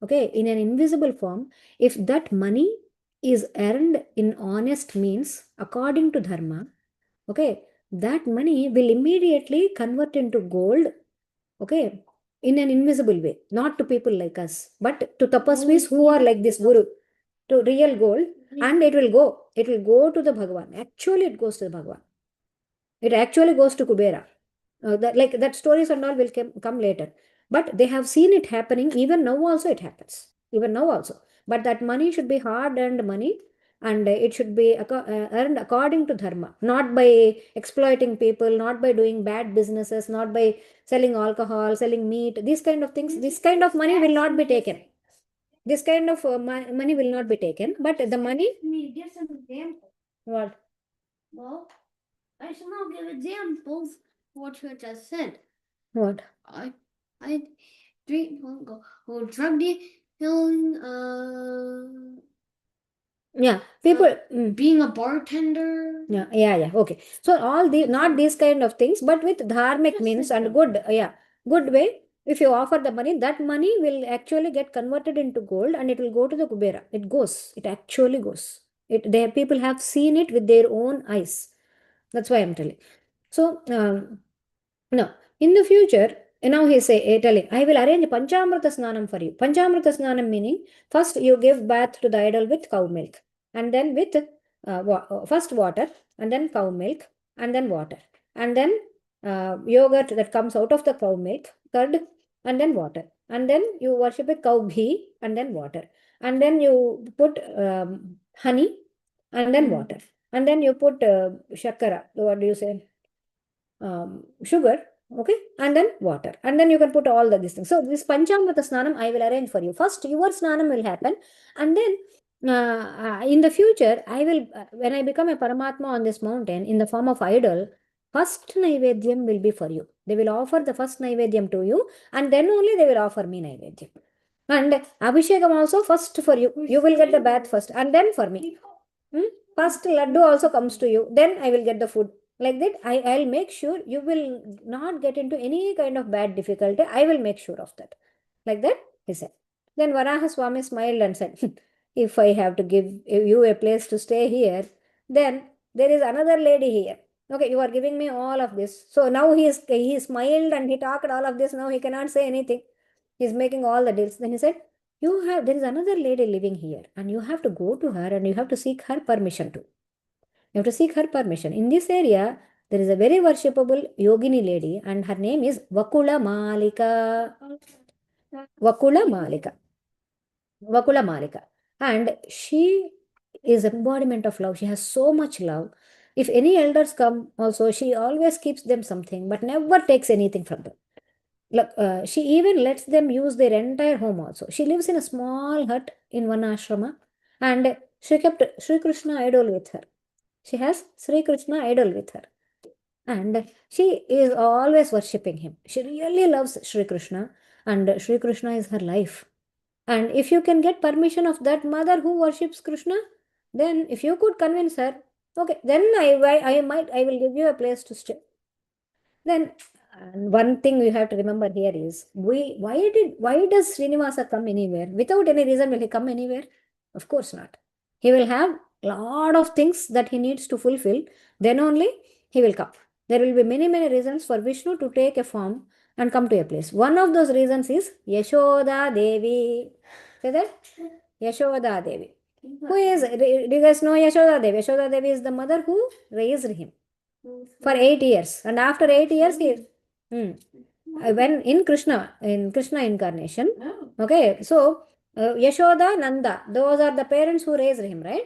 okay, in an invisible form, if that money is earned in honest means according to dharma, okay, that money will immediately convert into gold, okay, in an invisible way, not to people like us, but to tapasvis who are like this guru, to real gold, and it will go to the Bhagavan. Actually, it goes to the Bhagavan. It actually goes to Kubera. That stories and all will come later. But they have seen it happening. Even now also it happens. Even now also. But that money should be hard-earned money, and it should be earned according to dharma, not by exploiting people, not by doing bad businesses, not by selling alcohol, selling meat, these kind of things. This kind of money will not be taken. This kind of money will not be taken, but the money. Give some examples. What? Well, I shall now give examples what you just said. What? I drink drug dealing, yeah, people being a bartender. Yeah. Okay. So all the not these kind of things, but with dharmic means and good, good way. If you offer the money, that money will actually get converted into gold, and it will go to the Kubera. It goes. It actually goes. People have seen it with their own eyes. That's why I'm telling. So, now, in the future, now he say, telling, I will arrange Panchamrita Snanam for you. Panchamrita Snanam meaning, first you give bath to the idol with cow milk, and then with first water, and then cow milk, and then water, and then yogurt that comes out of the cow milk, curd, and then water. And then you worship with cow ghee, and then water. And then you put honey, and then water. And then you put shakara, what do you say? Sugar, okay, and then water, and then you can put all these things. So this Panchamrita Snanam I will arrange for you. First, your Snanam will happen, and then in the future, I will, when I become a Paramatma on this mountain in the form of idol, first Naivedyam will be for you. They will offer the first Naivedyam to you, and then only they will offer me Naivedyam. And Abhishekam also first for you. You will get the bath first, and then for me. First laddu also comes to you, then I will get the food. Like that, I'll make sure you will not get into any kind of bad difficulty. I will make sure of that. Like that, he said. Then Varaha Swami smiled and said, if I have to give you a place to stay here, then there is another lady here. Okay, you are giving me all of this. So now he smiled and he talked all of this. Now he cannot say anything. He's making all the deals. Then he said, there is another lady living here, and you have to go to her and you have to seek her permission too. You have to seek her permission. In this area, there is a very worshipable yogini lady, and her name is Vakula Maalika. Vakula Maalika. Vakula Maalika. And she is embodiment of love. She has so much love. If any elders come also, she always keeps them something, but never takes anything from them. Look, she even lets them use their entire home also. She lives in a small hut in one ashrama, and she kept Sri Krishna idol with her. She has Sri Krishna idol with her, and she is always worshipping him. She really loves Sri Krishna, and Sri Krishna is her life. And if you can get permission of that mother who worships Krishna, then if you could convince her, okay, then I will give you a place to stay. Then one thing we have to remember here is why does Srinivasa come anywhere? Without any reason will he come anywhere? Of course not. He will have a lot of things that he needs to fulfill. Then only he will come. There will be many reasons for Vishnu to take a form and come to a place. One of those reasons is Yasoda Devi. Say that? Yasoda Devi. Who is, do you guys know Yasoda Devi? Yasoda Devi is the mother who raised him for 8 years, and after 8 years when in Krishna incarnation, okay, so Yashoda, Nanda, those are the parents who raised him, right?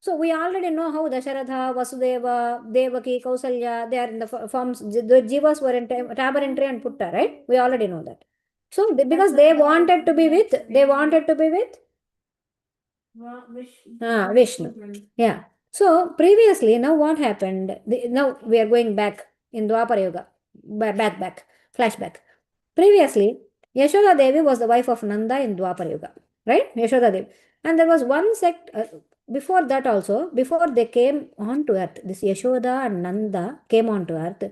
So we already know how Dasharatha, Vasudeva, Devaki, Kausalya, they are in the forms, the jivas were in Tabernacle and Putta, right? We already know that. So because they wanted to be with Vishnu. Yeah. So previously, now what happened? Now we are going back in Dwapara Yuga. Back. Flashback. Previously, Yashoda Devi was the wife of Nanda in Dwapara Yuga. Right? Yashoda Devi. And there was one sect, before that also, before they came on to earth, this Yashoda and Nanda came on to earth,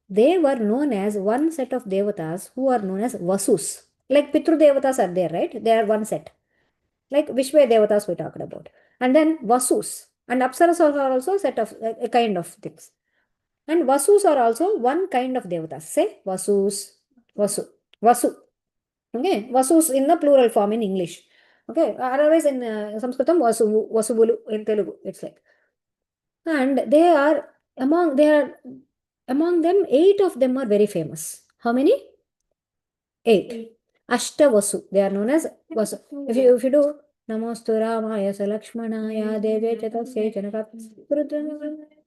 they were known as one set of devatas who are known as Vasus. Like Pitru devatas are there, right? They are one set. Like Vishwa devatas we talked about. And then Vasus. And Apsaras are also set of a kind of things. And Vasus are also one kind of devatas. Say Vasus, Vasu. Okay, Vasus in the plural form in English. Okay, otherwise in Sanskritam, Vasubulu in Telugu, it's like. And they are among them, 8 of them are very famous. How many? 8. Ashtavasu. They are known as Vasu. If you do Namostu Ramaya Salakshmanaya Deve Chatasya Janaka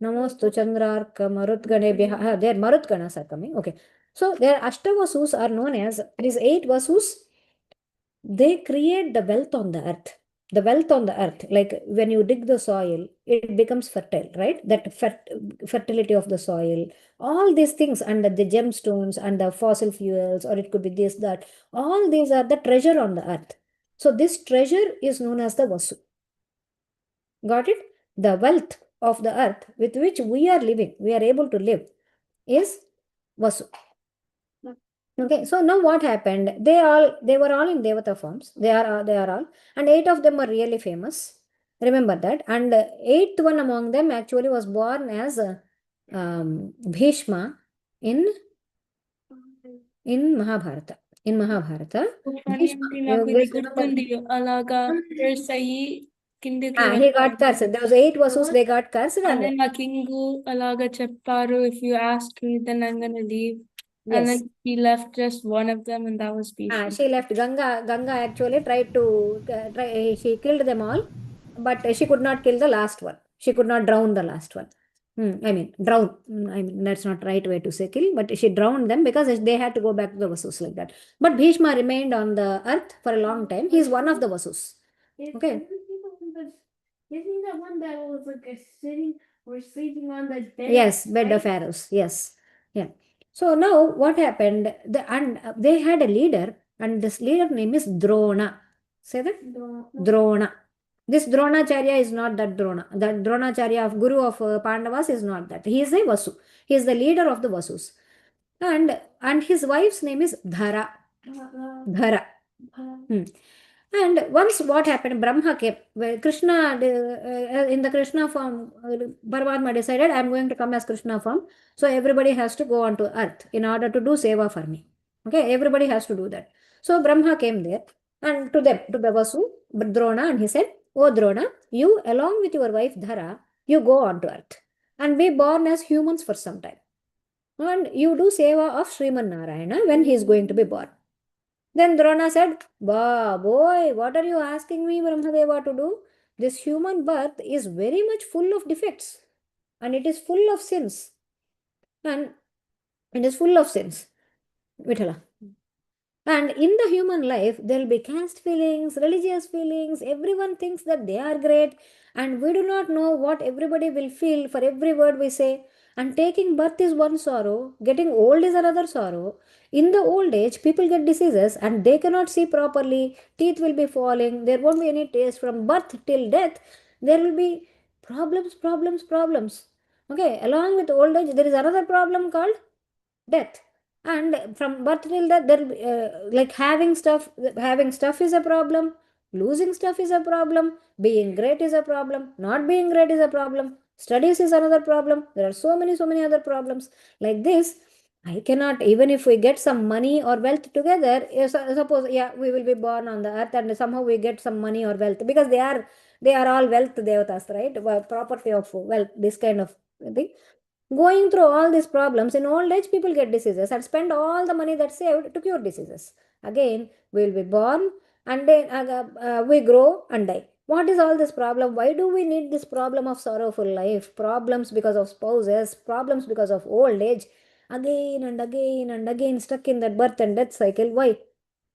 Namostu Chandrarka Marutganebhya. Their Marutganas are coming. Okay. So their Ashtavasus are known as these 8 Vasus. They create the wealth on the earth. The wealth on the earth, like when you dig the soil, it becomes fertile, right? That fertility of the soil, all these things, and the gemstones and the fossil fuels, or it could be this, that, all these are the treasure on the earth. So this treasure is known as the Vasu. Got it? The wealth of the earth with which we are living, we are able to live, is Vasu. Okay, so now what happened? They were all in Devata forms. They are all, and 8 of them are really famous. Remember that. And 8th one among them actually was born as Bhishma in Mahabharata. In Mahabharata, Bhishma, he got cursed. Those 8 Vasus, they got cursed. And then Kingu Alaga Chepparu, if you ask me, then I'm gonna leave. And Yes. then he left just one of them, and that was Bhishma. She left. Ganga actually tried to she killed them all, but she could not kill the last one. She could not drown the last one. I mean, drown. I mean, that's not right way to say kill, but she drowned them because they had to go back to the Vasus like that. But Bhishma remained on the earth for a long time. He's one of the Vasus. Okay. Isn't he the one that was like sitting or sleeping on the bed? Yes, bed of arrows. Yes. Yeah. So now what happened? They had a leader, and this leader name is Drona. Say that? Drona. This Dronacharya is not that Drona. That Dronacharya of Guru of Pandavas is not that. He is a Vasu. He is the leader of the Vasus. And his wife's name is Dhara. Dhara. And once what happened, Brahma came. Well, Krishna, in the Krishna form, Paramatma decided, I am going to come as Krishna form. So everybody has to go onto earth in order to do seva for me. Okay, everybody has to do that. So Brahma came there and to them, to the Vasu, Drona, and he said, Oh Drona, you along with your wife Dhara, you go onto earth and be born as humans for some time. And you do seva of Sriman Narayana when he is going to be born. Then Drona said, boy, what are you asking me, Brahmadeva, to do? This human birth is very much full of defects and it is full of sins. And it is full of sins. Vithala. And in the human life, there will be caste feelings, religious feelings. Everyone thinks that they are great, and we do not know what everybody will feel for every word we say. And taking birth is one sorrow, getting old is another sorrow. In the old age, people get diseases and they cannot see properly, teeth will be falling, there won't be any taste from birth till death. There will be problems. Okay, along with old age, there is another problem called death. And from birth till death, there will be, like having stuff is a problem, losing stuff is a problem, being great is a problem, not being great is a problem, studies is another problem. There are so many other problems like this. I cannot, even if we get some money or wealth together, suppose, yeah, we will be born on the earth and somehow we get some money or wealth because they are all wealth devatas, right? Property of wealth, this kind of thing. Going through all these problems, in old age, people get diseases and spend all the money that's saved to cure diseases. Again, we will be born and then we grow and die. What is all this problem? Why do we need this problem of sorrowful life? Problems because of spouses, problems because of old age, again and again, stuck in that birth and death cycle. Why?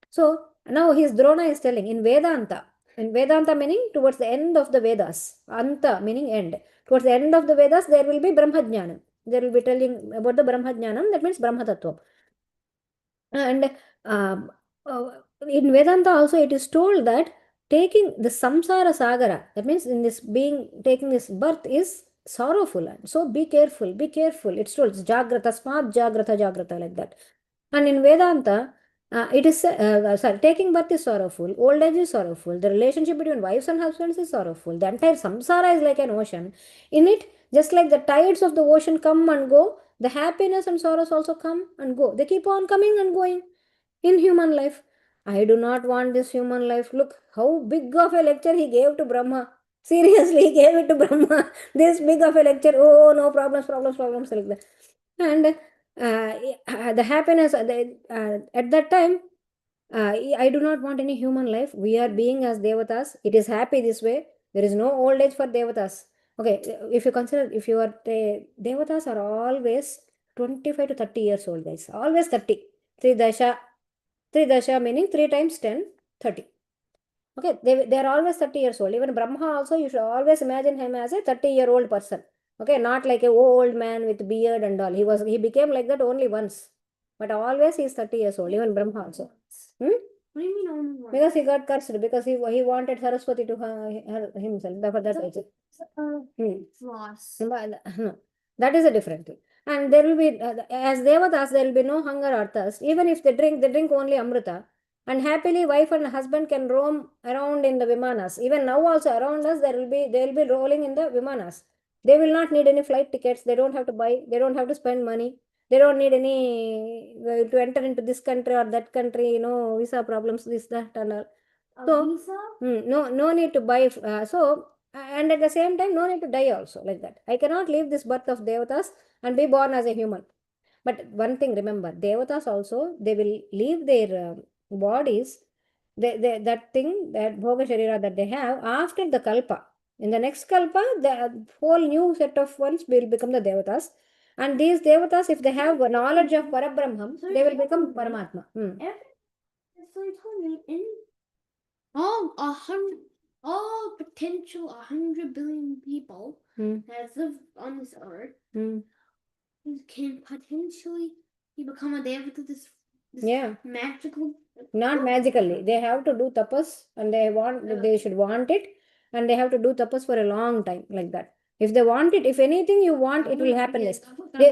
So now his Drona is telling in Vedanta meaning towards the end of the Vedas, Anta meaning end. Towards the end of the Vedas, there will be Brahmajnanam. There will be telling about the Brahmajnanam, that means Brahma Tattva. And um, uh, in Vedanta also it is told that taking the samsara sagara, that means in this being, taking this birth is sorrowful. And so be careful. It's told, it's jagrata, smart jagrata, like that. And in Vedanta, it is, taking birth is sorrowful, old age is sorrowful, the relationship between wives and husbands is sorrowful, the entire samsara is like an ocean. In it, just like the tides of the ocean come and go, the happiness and sorrows also come and go. They keep on coming and going in human life. I do not want this human life. Look how big of a lecture he gave to Brahma. Seriously, he gave it to Brahma. This big of a lecture. Oh, no problems, like that. And the happiness at that time, I do not want any human life. We are being as devatas. It is happy this way. There is no old age for devatas. Okay, if you consider, if you are devatas are always 25 to 30 years old, guys. Always 30. Three dasha meaning 3 times 10, 30. Okay, they are always 30 years old. Even Brahma also, you should always imagine him as a 30-year-old person. Okay, not like a old man with beard and all. He became like that only once. But always he is 30 years old, even Brahma also. What do you mean only one? Because he got cursed, because he wanted Saraswati to himself. Therefore, that's Loss. no, that is a different thing. And there will be, as devatas, there will be no hunger or thirst. Even if they drink only amrita. And happily, wife and husband can roam around in the vimanas. Even now also around us, they will be rolling in the vimanas. They will not need any flight tickets. They don't have to buy. They don't have to spend money. They don't need any to enter into this country or that country. Visa problems, this, that, and all. So, no need to buy. And at the same time, no need to die also like that. I cannot leave this birth of devatas and be born as a human. But one thing, remember, devatas also, they will leave their bodies, that thing, that bhoga sharira that they have after the kalpa. In the next kalpa, the whole new set of ones will become the devatas. And these devatas, if they have knowledge of Parabrahman, they will become Paramatma. So you told me in all potential 100 billion people that live on this earth can potentially become a devata. This magical. Not magically. They have to do tapas, and they should want it, and they have to do tapas for a long time like that. If they want it, if anything you want, it will happen.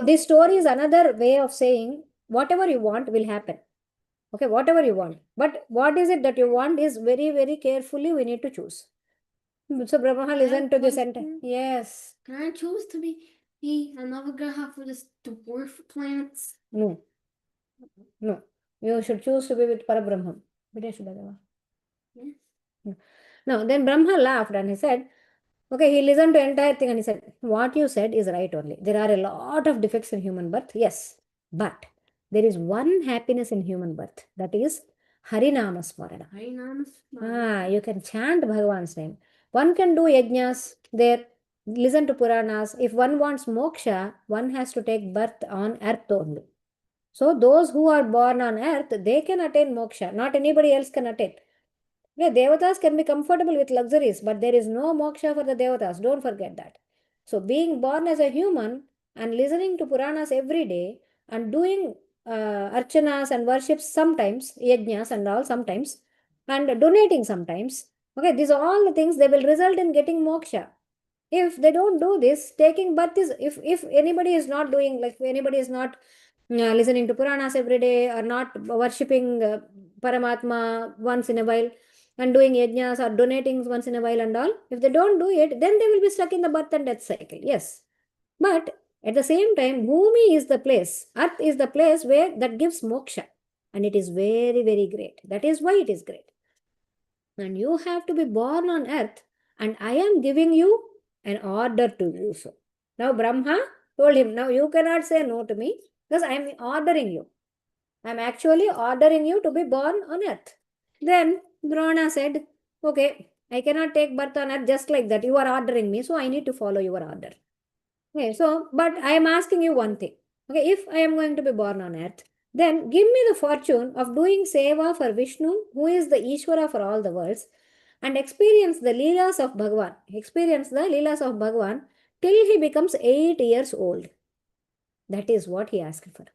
This story is another way of saying whatever you want will happen. Okay, whatever you want. But what is it that you want is very, very carefully we need to choose. So Brahma listened to this sentence. Yes. Can I choose to be a Navagraha for this dwarf planets? No. You should choose to be with Parabrahman. Yes. No, then Brahma laughed and he said, okay, he listened to entire thing and he said, what you said is right only. There are a lot of defects in human birth, yes. But there is one happiness in human birth. That is Harinama Smarana. You can chant Bhagavan's name. One can do yajnas there, listen to Puranas. If one wants moksha, one has to take birth on earth only. So those who are born on earth, they can attain moksha. Not anybody else can attain. Yeah, devatas can be comfortable with luxuries, but there is no moksha for the devatas. Don't forget that. So being born as a human and listening to Puranas every day and doing archanas and worships sometimes, yajnas and all sometimes, and donating sometimes, okay, these are all the things, they will result in getting moksha. If they don't do this, taking birth is, if anybody is not doing, like anybody is not listening to Puranas every day or not worshipping Paramatma once in a while and doing yajnas or donating once in a while and all, if they don't do it, then they will be stuck in the birth and death cycle. Yes. But at the same time, Bhumi is the place, earth is the place where that gives moksha. And it is very, very great. That is why it is great. And you have to be born on earth, and I am giving you an order to do so. Now Brahma told him, now you cannot say no to me because I am ordering you. I am actually ordering you to be born on earth. Then Drona said, okay, I cannot take birth on earth just like that. You are ordering me, so I need to follow your order. Okay, so, but I am asking you one thing. Okay, if I am going to be born on earth, then give me the fortune of doing seva for Vishnu, who is the Ishvara for all the worlds, and experience the Leelas of Bhagavan. Experience the Leelas of Bhagavan till he becomes 8 years old. That is what he asked for.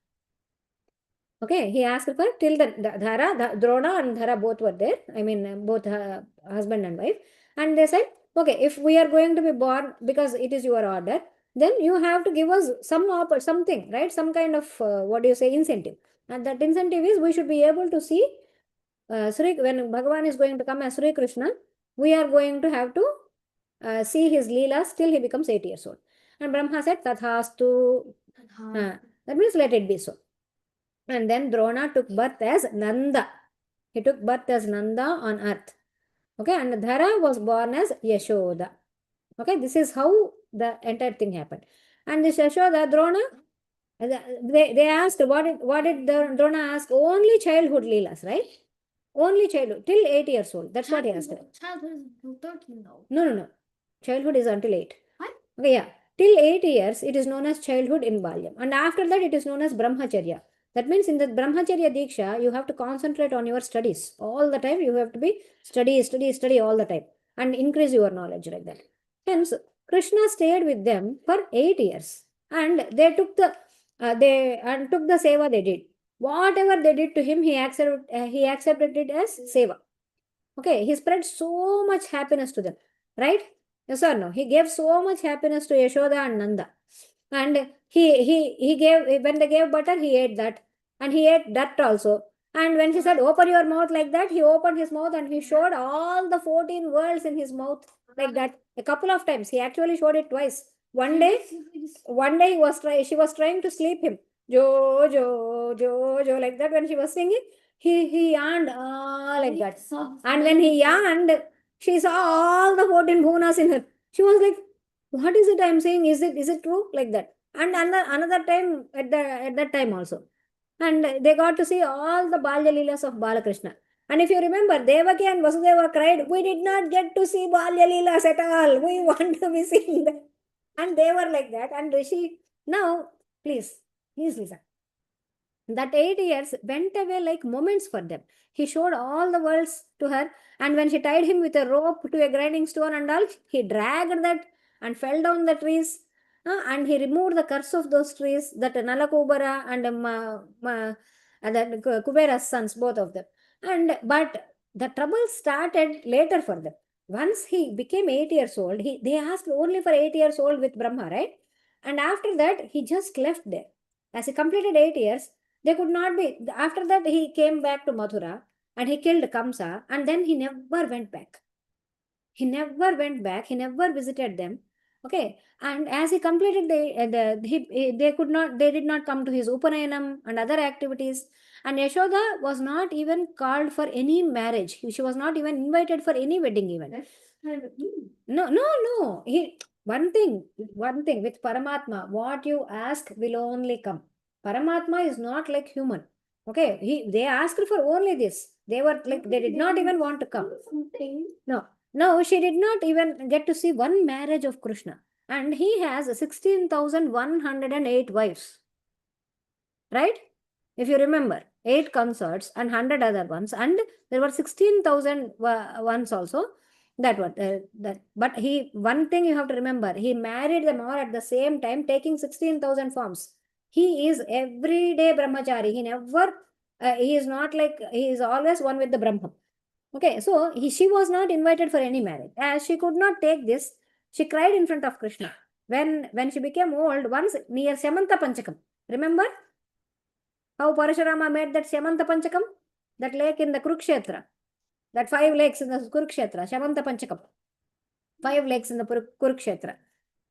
Okay, he asked for till the Drona and Dhara both were there. I mean, both husband and wife. And they said, okay, if we are going to be born because it is your order, then you have to give us something, right? Some kind of, incentive. And that incentive is we should be able to see when Bhagavan is going to come as Sri Krishna, we are going to have to see his leelas till he becomes 8 years old. And Brahma said, Tathastu. That means let it be so. And then Drona took birth as Nanda. He took birth as Nanda on earth. Okay, and Dhara was born as Yasoda. Okay, this is how the entire thing happened. And this Yasoda, Drona, they asked, what did the Drona ask? Only childhood leelas, right? Only childhood, till 8 years old. That's what he asked. Childhood is until 13 though. No. Childhood is until 8. What? Okay, yeah. Till 8 years, it is known as childhood in Balyam. And after that, it is known as Brahmacharya. That means in the Brahmacharya Diksha, you have to concentrate on your studies. All the time, you have to be study all the time. And increase your knowledge like that. Hence, Krishna stayed with them for 8 years. And they took the seva they did. Whatever they did to him, he accepted it as seva. Okay, he spread so much happiness to them, right? Yes or no? He gave so much happiness to Yashoda and Nanda. And he gave, when they gave butter, he ate that. And he ate dirt also. And when she said, open your mouth like that, he opened his mouth and he showed all the 14 worlds in his mouth like that. A couple of times. He actually showed it twice. One day she was trying to sleep him. Jo, jo, jo, jo, like that. When she was singing, he yawned like that. And when he yawned, she saw all the 14 bhuvanas in her. She was like, what is it I'm saying? Is it true? Like that. And another time at that time also. And they got to see all the Balya Leelas of Balakrishna. And if you remember, Devaki and Vasudeva cried, we did not get to see Balya Leelas at all. We want to be seeing that. And they were like that. And Rishi, now, please listen. That 8 years went away like moments for them. He showed all the worlds to her, and when she tied him with a rope to a grinding stone and all, he dragged that and fell down the trees. And he removed the curse of those trees, that Nalakubara and then Kubera's sons, both of them. But the trouble started later for them. Once he became 8 years old, they asked only for 8 years old with Brahma, right? And after that, he just left there. As he completed 8 years, they could not be. After that, he came back to Mathura and he killed Kamsa, and then he never went back. He never went back. He never visited them. Okay, and as he completed they did not come to his Upanayanam and other activities. And Yashoda was not even called for any marriage. She was not even invited for any wedding event. That's kind of mean. No. One thing with Paramatma, what you ask will only come. Paramatma is not like human. Okay, they asked for only this. They were like, they did not even want to come. Something. No, she did not even get to see one marriage of Krishna. And he has 16,108 wives. Right? If you remember, 8 consorts and 100 other ones. And there were 16,000 ones also. But one thing you have to remember, he married them all at the same time, taking 16,000 forms. He is everyday brahmachari. He is not like, he is always one with the Brahma. Okay, so she was not invited for any marriage. As she could not take this, she cried in front of Krishna. When she became old, once near Samanta Panchakam, remember how Parashurama made that Samanta Panchakam? That lake in the Kurukshetra. That 5 lakes in the Kurukshetra, Samanta Panchakam. 5 lakes in the Kurukshetra.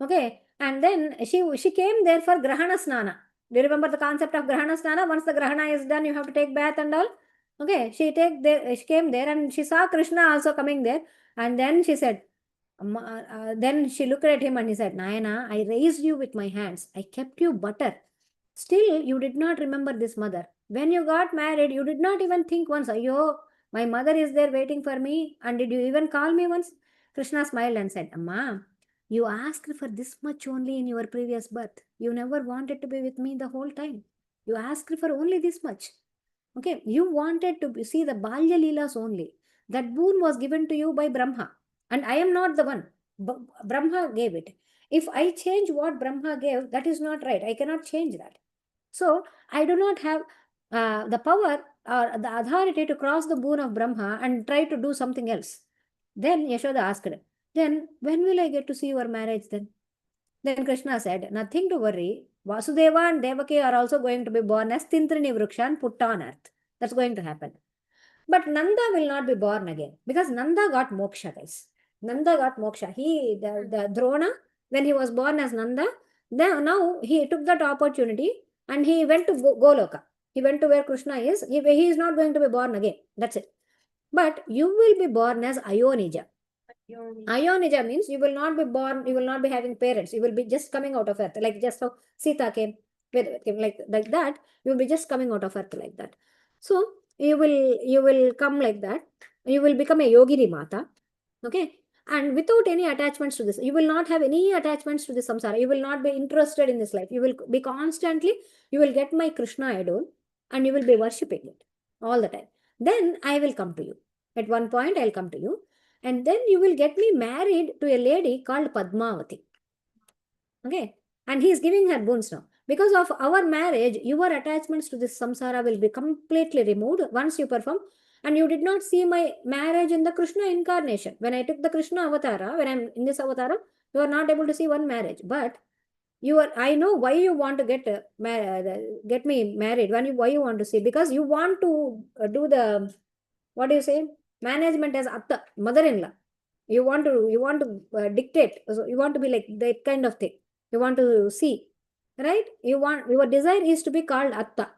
Okay, and then she came there for Grahana Snana. Do you remember the concept of Grahana Snana? Once the Grahana is done, you have to take bath and all. Okay, she came there and she saw Krishna also coming there. And then she said, then she looked at him and he said, Nayana, I raised you with my hands. I kept you butter. Still, you did not remember this mother. When you got married, you did not even think once, Ayo, my mother is there waiting for me. And did you even call me once? Krishna smiled and said, Amma, you asked for this much only in your previous birth. You never wanted to be with me the whole time. You asked for only this much. Okay, you wanted to see the Balya Leelas only. That boon was given to you by Brahma. And I am not the one. Brahma gave it. If I change what Brahma gave, that is not right. I cannot change that. So I do not have the power or the authority to cross the boon of Brahma and try to do something else. Then Yashoda asked, then when will I get to see your marriage then? Then Krishna said, nothing to worry. Vasudeva and Devaki are also going to be born as Tintrini Vriksha and put on earth. That's going to happen. But Nanda will not be born again because Nanda got moksha, guys. Nanda got moksha. The Drona, when he was born as Nanda, now he took that opportunity and he went to Goloka. He went to where Krishna is. He is not going to be born again. That's it. But you will be born as Ayonija. Ayonija means you will not be born, you will not be having parents. You will be just coming out of earth, like just how Sita came, like that. You will be just coming out of earth like that. So you will come like that. You will become a Yogini Mata. Okay. And without any attachments to this, you will not have any attachments to this samsara. You will not be interested in this life. You will be constantly, you will get my Krishna idol and you will be worshipping it all the time. Then I will come to you. At one point, I'll come to you. And then you will get me married to a lady called Padmavati. Okay. And he is giving her boons now. Because of our marriage, your attachments to this samsara will be completely removed once you perform. And you did not see my marriage in the Krishna incarnation. When I took the Krishna avatara, when I'm in this avatara, you are not able to see one marriage. But I know why you want to get me married. Why you want to see? Because you want to do the, what do you say? Management as mother-in-law. You want to dictate. So you want to be like that kind of thing. You want to see, right? Your desire is to be called Atta.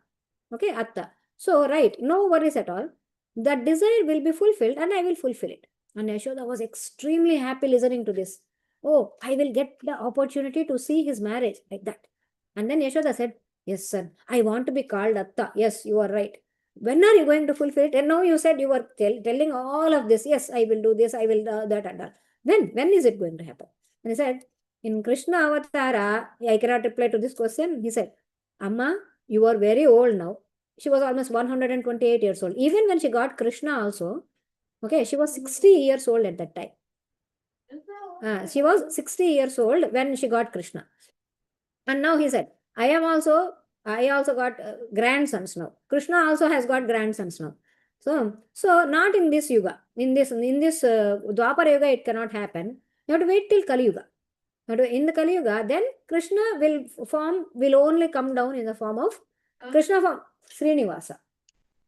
Okay, Atta. So, right, no worries at all. That desire will be fulfilled and I will fulfill it. And Yashoda was extremely happy listening to this. Oh, I will get the opportunity to see his marriage, like that. And then Yashoda said, yes, son, I want to be called Atta. Yes, you are right. When are you going to fulfill it? And now you said you were telling all of this. Yes, I will do this, I will that and that. When is it going to happen? And he said, in Krishna Avatara, I cannot reply to this question. He said, Amma, you are very old now. She was almost 128 years old. Even when she got Krishna also, okay, she was 60 years old at that time. She was 60 years old when she got Krishna. And now he said, I also got grandsons now. Krishna also has got grandsons now. So not in this yuga. In this Dwapara yuga, it cannot happen. You have to wait till Kali yuga. In the Kali yuga, then Krishna will only come down in the form of Krishna form Srinivasa.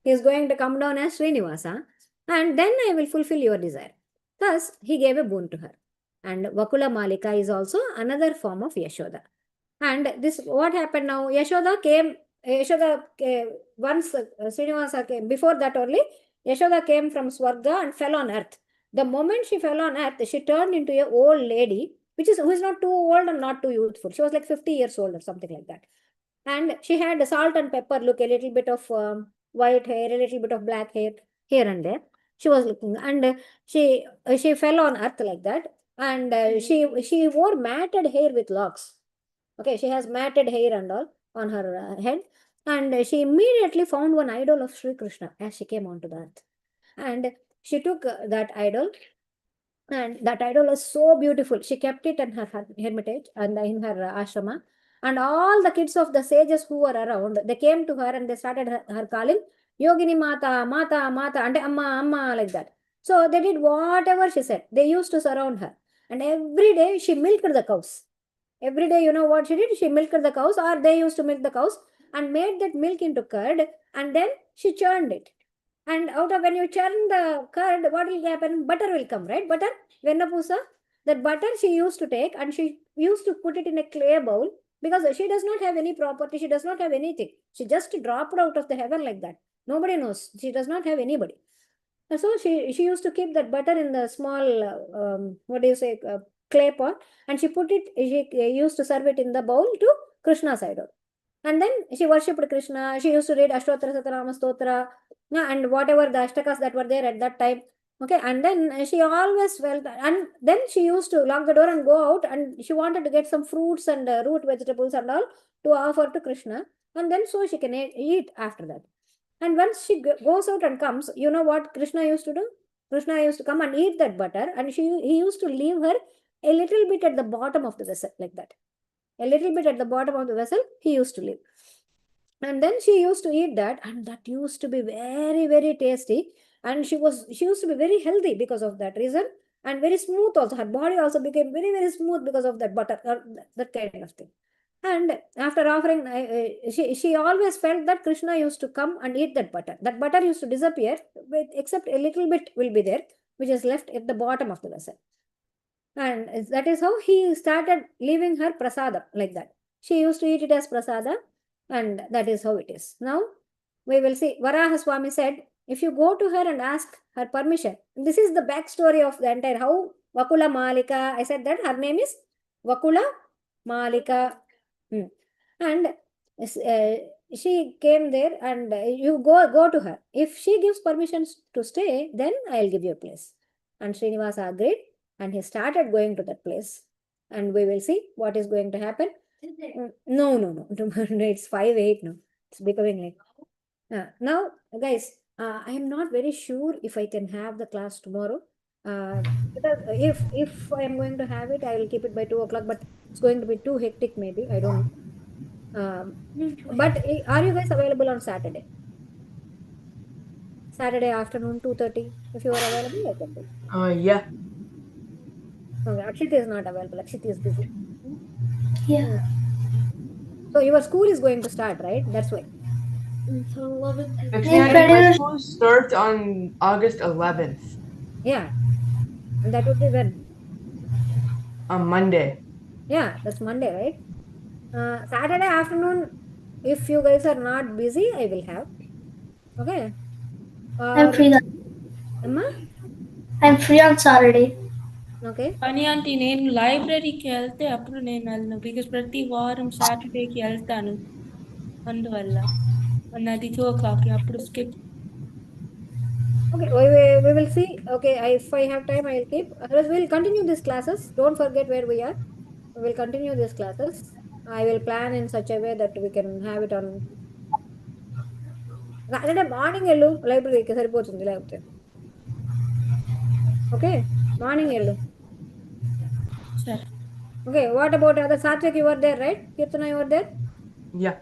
He is going to come down as Srinivasa, and then I will fulfill your desire. Thus, he gave a boon to her. And Vakula Maalika is also another form of Yashoda. And this, what happened now? Once Srinivasa came, before that only, Yashoda came from Swarga and fell on earth. The moment she fell on earth, she turned into an old lady, who is not too old and not too youthful. She was like 50 years old or something like that. And she had salt and pepper look, a little bit of white hair, a little bit of black hair here and there. She was looking, and she fell on earth like that. And she wore matted hair with locks. Okay, she has matted hair and all on her head. And she immediately found one idol of Sri Krishna as she came onto the earth. And she took that idol, and that idol was so beautiful. She kept it in her hermitage and in her ashrama. And all the kids of the sages who were around, they came to her and they started her calling Yogini Mata, Mata, Mata, and Amma, Amma, like that. So they did whatever she said. They used to surround her. And every day she milked the cows. Every day, you know what she did? She milked the cows, or they used to milk the cows and made that milk into curd, and then she churned it. And out of, when you churn the curd, what will happen? Butter will come, right? Butter, Vennapusa. That butter she used to take and she used to put it in a clay bowl, because she does not have any property, she does not have anything. She just dropped out of the heaven like that. Nobody knows. She does not have anybody. And so she used to keep that butter in the small, clay pot, and she used to serve it in the bowl to Krishna's idol. And then she worshipped Krishna. She used to read Ashtottara Satanama Stotra, and whatever the Ashtakas that were there at that time. Okay, and then she always felt, and then she used to lock the door and go out, and she wanted to get some fruits and root vegetables and all to offer to Krishna, and then so she can eat after that. And once she goes out and comes, you know what Krishna used to do? Krishna used to come and eat that butter, and he used to leave her a little bit at the bottom of the vessel, like that. A little bit at the bottom of the vessel, he used to leave. And then she used to eat that, and that used to be very, very tasty. And she used to be very healthy because of that reason, and very smooth also. Her body also became very, very smooth because of that butter, or that kind of thing. And after offering, she always felt that Krishna used to come and eat that butter. That butter used to disappear, except a little bit will be there, which is left at the bottom of the vessel. And that is how he started leaving her prasada, like that. She used to eat it as prasada, and that is how it is. Now, we will see. Varaha Swami said, if you go to her and ask her permission, this is the backstory of the entire, how Vakula Maalika, I said that her name is Vakula Maalika. And she came there, and you go to her. If she gives permission to stay, then I'll give you a place. And Srinivasa agreed, and he started going to that place. And we will see what is going to happen. No. It's 5:08 now. It's becoming late. Now, guys, I am not very sure if I can have the class tomorrow. Because if I am going to have it, I will keep it by 2 o'clock. But it's going to be too hectic, maybe. I don't know. But are you guys available on Saturday? Saturday afternoon, 2:30. If you are available, I can do. Yeah. Okay, Akshita is not available. Akshita is busy. Yeah. So your school is going to start, right? That's why. Until 11. My school starts on August 11th. Yeah. And that would be when? On Monday. Yeah, that's Monday, right? Saturday afternoon, if you guys are not busy, I will have. Okay. I'm Or free. Emma? I'm free on Saturday. Okay. కానీ aunty నేను లైబ్రరీకి వెళ్తే అప్పుడు నేను వెళ్ళను because ప్రతి వారం సాటర్డేకి వెళ్తాను అందువల్ల అది 2 o'clock అప్పుడు skip Okay, we will see. Okay, if I have time, I will keep. Otherwise, we'll continue these classes. Don't forget where we are. We will continue these classes. I will plan in such a way that we can have it on Saturday morning. Hello, library. సరిపోతుంది లేకపోతే okay morning hello. సరే Okay, what about other Satvik? You were there, right? Kirtana, you were there? Yeah.